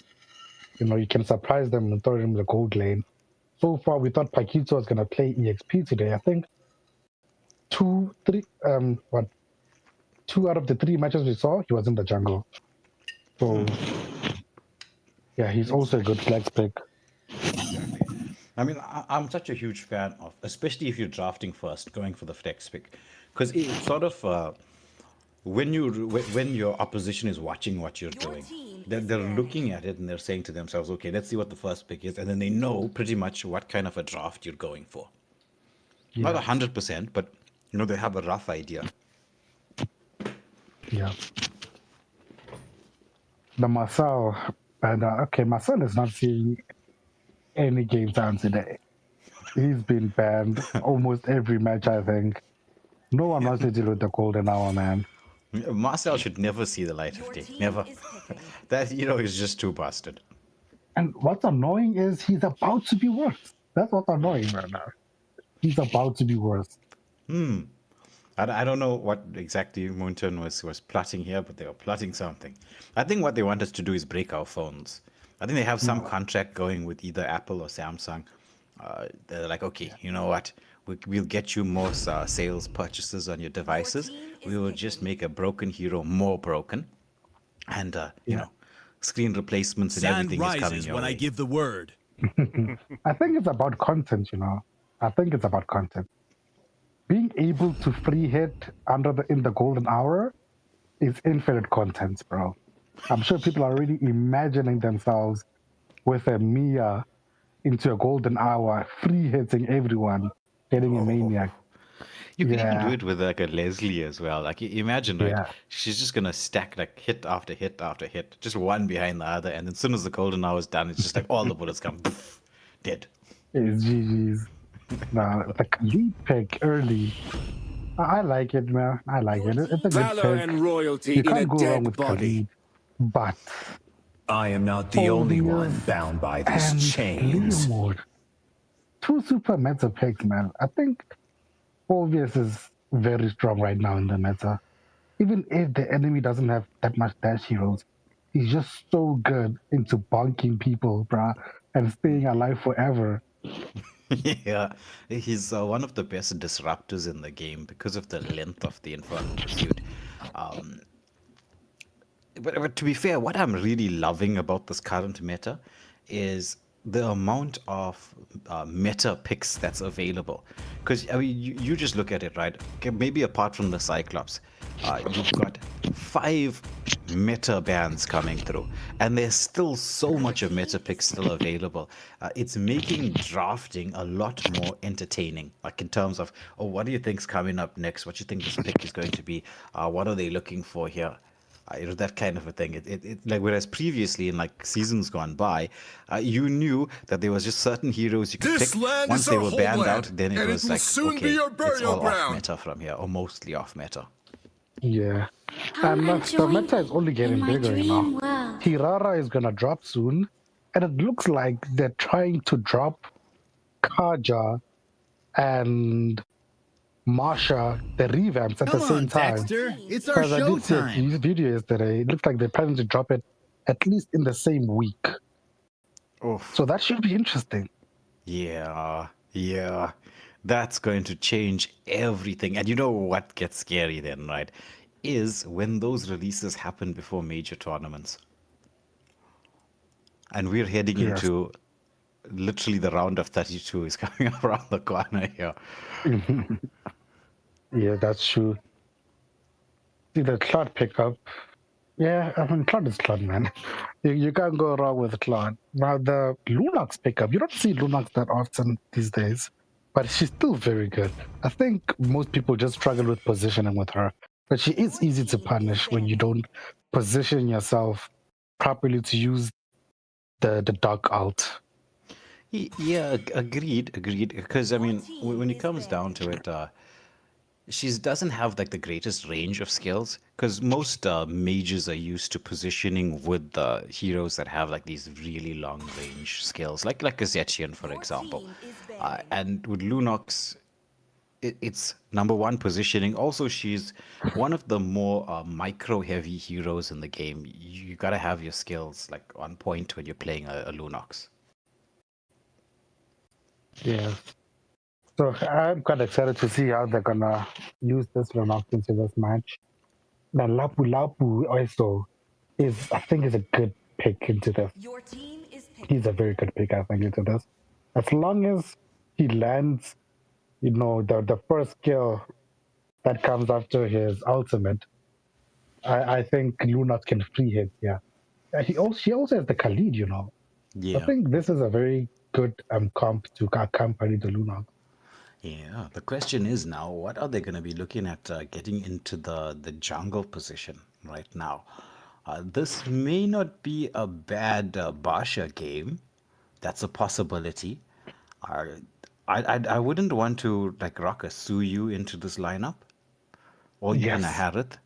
You can surprise them and throw them in the gold lane. So far, we thought Paquito was going to play EXP today. I think 2 out of the 3 matches we saw, he was in the jungle. So, yeah, he's also a good flex pick.
I mean, I'm such a huge fan of, especially if you're drafting first, going for the flex pick. Because it's sort of, when your opposition is watching what you're doing, they're looking at it and they're saying to themselves, okay, let's see what the first pick is. And then they know pretty much what kind of a draft you're going for. Yeah. Not 100%, but, they have a rough idea.
Yeah. The Marcel, and Marcel is not seeing any game time today. He's been banned almost every match, I think. No one wants to deal with the golden hour, man.
Marcel should never see the light of day. Never. That hero is just too busted.
And what's annoying is he's about to be worse. That's what's annoying right now. He's about to be worse.
I don't know what exactly Moonton was plotting here, but they were plotting something. I think what they want us to do is break our phones. I think they have some contract going with either Apple or Samsung. They're like, okay, you know what? We'll get you more sales purchases on your devices. We will just make a broken hero more broken. And, you know, screen replacements and everything is coming your way.
I give the word.
I think it's about content, you know. I think it's about content. Being able to free hit in the golden hour is infinite content, bro. I'm sure people are already imagining themselves with a Mia into a golden hour, free hitting everyone, getting a maniac.
You can even do it with like a Leslie as well. Like imagine, right? She's just gonna stack like hit after hit after hit, just one behind the other, and as soon as the golden hour is done, it's just like all the bullets come, poof, dead.
It's GG's. Nah, the lead pick early. I like it, man. I like it. It's a good
Valor
pick.
and royalty
You
in a
can't go wrong
dead
with
body.
Khalid, but
I am not the only one bound by these chains.
Mode. Two super meta picks, man. I think Obvious is very strong right now in the meta. Even if the enemy doesn't have that much dash heroes, he's just so good into bonking people, bruh, and staying alive forever.
Yeah, he's one of the best disruptors in the game because of the length of the Infernal Pursuit. But to be fair, what I'm really loving about this current meta is the amount of meta picks that's available. Because I mean, you just look at it, right? Okay, maybe apart from the Cyclops, you've got 5 meta bans coming through, and there's still so much of meta picks still available. It's making drafting a lot more entertaining, like in terms of, oh, what do you think's coming up next? What do you think this pick is going to be? What are they looking for here? That kind of a thing. It like whereas previously in like seasons gone by, you knew that there was just certain heroes you could pick. Once they were banned out, then it was like, okay, it's all off meta from here, or mostly off meta.
Yeah, and the meta is only getting bigger, you know. Tirara is gonna drop soon, and it looks like they're trying to drop Kaja and Marsha, the revamps at the same time.
Dexter. It's our
I did see
showtime.
a video yesterday. It looks like they're planning to drop it at least in the same week.
Oh,
so that should be interesting.
Yeah, that's going to change everything. And you know what gets scary then, right? Is when those releases happen before major tournaments. And we're heading into literally the round of 32 is coming around the corner here.
Yeah, that's true. See the Claude pickup. Yeah, I mean, Claude is Claude, man. You can't go wrong with Claude. Now, the Lunox pickup, you don't see Lunox that often these days, but she's still very good. I think most people just struggle with positioning with her, but she is easy to punish when you don't position yourself properly to use the dog ult.
Yeah, agreed. Because, I mean, when it comes down to it, she doesn't have like the greatest range of skills, because most mages are used to positioning with the heroes that have like these really long range skills, like a Zetchian, for example. And with Lunox, it's number one positioning. Also, she's one of the more micro heavy heroes in the game. You gotta have your skills like on point when you're playing a Lunox.
Yeah. So I'm quite excited to see how they're gonna use this Lunox into this match. The Lapu Lapu also I think is a good pick into this.
Your team is
He's a very good pick, I think, into this. As long as he lands, you know, the first kill that comes after his ultimate, I think Lunox can free hit, yeah. She also has the Khalid, you know.
Yeah.
I think this is a very good comp to accompany the Lunox.
Yeah, the question is now, what are they going to be looking at getting into the jungle position right now? This may not be a bad Basha game. That's a possibility. I wouldn't want to like rock a Suyu into this lineup, or even a Harith.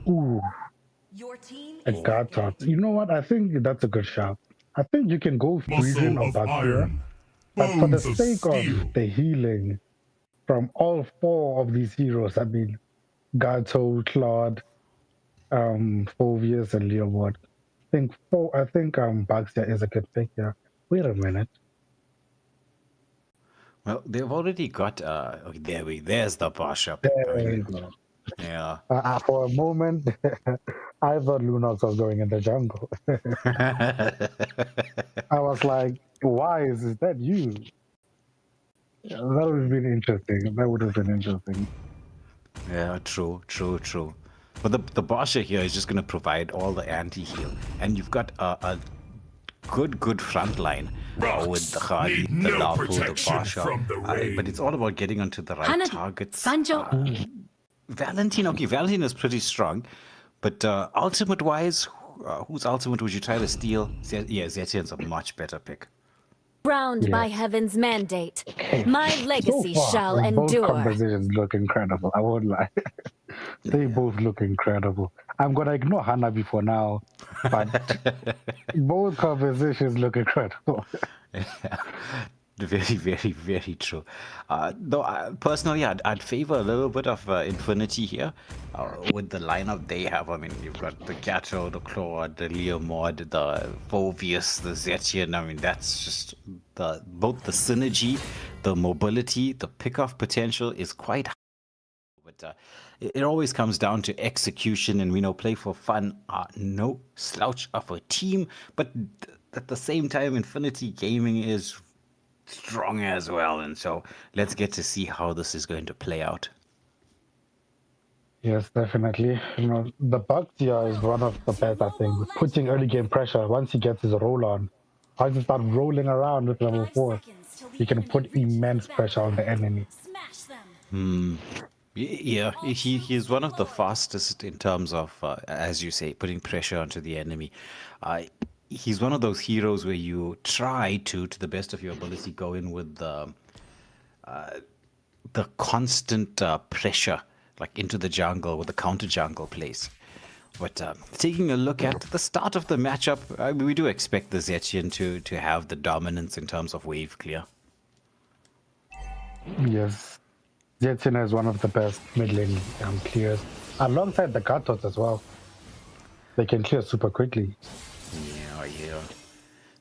Ooh,
Your team
a
is
guard toss. You know what? I think that's a good shot. I think you can go Fusion or Bakir, but for the sake of the healing from all four of these heroes, I mean, Gato, Claude, Phovius, and Leomord. I think Baxter is a good pick here. Wait a minute.
Well, they've already got there's the Basha.
There you go.
Yeah.
For a moment, I thought Lunox was going in the jungle. I was like, why is that you? Yeah, that would have been interesting. That would have been interesting.
Yeah, true. But the Basha here is just going to provide all the anti-heal. And you've got a good front line with the Khali, the Lapu, the Basha. But it's all about getting onto the right targets. Valentine, Valentine is pretty strong. But ultimate-wise, whose ultimate would you try to steal? Yeah, Zetian's a much better pick.
Bound by heaven's mandate, my legacy
so far,
shall
both
endure.
compositions look incredible. I won't lie. They both look incredible. I'm gonna ignore Hanabi for now, but both compositions look incredible.
Very true. Though personally, I'd favor a little bit of Infinity here with the lineup they have. I mean, you've got the Gato, the Claude, the Leomord, the Phovius, the Zetian. I mean, that's just both the synergy, the mobility, the pickoff potential is quite high. But it always comes down to execution, and we know play for fun are no slouch of a team. But at the same time, Infinity Gaming is strong as well, and so let's get to see how this is going to play out.
Yes, definitely. You know, the Bactia is one of the best, I think, putting early game pressure. Once he gets his roll on, once he start rolling around with level 4, he can put immense pressure on the enemy.
Yeah, he's one of the fastest in terms of, as you say, putting pressure onto the enemy. He's one of those heroes where you try to the best of your ability, go in with the constant pressure, like into the jungle with the counter jungle plays. But taking a look at the start of the matchup, we do expect the Zetian to have the dominance in terms of wave clear.
Yes, Zetian is one of the best mid lane clears, alongside the Gatos as well. They can clear super quickly.
Yeah.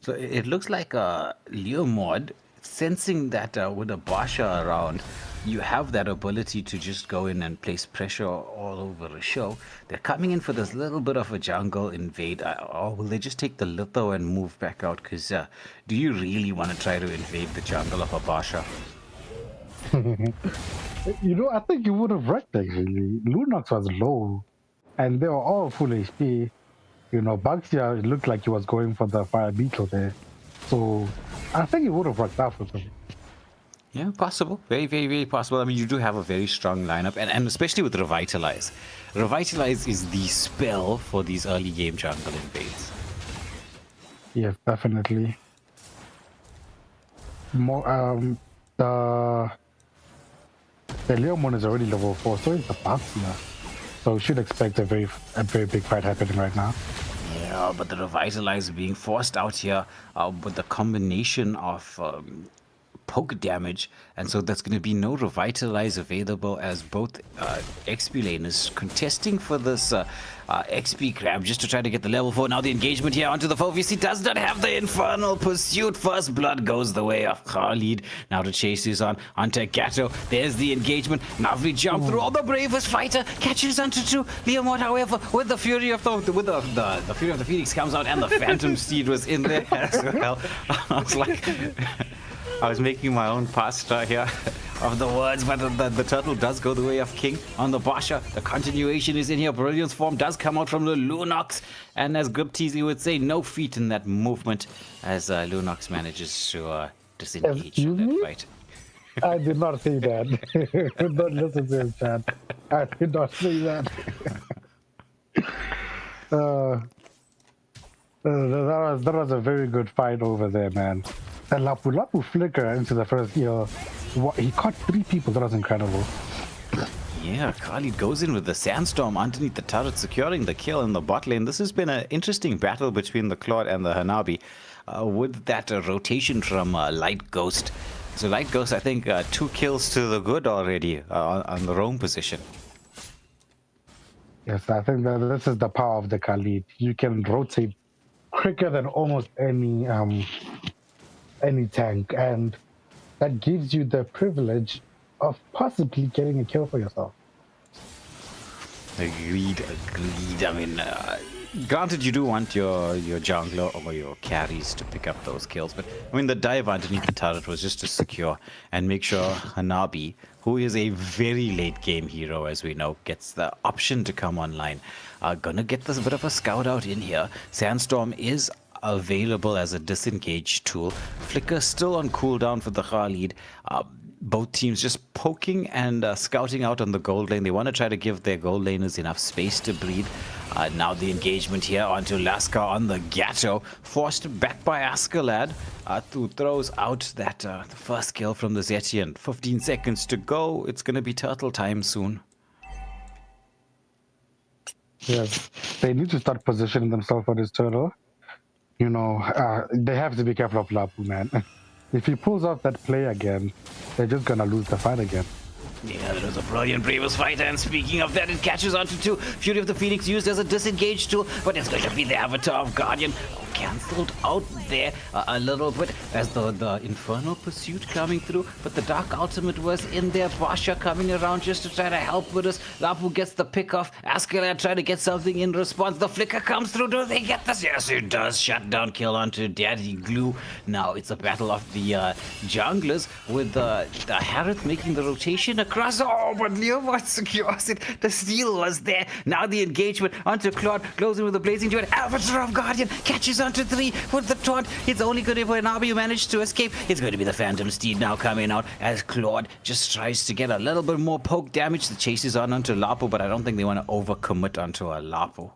So it looks like Leomord, sensing that with a Basha around, you have that ability to just go in and place pressure all over a show. They're coming in for this little bit of a jungle invade, or will they just take the litho and move back out? Because do you really want to try to invade the jungle of a Basha?
You know, I think you would have wrecked actually. Lunox was low, and they were all full HP. You know, Baxia, it looked like he was going for the fire beetle there. So I think it would have worked out for them.
Yeah, possible. Very possible. I mean, you do have a very strong lineup, and especially with Revitalize. Revitalize is the spell for these early game jungle invades.
Yes, definitely. More, the Leomon is already level 4, so is the Baxia. So we should expect a very big fight happening right now.
Yeah, but the Revitalize being forced out here with the combination of poke damage, and so there's going to be no Revitalize available as both XP laners contesting for this XP grab just to try to get the level 4. Now the engagement here onto the Phovius. He does not have the Infernal Pursuit. First blood goes the way of Khalid. Now to chase is onto Gato. There's the engagement. Navri jump through. Oh, the bravest fighter catches onto two. Leomord, however, with the Fury of the Fury of the Phoenix comes out, and the Phantom Steed was in there as well. I was like, I was making my own pasta here of the words, but the turtle does go the way of King on the Basha. The continuation is in here. Brilliance form does come out from the Lunox, and as Gripteasy would say, no feet in that movement as Lunox manages to disengage from that fight.
I did not say that. Don't listen to his chat. I did not say that. That was a very good fight over there, man. The Lapu flicker into the first, he caught 3 people. That was incredible.
Yeah, Khalid goes in with the Sandstorm underneath the turret, securing the kill in the bot lane. This has been an interesting battle between the Claude and the Hanabi, with that rotation from Light Ghost. So Light Ghost, I think, 2 kills to the good already on the roam position.
Yes, I think that this is the power of the Khalid. You can rotate quicker than almost any tank, and that gives you the privilege of possibly getting a kill for yourself.
Agreed. I mean, granted, you do want your jungler or your carries to pick up those kills, but I mean, the dive underneath the turret was just to secure and make sure Hanabi, who is a very late game hero, as we know, gets the option to come online. Gonna get this bit of a scout out in here. Sandstorm is available as a disengage tool. Flicker still on cooldown for the Khalid. Both teams just poking and scouting out on the gold lane. They want to try to give their gold laners enough space to breathe. Now the engagement here onto Laskar on the Gatto. Forced back by Askeladd, who throws out that the first kill from the Zetian. 15 seconds to go. It's going to be turtle time soon.
Yes, they need to start positioning themselves for this turtle. You know, they have to be careful of Lapu, man. If he pulls off that play again, they're just gonna lose the fight again.
Yeah, it was a brilliant previous fighter, and speaking of that, it catches onto 2. Fury of the Phoenix used as a disengage tool, but it's going to be the Avatar of Guardian. Cancelled out there a little bit as the Infernal Pursuit coming through, but the Dark Ultimate was in there. Basha coming around just to try to help with us. Lapu gets the pick off. Askeladd trying to get something in response. The flicker comes through. Do they get this? Yes, it does. Shutdown kill onto Daddy Glue. Now it's a battle of the junglers with the Harith making the rotation across. Oh, but Leomord secures it. The steal was there. Now the engagement onto Claude. Closing with the Blazing Duet. Avatar of Guardian catches onto 3 with the taunt. It's only going to be an Nabi who managed to escape. It's going to be the Phantom Steed now coming out as Claude just tries to get a little bit more poke damage. The chase is on onto Lapu, but I don't think they want to overcommit onto a Lapu.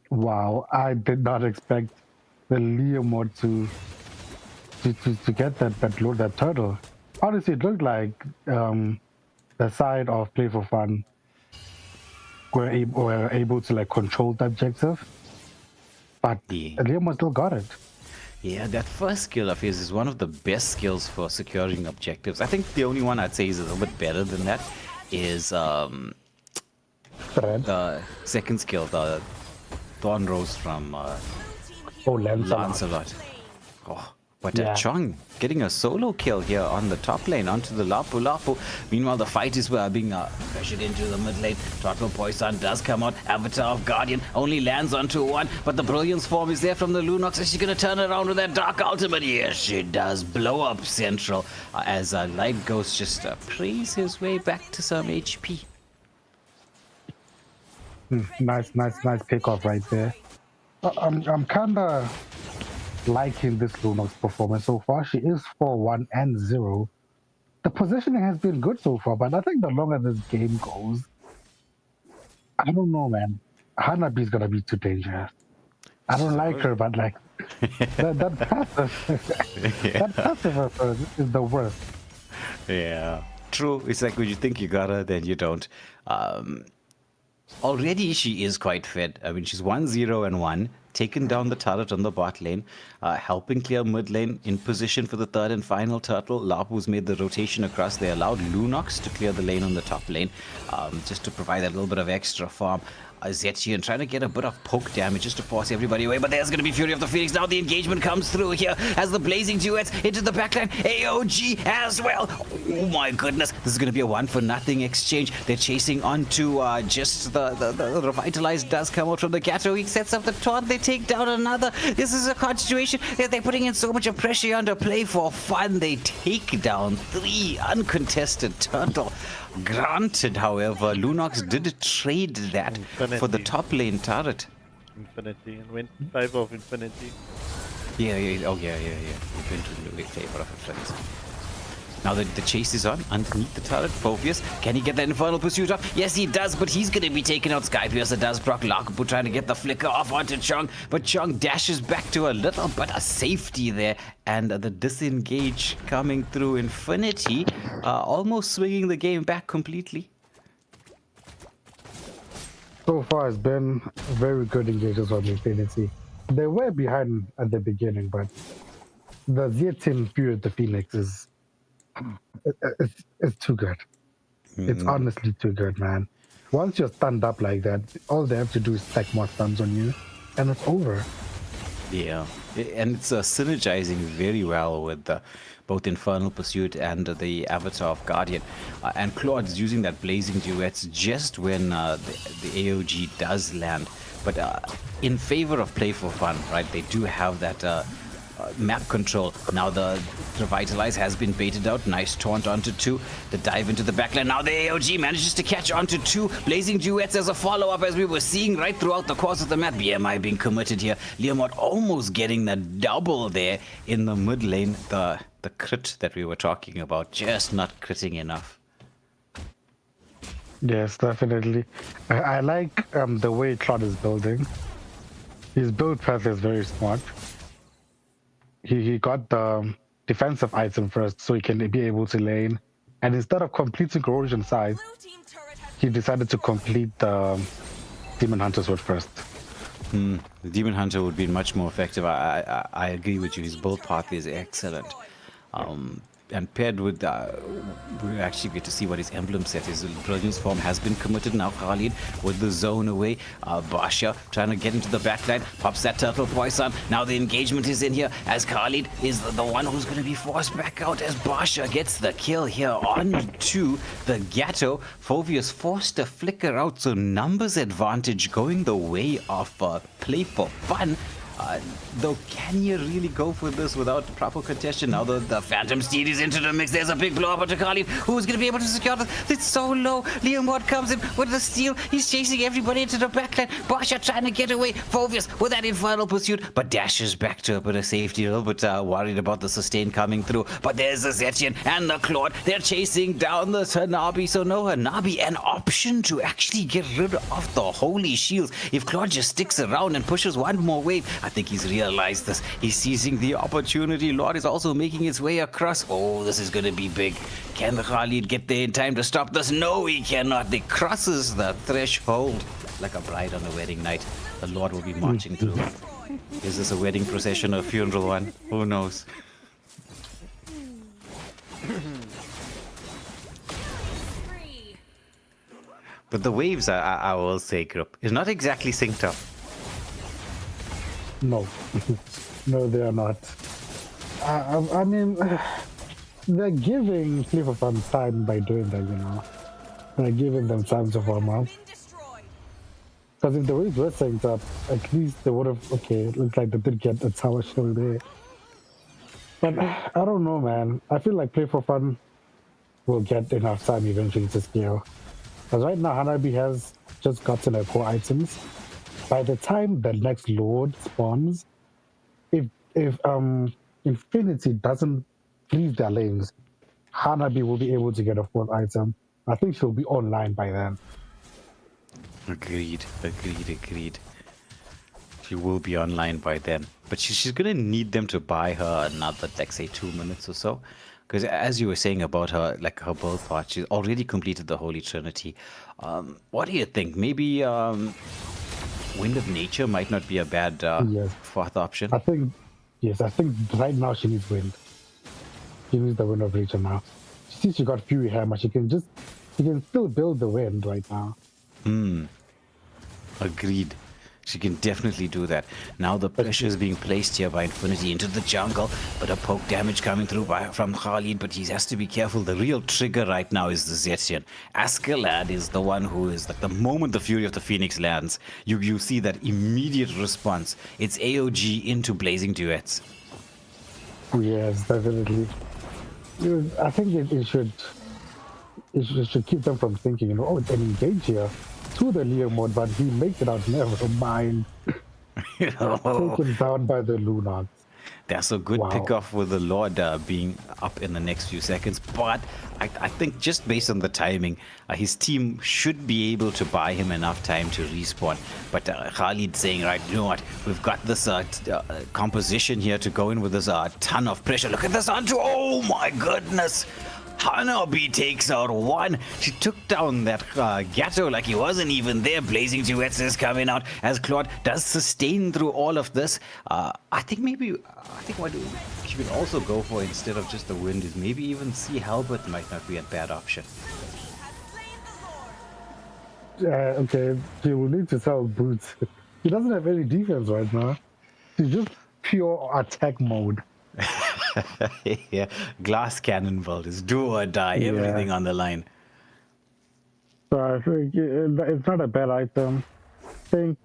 Wow, I did not expect the Leomord to get that turtle. Honestly, it looked like the side of Play for Fun were able to like control the objective, but Leomord still got it.
Yeah, that first skill of his is one of the best skills for securing objectives. I think the only one I'd say is a little bit better than that is the second skill, the Thorn Rose from Lancelot. Oh, but Chong getting a solo kill here on the top lane onto the Lapu. Meanwhile, the fight is being pressured into the mid lane. Turtle Poison does come out. Avatar of Guardian only lands onto 1, but the Brilliance form is there from the Lunox. Is she going to turn around with that Dark Ultimate? Yes, she does. Blow up Central as Light Ghost just prays his way back to some HP.
Nice pick-off right there. I'm kind of liking this Lunox performance so far. She is 4-1 and 0. The positioning has been good so far, but I think the longer this game goes, I don't know, man. Hanabi's gonna be too dangerous. I don't like her, but like that passive of her is the worst.
Yeah, true. It's like when you think you got her, then you don't. Already she is quite fed. I mean, she's 1-0-1, taken down the turret on the bot lane, helping clear mid lane, in position for the third and final turtle. Lapu's made the rotation across. They allowed Lunox to clear the lane on the top lane, just to provide a little bit of extra farm. Zetian trying to get a bit of poke damage just to force everybody away, but there's going to be Fury of the Phoenix. Now the engagement comes through here as the Blazing Duets into the backline. AOG as well. Oh my goodness, this is going to be a 1-for-nothing exchange. They're chasing onto just the Revitalized does come out from the Gatto. He sets up the taunt. They take down another. This is a situation. They're putting in so much of pressure under Play for Fun. They take down 3 uncontested turtle. Granted, however, Lunox did trade that for the top lane turret.
Infinity, and went in favor of Infinity.
Yeah. It went in favor of Infinity. Now the chase is on underneath the turret. Phobius, can he get that Infernal Pursuit off? Yes, he does, but he's going to be taken out. Skypiercer does proc. Lakapu trying to get the flicker off onto Chong, but Chong dashes back to a little bit of safety there, and the disengage coming through. Infinity almost swinging the game back completely.
so far has been very good engagements on Infinity. They were behind at the beginning, but the Z10 period the Phoenix is it's too good. It's honestly too good, man. Once you're stunned up like that, all they have to do is stack more stuns on you, and it's over.
Yeah, and it's synergizing very well with both Infernal Pursuit and the Avatar of Guardian. And Claude's using that Blazing Duets just when the AOG does land. But in favor of play for fun, right, they do have that map control. Now the Revitalize has been baited out. Nice taunt onto 2. The dive into the backline. Now the AOG manages to catch onto 2. Blazing Duets as a follow-up, as we were seeing right throughout the course of the map. BMI being committed here. Leomord almost getting the double there in the mid lane. The crit that we were talking about, just not critting enough.
Yes, definitely. I like the way Claude is building. His build path is very smart. He got the defensive item first so he can be able to lane. And instead of completing Corrosion side, he decided to complete the Demon Hunter sword first.
The Demon Hunter would be much more effective. I agree with you. His build path is excellent. And paired with, we actually get to see what his emblem set is. Brilliance form has been committed now. Khalid with the zone away. Basha trying to get into the backline. Pops that turtle poison. Now the engagement is in here as Khalid is the one who's going to be forced back out as Basha gets the kill here on to the Gatto. Phoveus forced to flicker out, so numbers advantage going the way of play for fun. Though, can you really go for this without proper contention? Now the Phantom Steed is into the mix. There's a big blow up to Khalid. Who's going to be able to secure this? It's so low. Leomord comes in with the steal. He's chasing everybody into the backline. Basha trying to get away. Phoveus with that Infernal Pursuit, but dashes back to a bit of safety. A little bit worried about the sustain coming through. But there's the Zetien and the Claude. They're chasing down the Hanabi. So no Hanabi, an option to actually get rid of the Holy Shields. If Claude just sticks around and pushes one more wave, I think he's realized this. He's seizing the opportunity. Lord is also making its way across. Oh, this is going to be big. Can the Khalid get there in time to stop this? No, he cannot. He crosses the threshold like a bride on a wedding night. The Lord will be marching through. Is this a wedding procession or a funeral one? Who knows? But the waves, I will say, group, is not exactly synced up.
No, no, they are not. I mean, they're giving Play for Fun time by doing that, you know. They're giving them time to warm up. Because if the waves were synced up, at least they would have, okay, it looks like they did get a tower shield there. But I don't know, man. I feel like Play for Fun will get enough time eventually to scale. Because right now, Hanabi has just gotten her core items. By the time the next Lord spawns, if Infinity doesn't freeze their lanes, Hanabi will be able to get a fourth item. I think she'll be online by then.
Agreed. She will be online by then. But she's going to need them to buy her another, like, say, 2 minutes or so. Because as you were saying about her, like, her build part, she's already completed the Holy Trinity. What do you think? Maybe Wind of Nature might not be a bad fourth option.
I think right now she needs Wind. She needs the Wind of Nature now. Since she got Fury Hammer, she can still build the Wind right now.
Agreed. She can definitely do that. Now the pressure is being placed here by Infinity into the jungle, but a poke damage coming through from Khalid, but he has to be careful. The real trigger right now is the Zetien. Askeladd is the one who is, like, the moment the Fury of the Phoenix lands, you see that immediate response. It's AOG into Blazing Duets.
Yes, definitely. I think it should keep them from thinking, you know, oh, it's an engage here to the Leomord, but he makes it out, never mind. Taken down by the Lunars.
That's a good pick-off with the Lord being up in the next few seconds. But I think just based on the timing, his team should be able to buy him enough time to respawn. But Khalid saying, right, you know what, we've got this composition here to go in with this ton of pressure. Look at this onto, oh my goodness. Hanabi takes out one. She took down that Gatto like he wasn't even there. Blazing Duets is coming out as Claude does sustain through all of this. I think what she could also go for instead of just the wind is maybe even see Halbert might not be a bad option.
Okay, she will need to sell boots. He doesn't have any defense right now. He's just pure attack mode.
Yeah, glass cannon builders, do or die, everything on the line.
So I think it's not a bad item. I think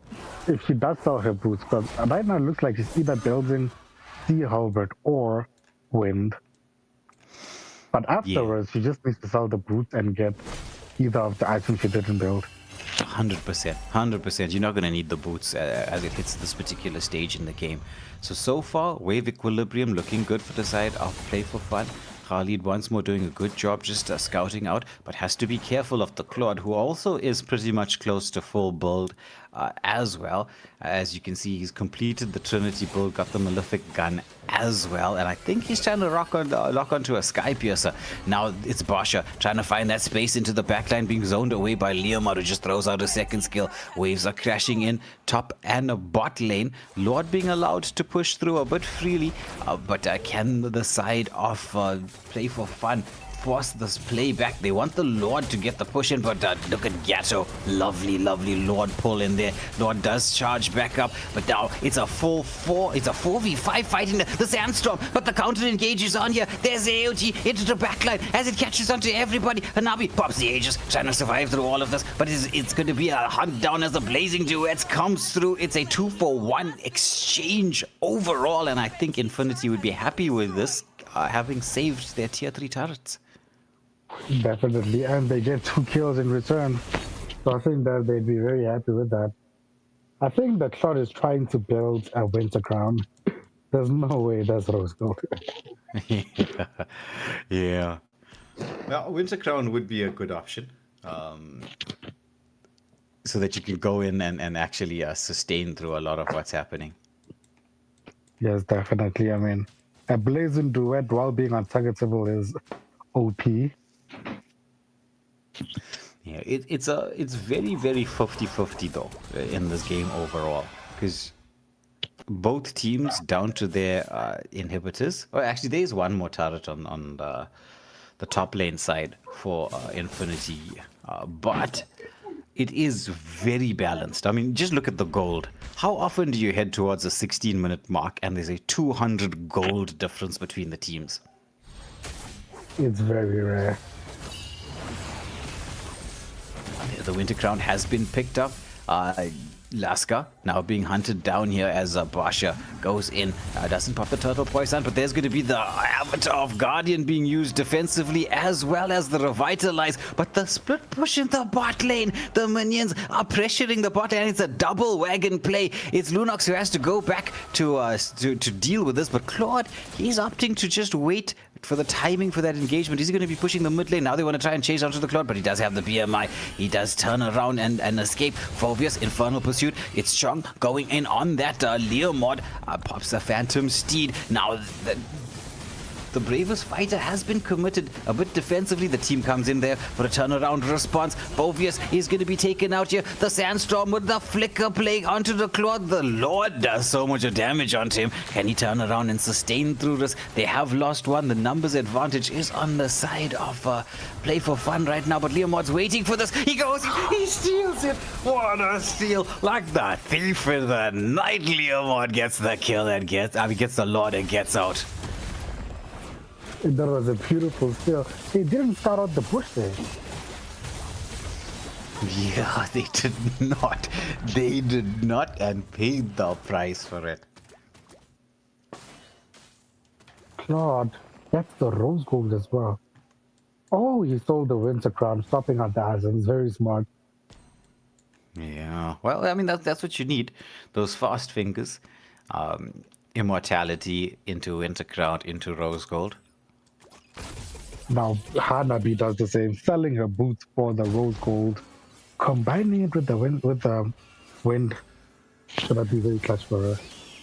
if she does sell her boots, because right now it looks like she's either building Sea Halbert or Wind. But afterwards, she just needs to sell the boots and get either of the items she didn't build.
100%. You're not going to need the boots as it hits this particular stage in the game. So far, Wave Equilibrium looking good for the side of Play for Fun. Khalid once more doing a good job just scouting out, but has to be careful of the Claude, who also is pretty much close to full build as well. As you can see, he's completed the Trinity build, got the Malefic gun as well, and I think he's trying to lock onto a Sky Piercer. Now it's Basha trying to find that space into the backline, being zoned away by Leomar, who just throws out a second skill. Waves are crashing in top and a bot lane. Lord being allowed to push through a bit freely, but can the side of Play for Fun force this play back? They want the Lord to get the push in, but look at Gatto. Lovely Lord pull in there. Lord does charge back up, but now it's a full 4v5 fighting the Sandstorm, but the counter engage is on here. There's AOG into the backline as it catches onto everybody. Hanabi pops the Aegis, trying to survive through all of this, but it's going to be a hunt down as the Blazing Duets comes through. It's a 2-for-1 exchange overall, and I think Infinity would be happy with this, having saved their tier 3 turrets.
Definitely, and they get 2 kills in return. So I think that they'd be very happy with that. I think that Claude is trying to build a Winter Crown. There's no way that's Rose Gold.
Yeah. Well, Winter Crown would be a good option. So that you can go in and actually sustain through a lot of what's happening.
Yes, definitely. I mean, a Blazing Duet while being untargetable is OP.
Yeah, it's very 50-50 though in this game overall, because both teams down to their inhibitors. Oh, actually, there is one more turret on the top lane side for Infinity, but it is very balanced. I mean, just look at the gold. How often do you head towards a 16-minute mark and there's a 200 gold difference between the teams?
It's very rare.
The Winter Crown has been picked up. Laska now being hunted down here as Basha goes in. Doesn't pop the turtle poison, but there's going to be the Avatar of Guardian being used defensively as well as the Revitalize. But the split push in the bot lane. The minions are pressuring the bot lane. It's a double wagon play. It's Lunox who has to go back to deal with this. But Claude, he's opting to just wait for the timing for that engagement. He's going to be pushing the mid lane. Now they want to try and chase onto the Claude, but he does have the BMI. He does turn around and escape. Phobius, Infernal Pursuit. It's Chung going in on that Leomord. Pops the Phantom Steed. Now the bravest fighter has been committed a bit defensively. The team comes in there for a turnaround response. Phobius is going to be taken out here. The Sandstorm with the flicker playing onto the Claude. The Lord does so much damage onto him. Can he turn around and sustain through this? They have lost one. The numbers advantage is on the side of Play for Fun right now, but Leomord's waiting for this. He goes, he steals it. What a steal. Like the thief in the night. Leomord gets the kill and gets the Lord and gets out.
That was a beautiful steal. He didn't start out the bush there.
Yeah, they did not. They did not and paid the price for it.
Claude, that's the rose gold as well. Oh, he sold the Winter Crown, stopping at the Azans. Very smart.
Yeah, well, I mean, that's what you need. Those fast fingers. Immortality into Winter Crown, into rose gold.
Now, Hanabi does the same, selling her boots for the rose gold, combining it with the wind. Should that be very clutch for her?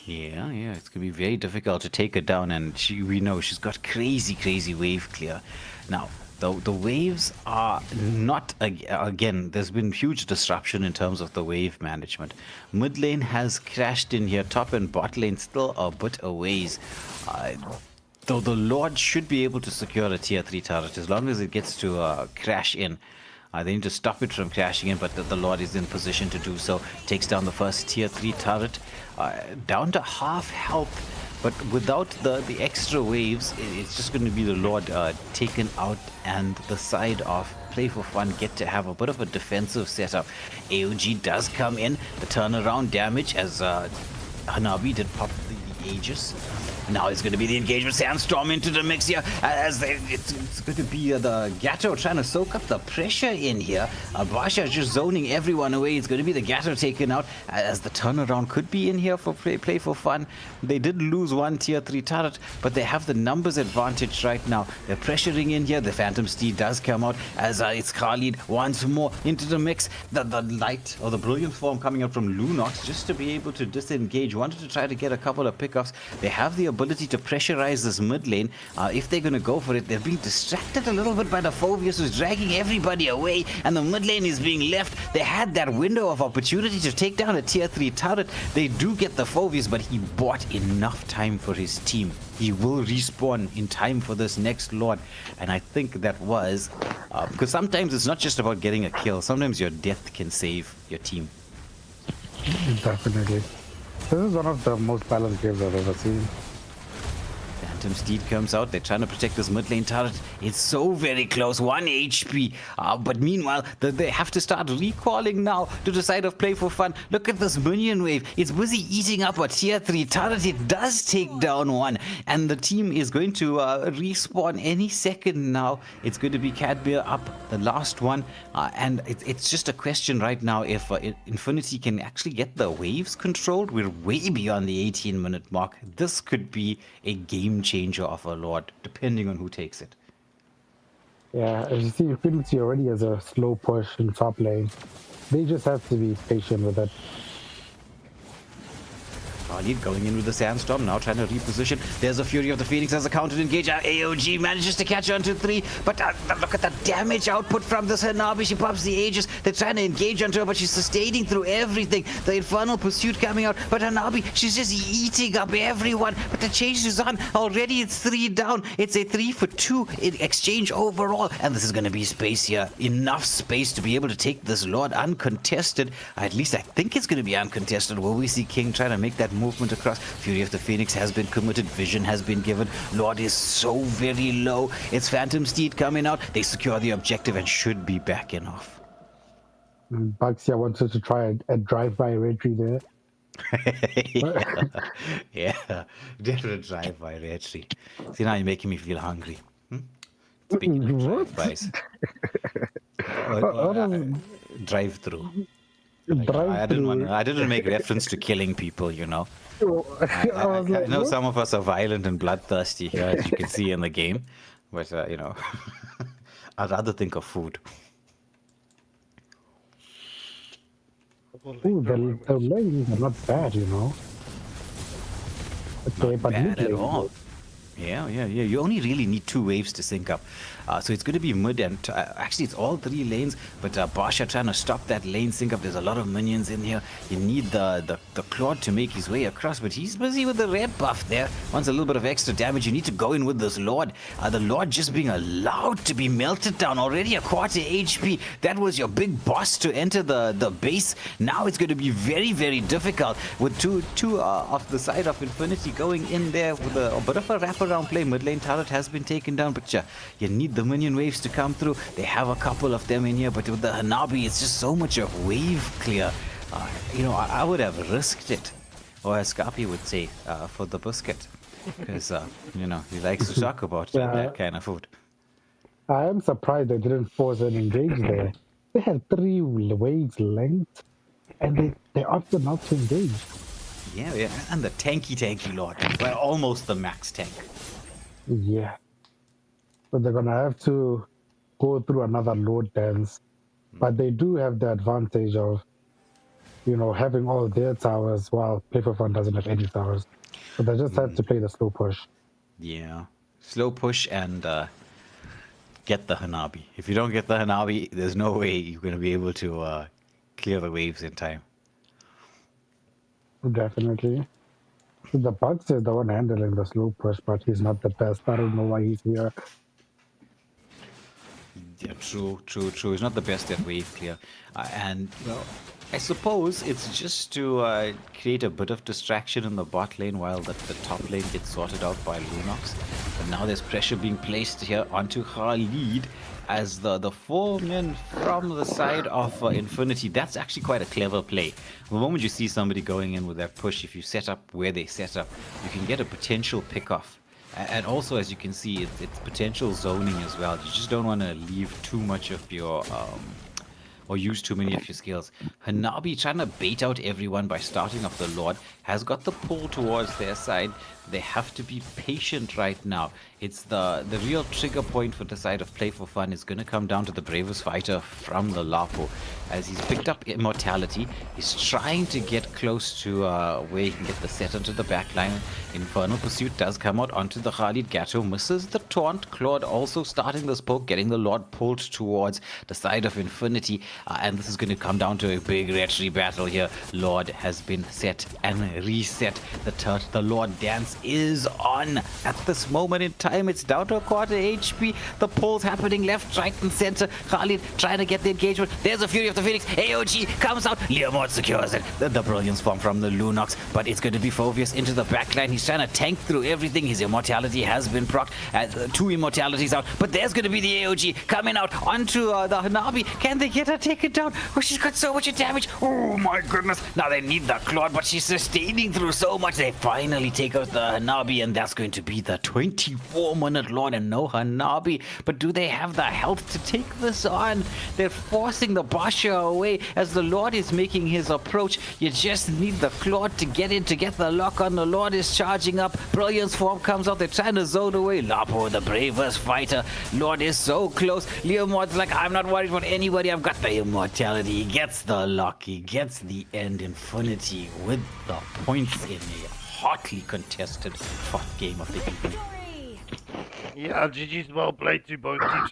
Yeah, it's gonna be very difficult to take her down, and we know she's got crazy wave clear. Now, the waves are not, again, there's been huge disruption in terms of the wave management. Mid lane has crashed in here, top and bot lane still a bit a ways. Though the Lord should be able to secure a tier 3 turret as long as it gets to crash in. They need to stop it from crashing in, but the Lord is in position to do so. Takes down the first tier 3 turret. Down to half health, but without the extra waves, it's just going to be the Lord taken out, and the side of Play for Fun get to have a bit of a defensive setup. AOG does come in, the turnaround damage as Hanabi did pop the Aegis. Now it's going to be the engagement. Sandstorm into the mix here. It's going to be the Gatto trying to soak up the pressure in here. Basha just zoning everyone away. It's going to be the Gatto taken out as the turnaround could be in here for play for fun. They did lose one tier 3 turret, but they have the numbers advantage right now. They're pressuring in here. The Phantom Steed does come out as it's Khalid once more into the mix. The light or the brilliant form coming out from Lunox just to be able to disengage. Wanted to try to get a couple of pickoffs. They have the ability to pressurize this mid lane. If they're going to go for it, they're being distracted a little bit by the Phobius, who's dragging everybody away, and the mid lane is being left. They had that window of opportunity to take down a tier 3 turret. They do get the Phobius, but he bought enough time for his team. He will respawn in time for this next Lord, and I think that was because sometimes it's not just about getting a kill. Sometimes your death can save your team.
Definitely. This is one of the most balanced games I've ever seen.
Phantom Steed comes out. They're trying to protect this mid lane turret. It's so very close. 1 HP. But meanwhile, they have to start recalling now to the side of Play for Fun. Look at this minion wave. It's busy eating up a tier 3 turret. It does take down one. And the team is going to respawn any second now. It's going to be Cadbeer up, the last one. And it's just a question right now if Infinity can actually get the waves controlled. We're way beyond the 18-minute mark. This could be a game changer of a Lord, depending on who takes it.
Yeah, as you see, Infinity already has a slow push in top lane. They just have to be patient with it.
Khalid going in with the Sandstorm, now trying to reposition. There's the Fury of the Phoenix as a counter engage. AOG manages to catch onto 3, but look at the damage output from this Hanabi. She pops the Aegis. They're trying to engage onto her, but she's sustaining through everything. The Infernal Pursuit coming out, but Hanabi, she's just eating up everyone. But the chase is on. Already it's 3 down. It's a 3 for 2 in exchange overall, and this is going to be space here. Enough space to be able to take this Lord uncontested. At least I think it's going to be uncontested. Will we see King trying to make that movement across? Fury of the Phoenix has been committed. Vision has been given. Lord is so very low. It's Phantom Steed coming out. They secure the objective and should be backing off.
Baxia wanted to try a drive-by retry there.
Yeah, definitely drive-by retry. See, now you're making me feel hungry. Speaking of drive-bys. Drive-through. I didn't make reference to killing people, you know. I know some of us are violent and bloodthirsty here, as you can see in the game, but you know, I'd rather think of food.
Ooh, the lanes are not bad, you know. Okay,
not
but
bad at all. Yeah. You only really need 2 waves to sync up. So it's going to be mid and actually it's all 3 lanes, but Basha trying to stop that lane sync up. There's a lot of minions in here. You need the Claude to make his way across, but he's busy with the red buff there. Wants a little bit of extra damage. You need to go in with this Lord. The Lord just being allowed to be melted down. Already a quarter HP. That was your big boss to enter the base. Now it's going to be very, very difficult with two off the side of Infinity going in there with a bit of a wraparound play. Mid lane turret has been taken down, but you need the minion waves to come through. They have a couple of them in here, but with the Hanabi, it's just so much of wave clear. You know, I would have risked it, or as Scarpy would say, for the biscuit, because you know, he likes to talk about that kind of food.
I am surprised they didn't force an engage there. They had 3 waves length, and they opted not to engage.
Yeah, and the tanky Lord, well, almost the max tank.
Yeah. But they're gonna have to go through another Lord dance. But they do have the advantage of having all their towers while Play for Fun doesn't have any towers. So they just have to play the slow push.
Yeah. Slow push and get the Hanabi. If you don't get the Hanabi, there's no way you're going to be able to clear the waves in time.
Definitely. The Bugs is the one handling the slow push, but he's not the best. I don't know why he's here.
Yeah, true. He's not the best at wave clear. And, well, I suppose it's just to create a bit of distraction in the bot lane while the top lane gets sorted out by Lunox. But now there's pressure being placed here onto Khalid as the 4 men from the side of Infinity. That's actually quite a clever play. The moment you see somebody going in with that push, if you set up where they set up, you can get a potential pick-off. And also, as you can see, it's potential zoning as well. You just don't want to leave too much of your or use too many of your skills. Hanabi, trying to bait out everyone by starting off the Lord, has got the pull towards their side. They have to be patient right now. It's the real trigger point for the side of Play for Fun is going to come down to the bravest fighter from the Lapo. As he's picked up Immortality, he's trying to get close to where he can get the set onto the backline. Infernal Pursuit does come out onto the Khalid. Gatto misses the taunt. Claude also starting this poke, getting the Lord pulled towards the side of Infinity. And this is going to come down to a big retry battle here. Lord has been set and reset. The Lord dance is on. At this moment in time, it's down to a quarter HP. The pulls happening left, right, and center. Khalid trying to get the engagement. There's a Fury of the Phoenix. AOG comes out. Leomord secures it. The Brilliance form from the Lunox, but it's going to be Phoveus into the backline. He's trying to tank through everything. His Immortality has been procced. 2 Immortalities out, but there's going to be the AOG coming out onto the Hanabi. Can they get her taken down? Oh, she's got so much damage. Oh my goodness. Now they need the Claude, but she's sustaining through so much. They finally take out the Hanabi, and that's going to be the 24-minute Lord, and no Hanabi. But do they have the health to take this on? They're forcing the Basha away as the Lord is making his approach. You just need the Claude to get in, to get the lock on. The Lord is charging up. Brilliance form comes out. They're trying to zone away. Lapo, the bravest fighter. Lord is so close. Leomord's like, I'm not worried about anybody. I've got the Immortality. He gets the lock. He gets the end. Infinity with the points in a hotly contested 4th game of the evening.
Yeah, GG's well played to both teams.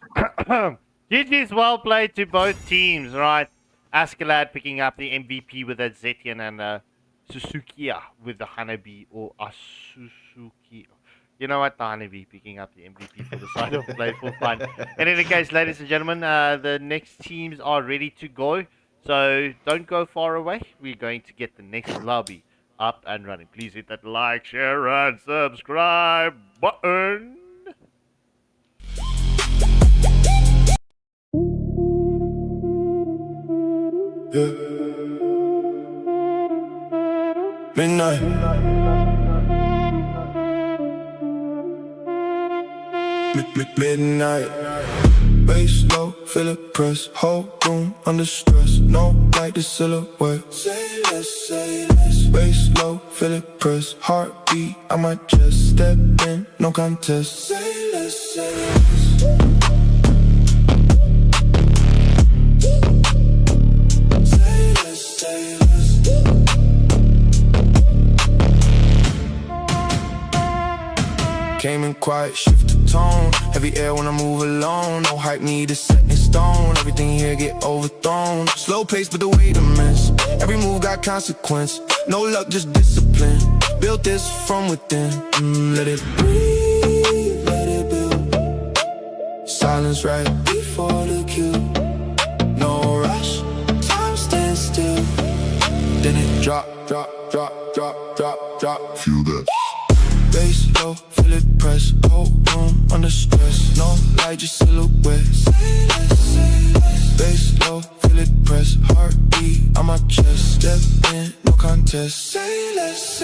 GG's well played to both teams, right? Askelad picking up the MVP with a Zetian and Suzuki with the Hanabi or Asuzuki. You know what? The Hanabi picking up the MVP for the side of Play for Fun. In any case, ladies and gentlemen, the next teams are ready to go. So don't go far away. We're going to get the next lobby up and running. Please hit that like, share, and subscribe button.
Yeah. Midnight. Midnight. Bass low, feel it press. Whole room under stress. No light, the silhouette. Say less. Bass low, feel it press. Heartbeat on my chest. Step in, no contest. Say less. Came in quiet, shift the tone. Heavy air when I move alone. No hype needed, set in stone. Everything here get overthrown. Slow pace, but the way to miss. Every move got consequence. No luck, just discipline. Built this from within. Let it breathe, let it build. Silence right before the kill. No rush, time stands still. Then it drop. Feel that. Bass low, feel it press. Whole room under stress. No light, just silhouette. Say less. Bass low, feel it press. Heartbeat on my chest. Step in, no contest. Say less.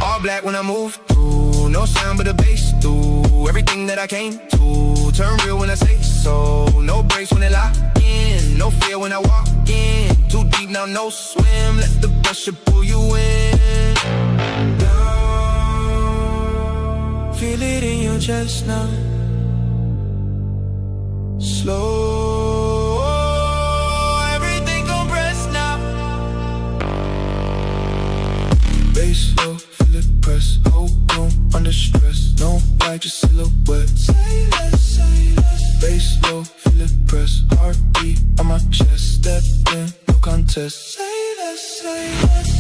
All black when I move through. No sound but the bass through. Everything that I came to. Turn real when I say so. No breaks when they lock in. No fear when I walk in. Too deep now, no swim. Let the pressure pull you in. chest now. Slow, everything compressed now. Bass low, feel it press. Whole room under stress. No light, just silhouette. Say less, say less. Bass low, feel it press. Heartbeat on my chest. Step in, no contest. Say less, say less.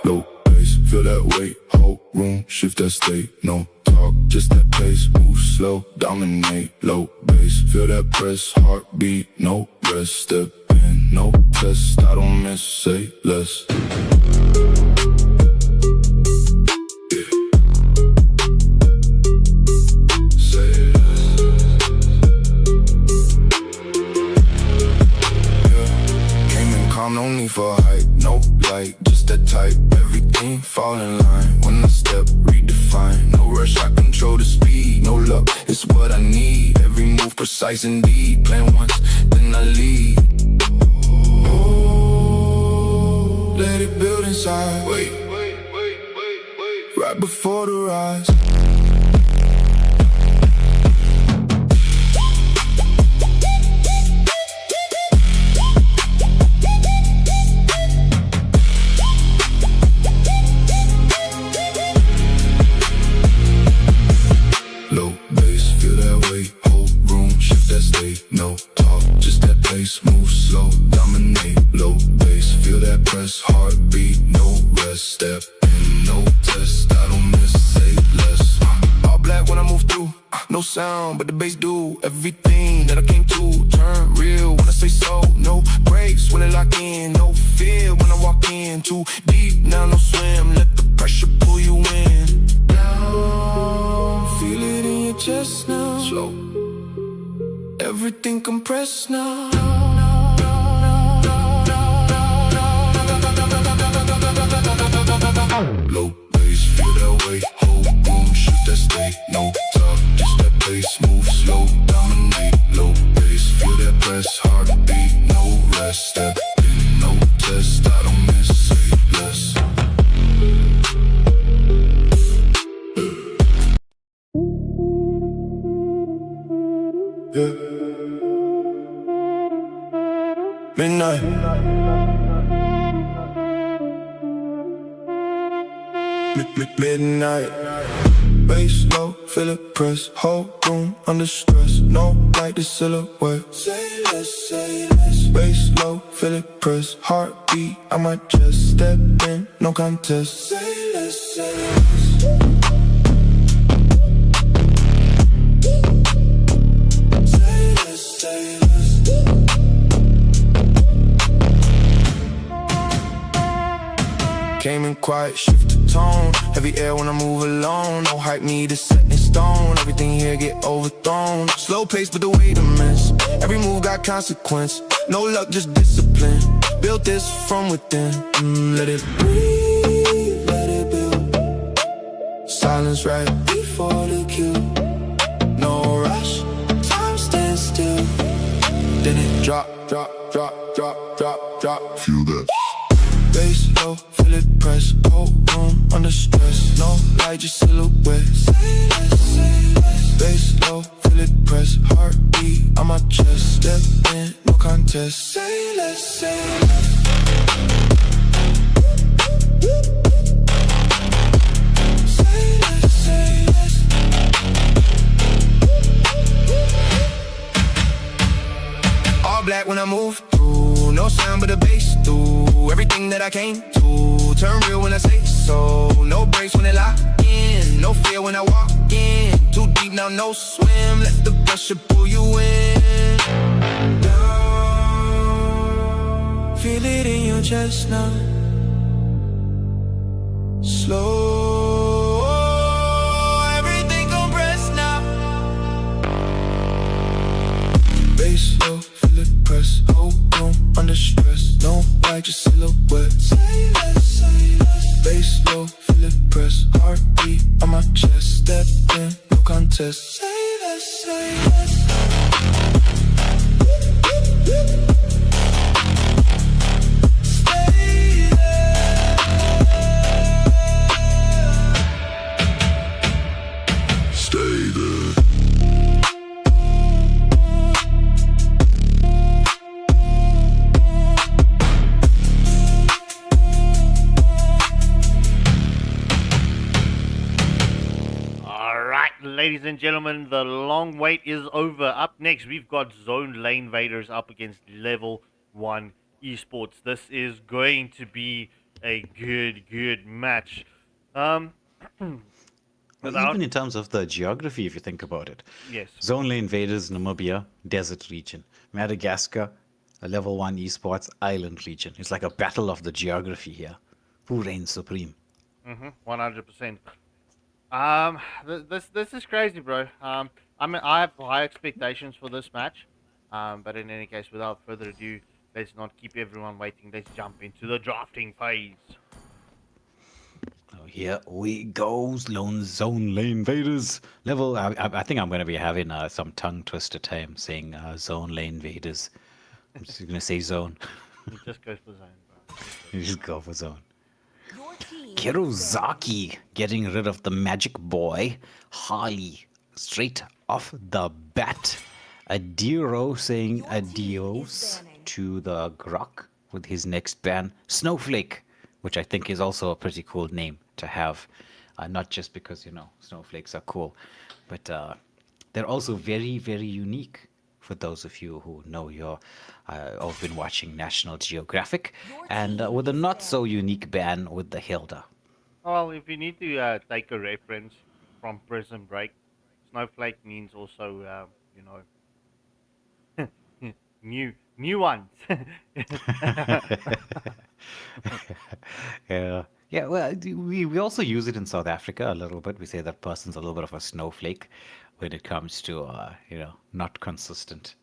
Low bass, feel that weight, whole room, shift that state. No talk, just that pace, move slow, dominate. Low bass, feel that press, heartbeat, no rest. Step in, no test, I don't miss, say less. No need for hype, no light, just that type. Everything fall in line. When I step, redefine. No rush, I control the speed. No luck, it's what I need. Every move precise indeed. Plan once, then I lead. Oh, let it build inside. Wait, right before the rise. No talk, just that pace, move slow, dominate. Low bass, feel that press, heartbeat, no rest. Step in, no test, I don't miss, say less. All black when I move through, no sound, but the bass do everything that I came to. Turn real when I say so, no breaks when I lock in. No fear when I walk in, too deep, now no swim. Let the pressure pull you in. Down, feel it in your chest now. Slow, everything compressed now. Low bass, feel that way. Whole room, shift that state. No talk, just that pace. Move slow, dominate. Low bass, feel that press. Heartbeat, no rest. Step in, no test. I don't miss, say less. Yeah. Midnight. Midnight. Bass low, feel it press. Whole room under stress. No light, the silhouette. Say less, say less. Bass low, feel it press. Heartbeat on my chest. Step in, no contest. Say less, say less. Say less, say less. Came in quiet, shift the tone. Heavy air when I move alone. No hype needed, set in stone. Everything here get overthrown. Slow pace, but the weight immense. Every move got consequence. No luck, just discipline. Built this from within. Let it breathe, let it build. Silence right before the kill. No rush, time stands still. Then it drop, drop, drop, drop, drop, drop. Feel that. Bass low, feel it press. Whole room under stress. No light, just silhouette. Say less, say less. Bass low, feel it press. Heartbeat on my chest. Step in, no contest. Say less, say less. Say less, say less. All black when I move through. No sound but the bass through. Everything that I came to. Turn real when I say so. No breaks when they lock in. No fear when I walk in. Too deep, now, no swim. Let the pressure pull you in. Down. Feel it in your chest now. Slow. Everything compressed now. Bass low, feel it press. Whole room under stress. No light, just silhouette. Say less, say less. Bass low, feel it press. Heartbeat on my chest. Step in, no contest. Say less, say less. Stay there. Stay there.
Ladies and gentlemen, the long wait is over. Up next, we've got Zone LaneVaders up against Level 1 Esports. This is going to be a good match.
Well, even in terms of the geography, if you think about it.
Yes.
Zone LaneVaders, Namibia, desert region. Madagascar, a Level 1 Esports, island region. It's like a battle of the geography here. Who reigns supreme?
100%. This is crazy, bro. I mean, I have high expectations for this match. But in any case, without further ado, let's not keep everyone waiting. Let's jump into the drafting phase.
Oh, here we go, Zone LaneVaders. Level, I think I'm going to be having some tongue twister time saying Zone LaneVaders. I'm just going to say Zone.
Just go for Zone, bro.
You just go for Zone. Kirozaki getting rid of the magic boy. Harley straight off the bat. Adiro saying adios to the Grok with his next ban. Snowflake, which I think is also a pretty cool name to have. Not just because, you know, snowflakes are cool, but they're also very, very unique. For those of you who know or been watching National Geographic, and with a not so unique ban with the Hilda.
Well, if you need to take a reference from Prison Break, snowflake means also, new ones.
Yeah. Yeah, well, we also use it in South Africa a little bit. We say that person's a little bit of a snowflake when it comes to, not consistent.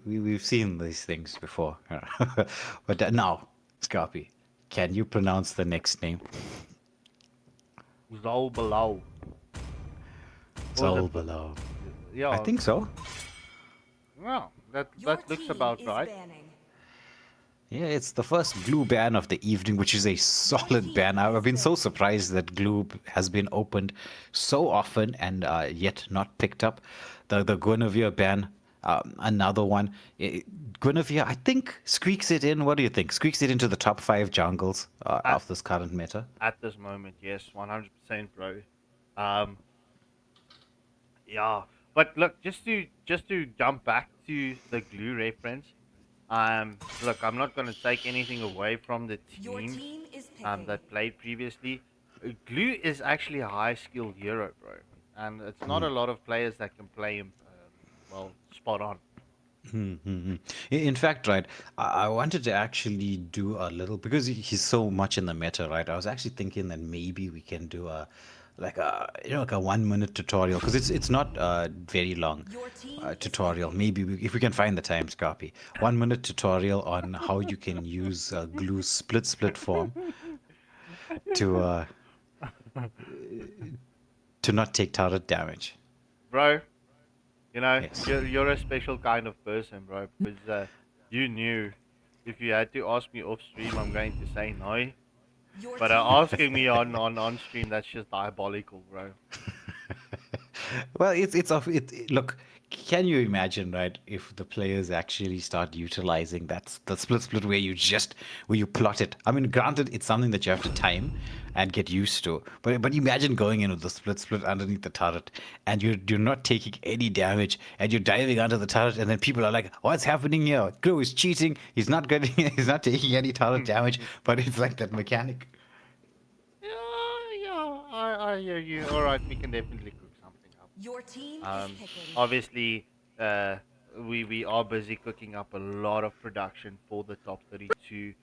We've seen these things before. But now, Scarpy, can you pronounce the next name?
Zolbelow.
Zolbelow.
Yeah.
I think so.
Well, that looks about right.
Yeah, it's the first glue ban of the evening, which is a solid ban. I've been so surprised that glue has been opened so often and yet not picked up. The Guinevere ban, another one. Guinevere, I think, squeaks it in. What do you think? Squeaks it into the top 5 jungles of this current meta?
At this moment, yes, 100%, bro. Yeah, but look, just to jump back to the glue reference. Look, I'm not going to take anything away from the team that played previously. Glue is actually a high-skilled hero, bro. And it's not a lot of players that can play him, spot on.
In fact, right, I wanted to actually do a little, because he's so much in the meta, right? I was actually thinking that maybe we can do a 1-minute tutorial, because it's not a very long tutorial. Maybe if we can find the time, Scarpy. 1-minute tutorial on how you can use Glue's split form to not take turret damage.
Bro, yes. you're a special kind of person, bro, because you knew if you had to ask me off stream, I'm going to say no. But asking me on stream, that's just diabolical, bro.
Well, look, can you imagine, right, if the players actually start utilizing the split where you plot it? I mean, granted, it's something that you have to time and get used to. But imagine going in with the split underneath the turret, and you're not taking any damage, and you're diving under the turret, and then people are like, "What's happening here? Glue is cheating. He's not taking any turret damage." But it's like that mechanic.
I hear you. All right, we can definitely cook something up.
Your team is picking.
Obviously, we are busy cooking up a lot of production for the top 32.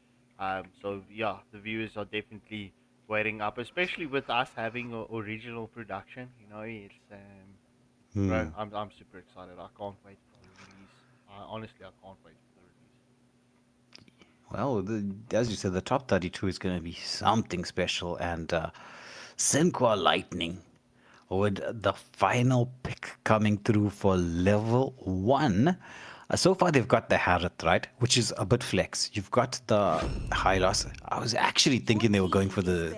So yeah, the viewers are definitely waiting up, especially with us having original production. You know, it's bro, I'm super excited. I can't wait for the release. Honestly, I can't wait for the release.
Well, as you said, the top 32 is going to be something special, and Sinqua Lightning with the final pick coming through for level 1. So far, they've got the Harith, right? Which is a bit flex. You've got the Hylos. I was actually thinking they were going for the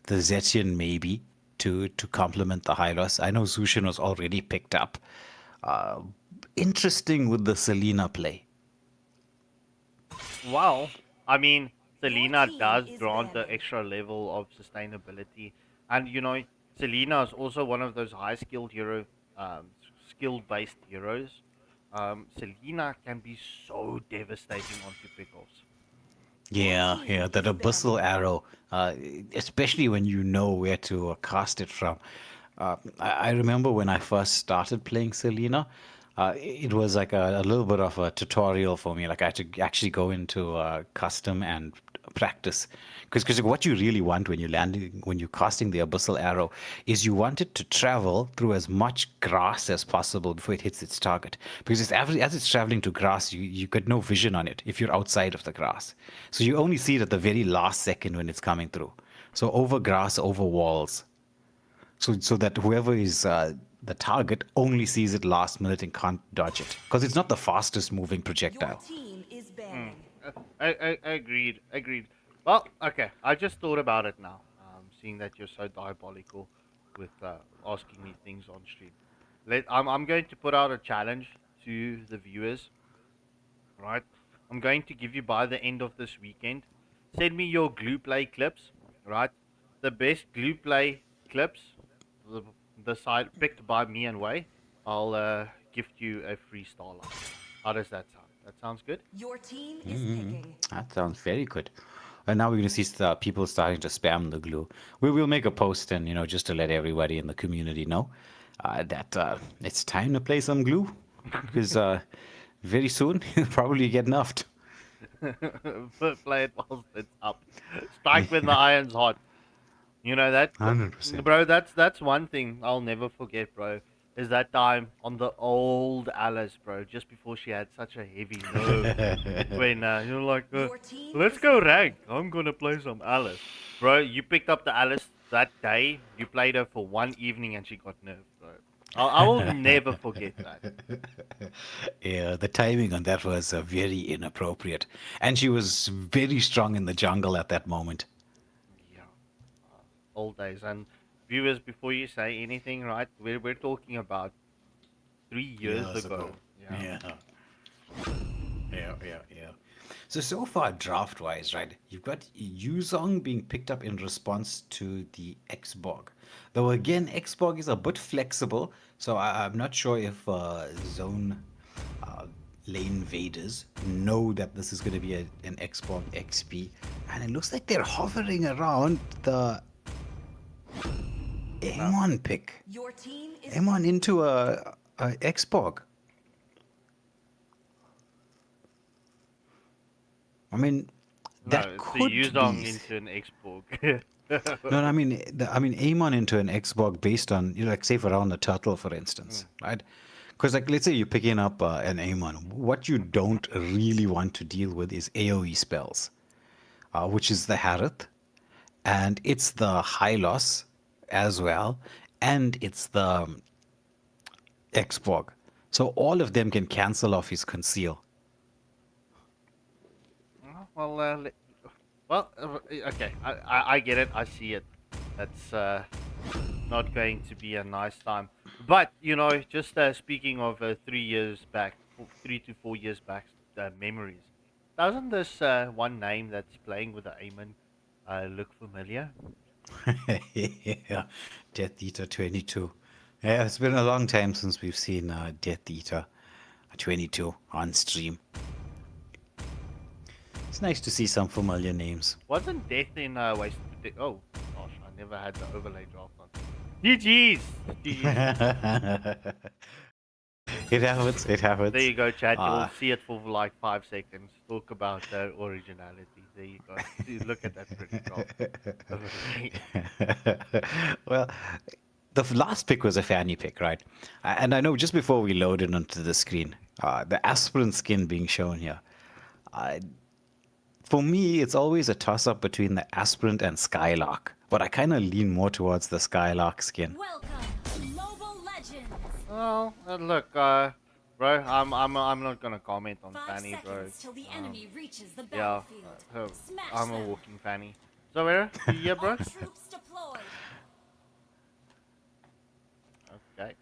Zetian maybe to complement the Hylos. I know Zushin was already picked up. Interesting with the Selena play.
Well, I mean, Selena does grant the extra level of sustainability, and you know, Selena is also one of those high skilled skill based heroes. Selena can be so devastating onto pickoffs.
Yeah, that abyssal arrow, especially when you know where to cast it from. I remember when I first started playing Selena, it was like a little bit of a tutorial for me. Like I had to actually go into custom and practice, because what you really want when you're casting the abyssal arrow is you want it to travel through as much grass as possible before it hits its target, because as it's traveling to grass, you get no vision on it if you're outside of the grass, so you only see it at the very last second when it's coming through. So over grass, over walls, so that whoever is the target only sees it last minute and can't dodge it, because it's not the fastest moving projectile.
Your team is banning.
I agreed. Well, okay. I just thought about it now. Seeing that you're so diabolical with asking me things on stream, I'm going to put out a challenge to the viewers. Right, I'm going to give you by the end of this weekend. Send me your glue play clips. Right, the best glue play clips, the side picked by me and Way. I'll gift you a free starlight. How does that sound? That sounds good.
Your team is picking.
That sounds very good. And now we're going to see people starting to spam the glue. We will make a post, and just to let everybody in the community know that it's time to play some glue, because very soon you'll probably get nerfed.
Play it whilst it's up. Strike when the iron's hot. You know that,
100%.
Bro. That's one thing I'll never forget, bro. Is that time on the old Alice, bro, just before she had such a heavy nerve. When you're like, let's go rank. I'm gonna play some Alice, bro. You picked up the Alice that day. You played her for one evening, and she got nerfed, bro. I will never forget that.
Yeah, the timing on that was very inappropriate, and she was very strong in the jungle at that moment.
Old days. And viewers, before you say anything, right, we're talking about 3 years ago.
Yeah. So far, draft wise, right, you've got Yuzong being picked up in response to the Xborg, though again Xborg is a bit flexible, so I'm not sure if Zone LaneVaders know that this is going to be an Xborg XP, and it looks like they're hovering around the Amon pick.
Your team is
Amon into a Xborg. I mean, that could
be into an Xborg.
No, I mean Amon into an Xborg based on, like say for around the turtle, for instance, right? Because like let's say you're picking up an Amon, what you don't really want to deal with is AOE spells, which is the Harith, and it's the Hylos as well, and it's the Xborg. So all of them can cancel off his conceal.
Okay, I get it. I see it. That's not going to be a nice time. But just speaking of 3 years back, 3 to 4 years back, memories. Doesn't this one name that's playing with the Amon look familiar?
Yeah, Death Eater 22. Yeah, it's been a long time since we've seen Death Eater 22 on stream. It's nice to see some familiar names.
Wasn't Death in Wasted? Oh gosh, I never had the overlay draft on. GG's! GG's.
It happens, it happens.
There you go, chat. You'll see it for like 5 seconds. Talk about originality. There you go. See, look at that pretty draft.
Well, the last pick was a fanny pick, right? And I know just before we loaded onto the screen, the aspirant skin being shown here. For me, it's always a toss-up between the aspirant and Skylark, but I kind of lean more towards the Skylark skin.
Well, look, bro, I'm not gonna comment on fanny, bro. Yeah, I'm a walking fanny. So where? Yeah, bro. Okay.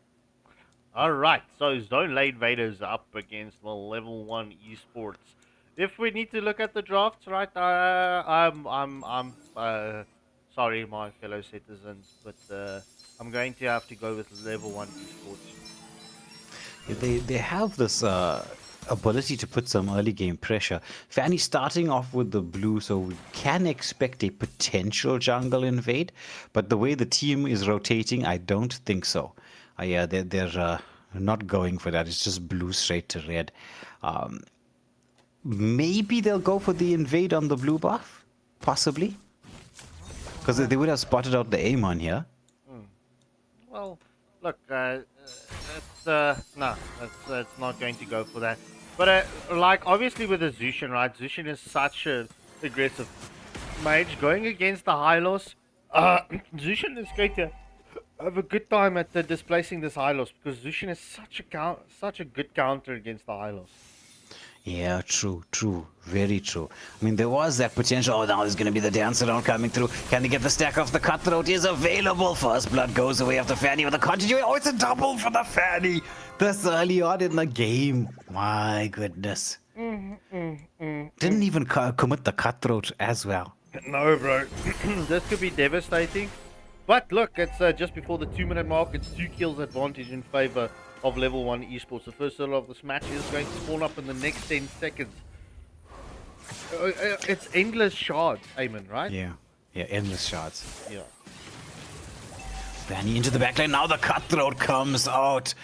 All right. So Zone LaneVaders up against the level 1 Esports. If we need to look at the drafts, right? I'm sorry, my fellow citizens, but I'm going to have to go with level 1 Esports.
They have this ability to put some early game pressure. Fanny starting off with the blue, so we can expect a potential jungle invade, but the way the team is rotating, I don't think so. Yeah, they're not going for that. It's just blue straight to red. Maybe they'll go for the invade on the blue buff, possibly, because they would have spotted out the aim on here.
Well, look, it's not going to go for that. But like obviously with the Zushin, right? Zushin is such an aggressive mage going against the Hylos. Zushin is going to have a good time at displacing this Hylos because Zushin is such a good counter against the Hylos.
Yeah, true, very true. I mean, there was that potential. Oh, now there's going to be the dance around coming through. Can they get the stack off? The cutthroat is available. First blood goes away after Fanny with a continuation. Oh, it's a double for the Fanny. This early on in the game. My goodness. Didn't even commit the cutthroat as well.
No, bro. This could be devastating. But look, it's just before the 2-minute mark. It's 2 kills advantage in favor of level 1 Esports. The first circle of this match is going to spawn up in the next 10 seconds. It's endless shards, Eamon, right?
Yeah, endless shards.
Yeah.
Fanny into the backline. Now the cutthroat comes out.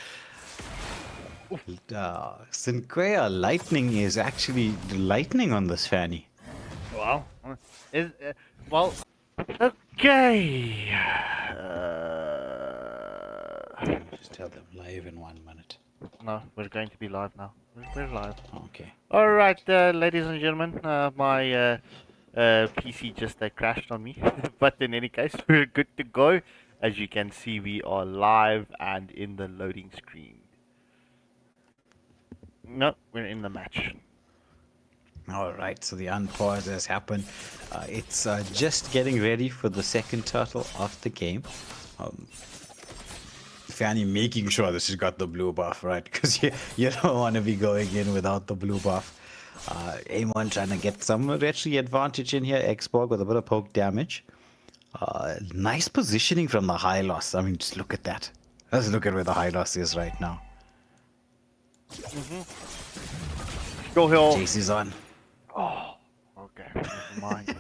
Sinclair lightning is actually lightning on this Fanny.
Wow. Well, okay.
Just tell them live in 1 minute.
No, we're going to be live now. We're live.
Okay.
All right, ladies and gentlemen, my PC just crashed on me. But in any case, we're good to go. As you can see, we are live and in the loading screen. No, we're in the match.
All right, so the unpause has happened. It's just getting ready for the second turtle of the game. Fanny making sure that she's got the blue buff, right? Because you don't want to be going in without the blue buff. Amon trying to get some retry advantage in here. Export with a bit of poke damage. Nice positioning from the high loss. I mean, just look at that. Let's look at where the high loss is right now.
Go Hill.
JC's on.
Oh, okay. Never mind.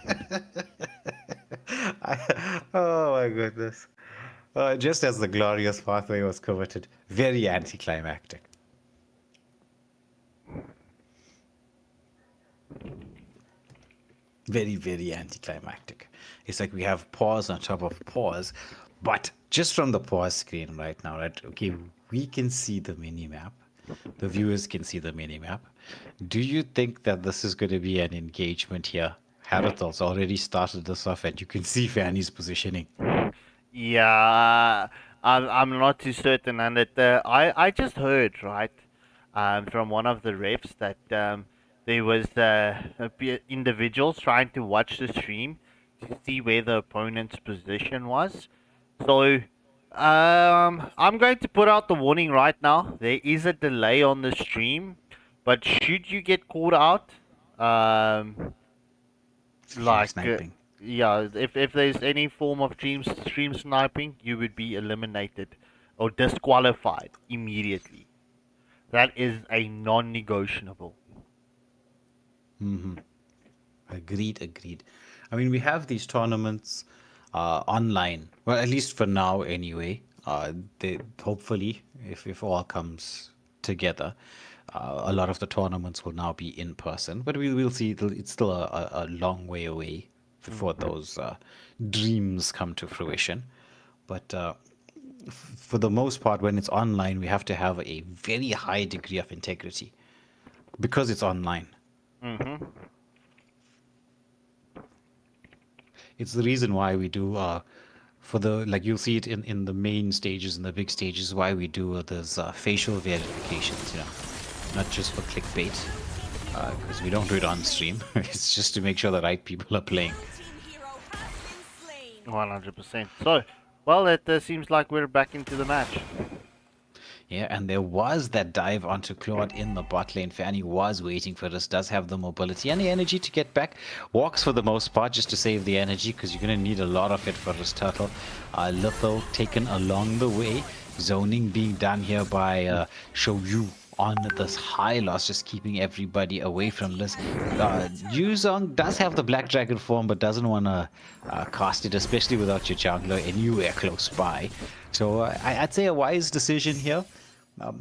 Oh my goodness. Just as the glorious pathway was coveted. Very anticlimactic. Very, very anticlimactic. It's like we have pause on top of pause. But just from the pause screen right now, right? Okay, we can see the mini-map. The viewers can see the mini-map. Do you think that this is going to be an engagement here? Harathal's already started this off and you can see Fanny's positioning.
Yeah, I'm not too certain. And I just heard, right, from one of the refs that there was individuals trying to watch the stream to see where the opponent's position was. So I'm going to put out the warning right now. There is a delay on the stream, but should you get caught out, like
sniping.
Yeah, if there's any form of stream sniping, you would be eliminated or disqualified immediately. That is a non-negotiable.
Agreed. I mean, we have these tournaments online. Well, at least for now, anyway. They hopefully, if all comes together, a lot of the tournaments will now be in person. But we'll see. It's still a long way away before those dreams come to fruition. But for the most part, when it's online, we have to have a very high degree of integrity because it's online. It's the reason why we do for the, like, you'll see it in the main stages and the big stages, why we do those facial verifications, not just for clickbait, because we don't do it on stream. It's just to make sure the right people are playing.
100%. So, well, it seems like we're back into the match.
Yeah, and there was that dive onto Claude in the bot lane. Fanny was waiting for this, does have the mobility and the energy to get back. Walks for the most part just to save the energy, because you're going to need a lot of it for this turtle. Little taken along the way. Zoning being done here by Shouyu on this high loss, just keeping everybody away from this. Yuzong does have the Black Dragon form, but doesn't want to cast it, especially without your jungler anywhere close by. So I'd say a wise decision here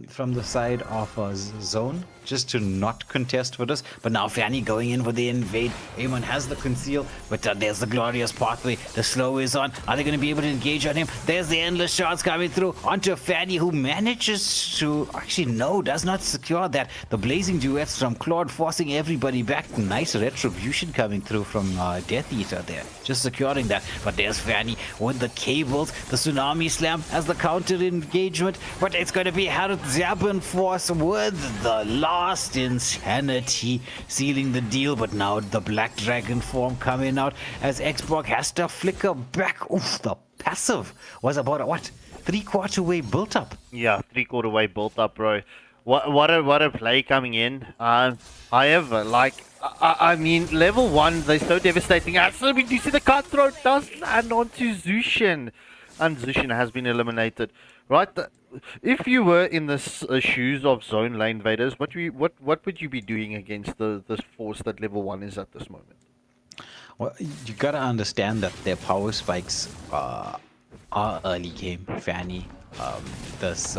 from the side of Zone, just to not contest for this. But now Fanny going in for the invade. Amon has the conceal, but there's the glorious pathway. The slow is on. Are they going to be able to engage on him? There's the endless shots coming through onto Fanny, who manages to, actually no, does not secure that. The blazing duets from Claude forcing everybody back. Nice retribution coming through from Death Eater there, just securing that. But there's Fanny with the cables, the tsunami slam as the counter engagement, but it's going to be Harith Zaban Force with the last insanity sealing the deal. But now the Black Dragon form coming out as Xbox has to flicker back. Oof, the passive was about a, what, 3/4 way built up.
Yeah, 3/4 way built up, bro. What a play coming in. However, like, I mean, level 1, they're so devastating. So do you see the cutthroat does land onto Zushin, and Zushin has been eliminated. Right, if you were in the shoes of Zone LaneVaders, what would you be doing against this force that level 1 is at this moment?
Well, you gotta understand that their power spikes are early game. Fanny, this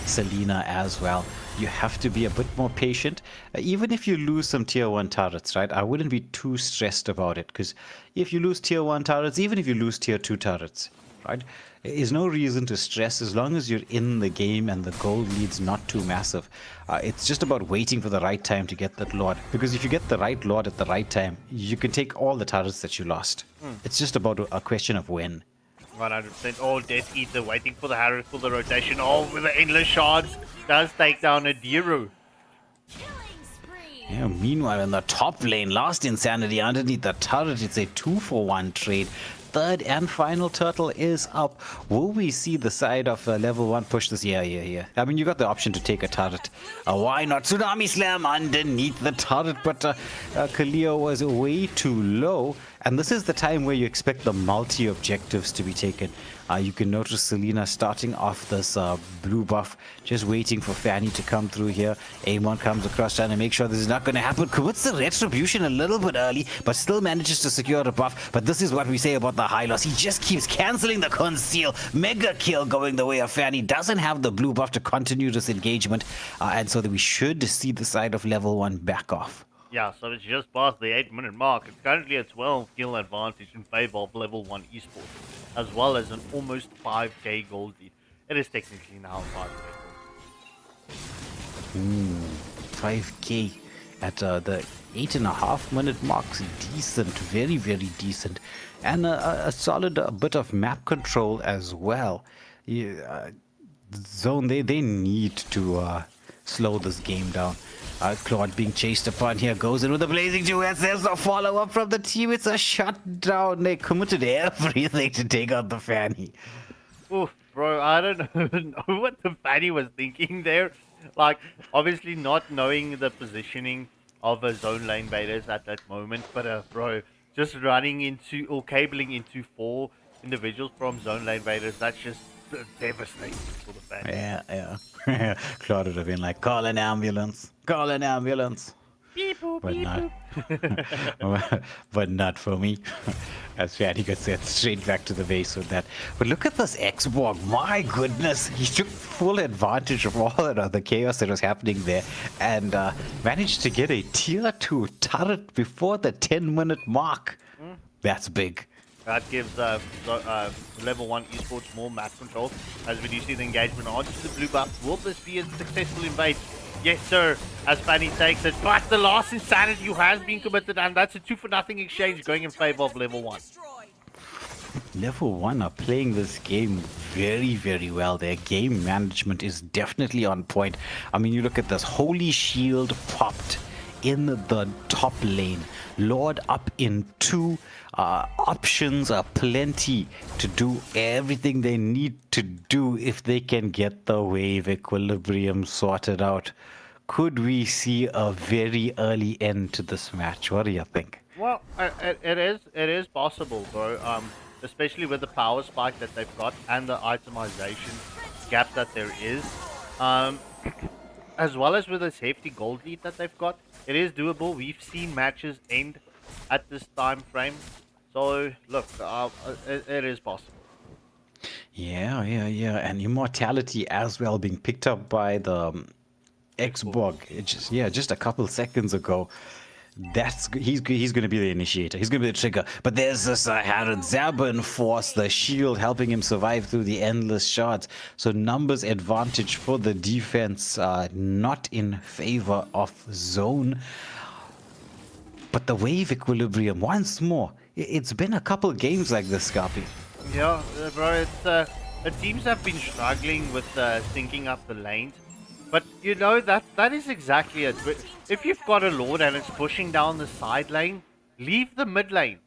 Selena as well. You have to be a bit more patient. Even if you lose some tier 1 turrets, right? I wouldn't be too stressed about it, because if you lose tier 1 turrets, even if you lose tier 2 turrets, right? There's no reason to stress as long as you're in the game and the gold lead's not too massive. It's just about waiting for the right time to get that Lord. Because if you get the right Lord at the right time, you can take all the turrets that you lost. It's just about a question of when.
100%. Oh, Death Eater waiting for the Harris for the rotation. Oh, with the endless shards, does take down a Diru.
Yeah, meanwhile, in the top lane, last insanity underneath the turret, it's a 2-for-1 trade. Third and final turtle is up. Will we see the side of level 1 push this? Yeah. I mean, you got the option to take a turret. Why not? Tsunami Slam underneath the turret, but Kaleo was way too low. And this is the time where you expect the multi-objectives to be taken. You can notice Selena starting off this blue buff, just waiting for Fanny to come through here. Amon comes across trying to make sure this is not going to happen. Commits the retribution a little bit early, but still manages to secure the buff. But this is what we say about the high loss. He just keeps cancelling the conceal. Mega kill going the way of Fanny. Doesn't have the blue buff to continue this engagement. And so that we should see the side of level 1 back off.
Yeah, so it's just past the 8-minute mark. It's currently a 12 kill advantage in favor of level 1 Esports, as well as an almost 5k gold lead. It is technically now 5k gold.
5k at the 8.5 minute marks. Decent, very, very decent. And a solid bit of map control as well. Zone, they need to slow this game down. Claude being chased upon here, goes in with the blazing duets. There's a follow-up from the team. It's a shutdown. They committed everything to take out the Fanny.
Oof, bro, I don't know what the Fanny was thinking there. Like, obviously not knowing the positioning of a Zone LaneVaders at that moment. But, bro, just running into, or cabling into 4 individuals from Zone LaneVaders, that's just devastating for the Fanny.
Yeah. Claude would have been like, call an ambulance. Call an ambulance. but not, but not for me. As Fatty got sent straight back to the base with that. But look at this Xborg. My goodness, he took full advantage of all of the chaos that was happening there, and managed to get a tier 2 turret before the 10-minute mark. That's big.
That gives level 1 esports more map control. As we do see the engagement onto the blue buff. Will this be a successful invade? Yes, sir, as Fanny takes it. But the last insanity has been committed, and that's a 2-for-0 exchange going in favor of level 1.
Level 1 are playing this game very, very well. Their game management is definitely on point. I mean, you look at this. Holy Shield popped in the top lane. Lord up in 2. Options are plenty to do everything they need to do if they can get the wave equilibrium sorted out. Could we see a very early end to this match? What do you think?
Well, it is possible, bro. Especially with the power spike that they've got and the itemization gap that there is. As well as with this hefty gold lead that they've got, it is doable. We've seen matches end at this time frame. So, look, it is possible.
Yeah. And Immortality as well being picked up by the Xborg. Just a couple seconds ago. He's going to be the initiator. He's going to be the trigger. But there's this Harad Zaban force, the shield helping him survive through the endless shards. So numbers advantage for the defense, not in favor of Zone. But the wave equilibrium, once more. It's been a couple games like this, Scarpy.
Yeah, bro, the teams have been struggling with syncing up the lanes. But, you know, that is exactly it. If you've got a Lord and it's pushing down the side lane, leave the mid lane.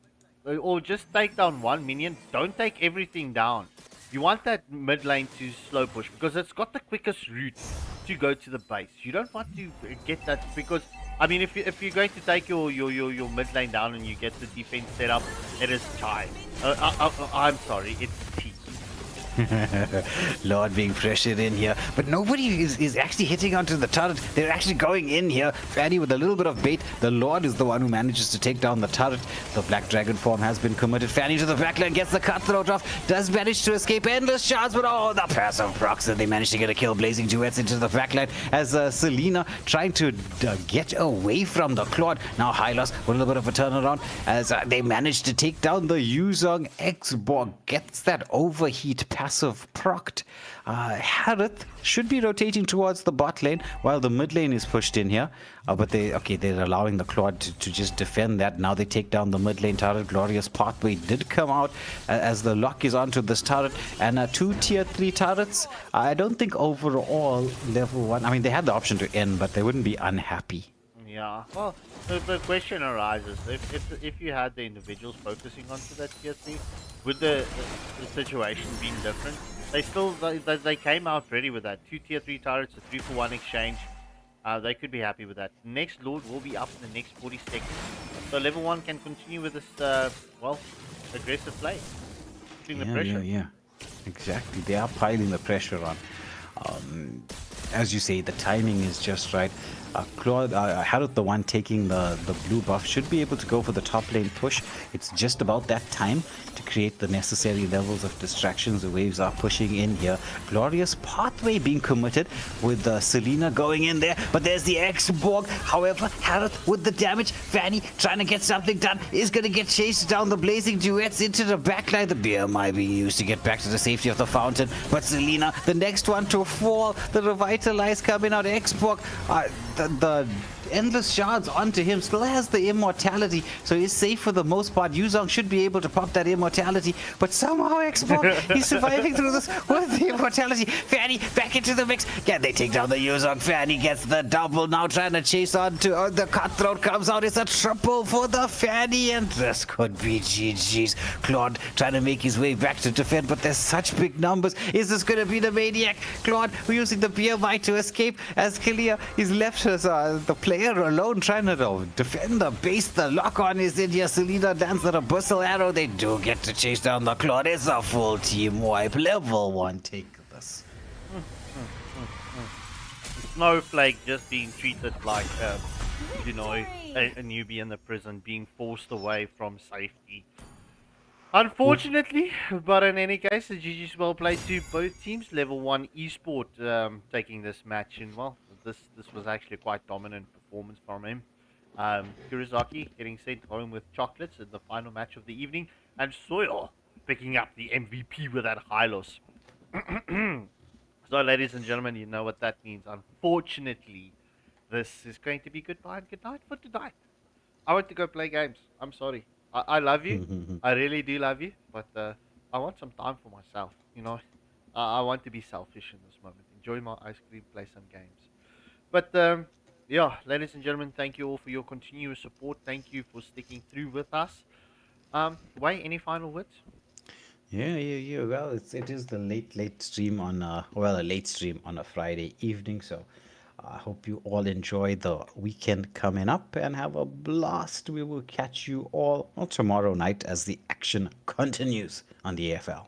Or just take down one minion. Don't take everything down. You want that mid lane to slow push because it's got the quickest route to go to the base. You don't want to get that because... I mean, if you're going to take your mid lane down and you get the defense set up, it is Chai. I'm sorry, it's T.
Lord being pressured in here, but nobody is actually hitting onto the turret. They're actually going in here. Fanny with a little bit of bait. The Lord is the one who manages to take down the turret. The Black Dragon form has been committed. Fanny to the backline, gets the cutthroat off, does manage to escape endless shards, but the passive procs, and they manage to get a kill. Blazing Duets into the backline as Selena trying to get away from the Claude. Now Hylos with a little bit of a turnaround as they manage to take down the Yuzong. Xborg gets that overheat passive procced. Harith should be rotating towards the bot lane while the mid lane is pushed in here. But they're allowing the Claude to just defend that. Now they take down the mid lane turret. Glorious Pathway did come out as the lock is onto this turret. And 2 tier 3 turrets. I don't think overall level 1. I mean, they had the option to end, but they wouldn't be unhappy.
Yeah, well, the question arises, if you had the individuals focusing onto that tier 3, would the situation been different? They came out ready with that. 2 tier 3 turrets, a 3-for-1 exchange. They could be happy with that. Next Lord will be up in the next 40 seconds. So level 1 can continue with this, aggressive play. Putting the pressure.
Yeah. Exactly. They are piling the pressure on. As you say, the timing is just right. Claude, Harith, the one taking the blue buff, should be able to go for the top lane push. It's just about that time to create the necessary levels of distractions. The waves are pushing in here. Glorious Pathway being committed with Selena going in there. But there's the Xborg. However, Harith with the damage. Fanny trying to get something done is going to get chased down the Blazing Duets into the backline. The BMI being used to get back to the safety of the fountain. But Selena, the next one to fall. The Revitalize coming out. Xborg. The endless shards onto him, still has the immortality, so he's safe for the most part. Yuzong should be able to pop that immortality, but somehow Xborg, he's surviving through this with the immortality. Fanny back into the mix. Can they take down the Yuzong? Fanny gets the double, now trying to chase on to the cutthroat comes out. It's a triple for the Fanny, and this could be GG's. Claude trying to make his way back to defend, but there's such big numbers. Is this going to be the maniac? Claude using the BMI to escape as Kalia is left as the player alone trying to defend the base. The lock-on is in here. Selena dances a bristle arrow. They do get to chase down the Claude. It's a full team wipe. Level 1 take this.
Snowflake just being treated like you know, a newbie in the prison being forced away from safety. Unfortunately, but in any case, the GG's well played to both teams. Level 1 Esport taking this match, and well, this was actually a quite dominant performance from him. Kurizaki getting sent home with chocolates in the final match of the evening, and Soil picking up the MVP with that high loss. So, ladies and gentlemen, you know what that means. Unfortunately, this is going to be goodbye and good night for tonight. I want to go play games. I'm sorry. I love you. I really do love you. But I want some time for myself. You know, I want to be selfish in this moment. Enjoy my ice cream, play some games. But yeah, ladies and gentlemen, thank you all for your continuous support. Thank you for sticking through with us. Wayne, any final words?
Yeah. Well, it is the late stream on a late stream on a Friday evening. So I hope you all enjoy the weekend coming up and have a blast. We will catch you all tomorrow night as the action continues on the AFL.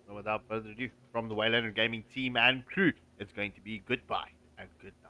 So without further ado, from the Waylander Gaming team and crew, it's going to be goodbye and good night.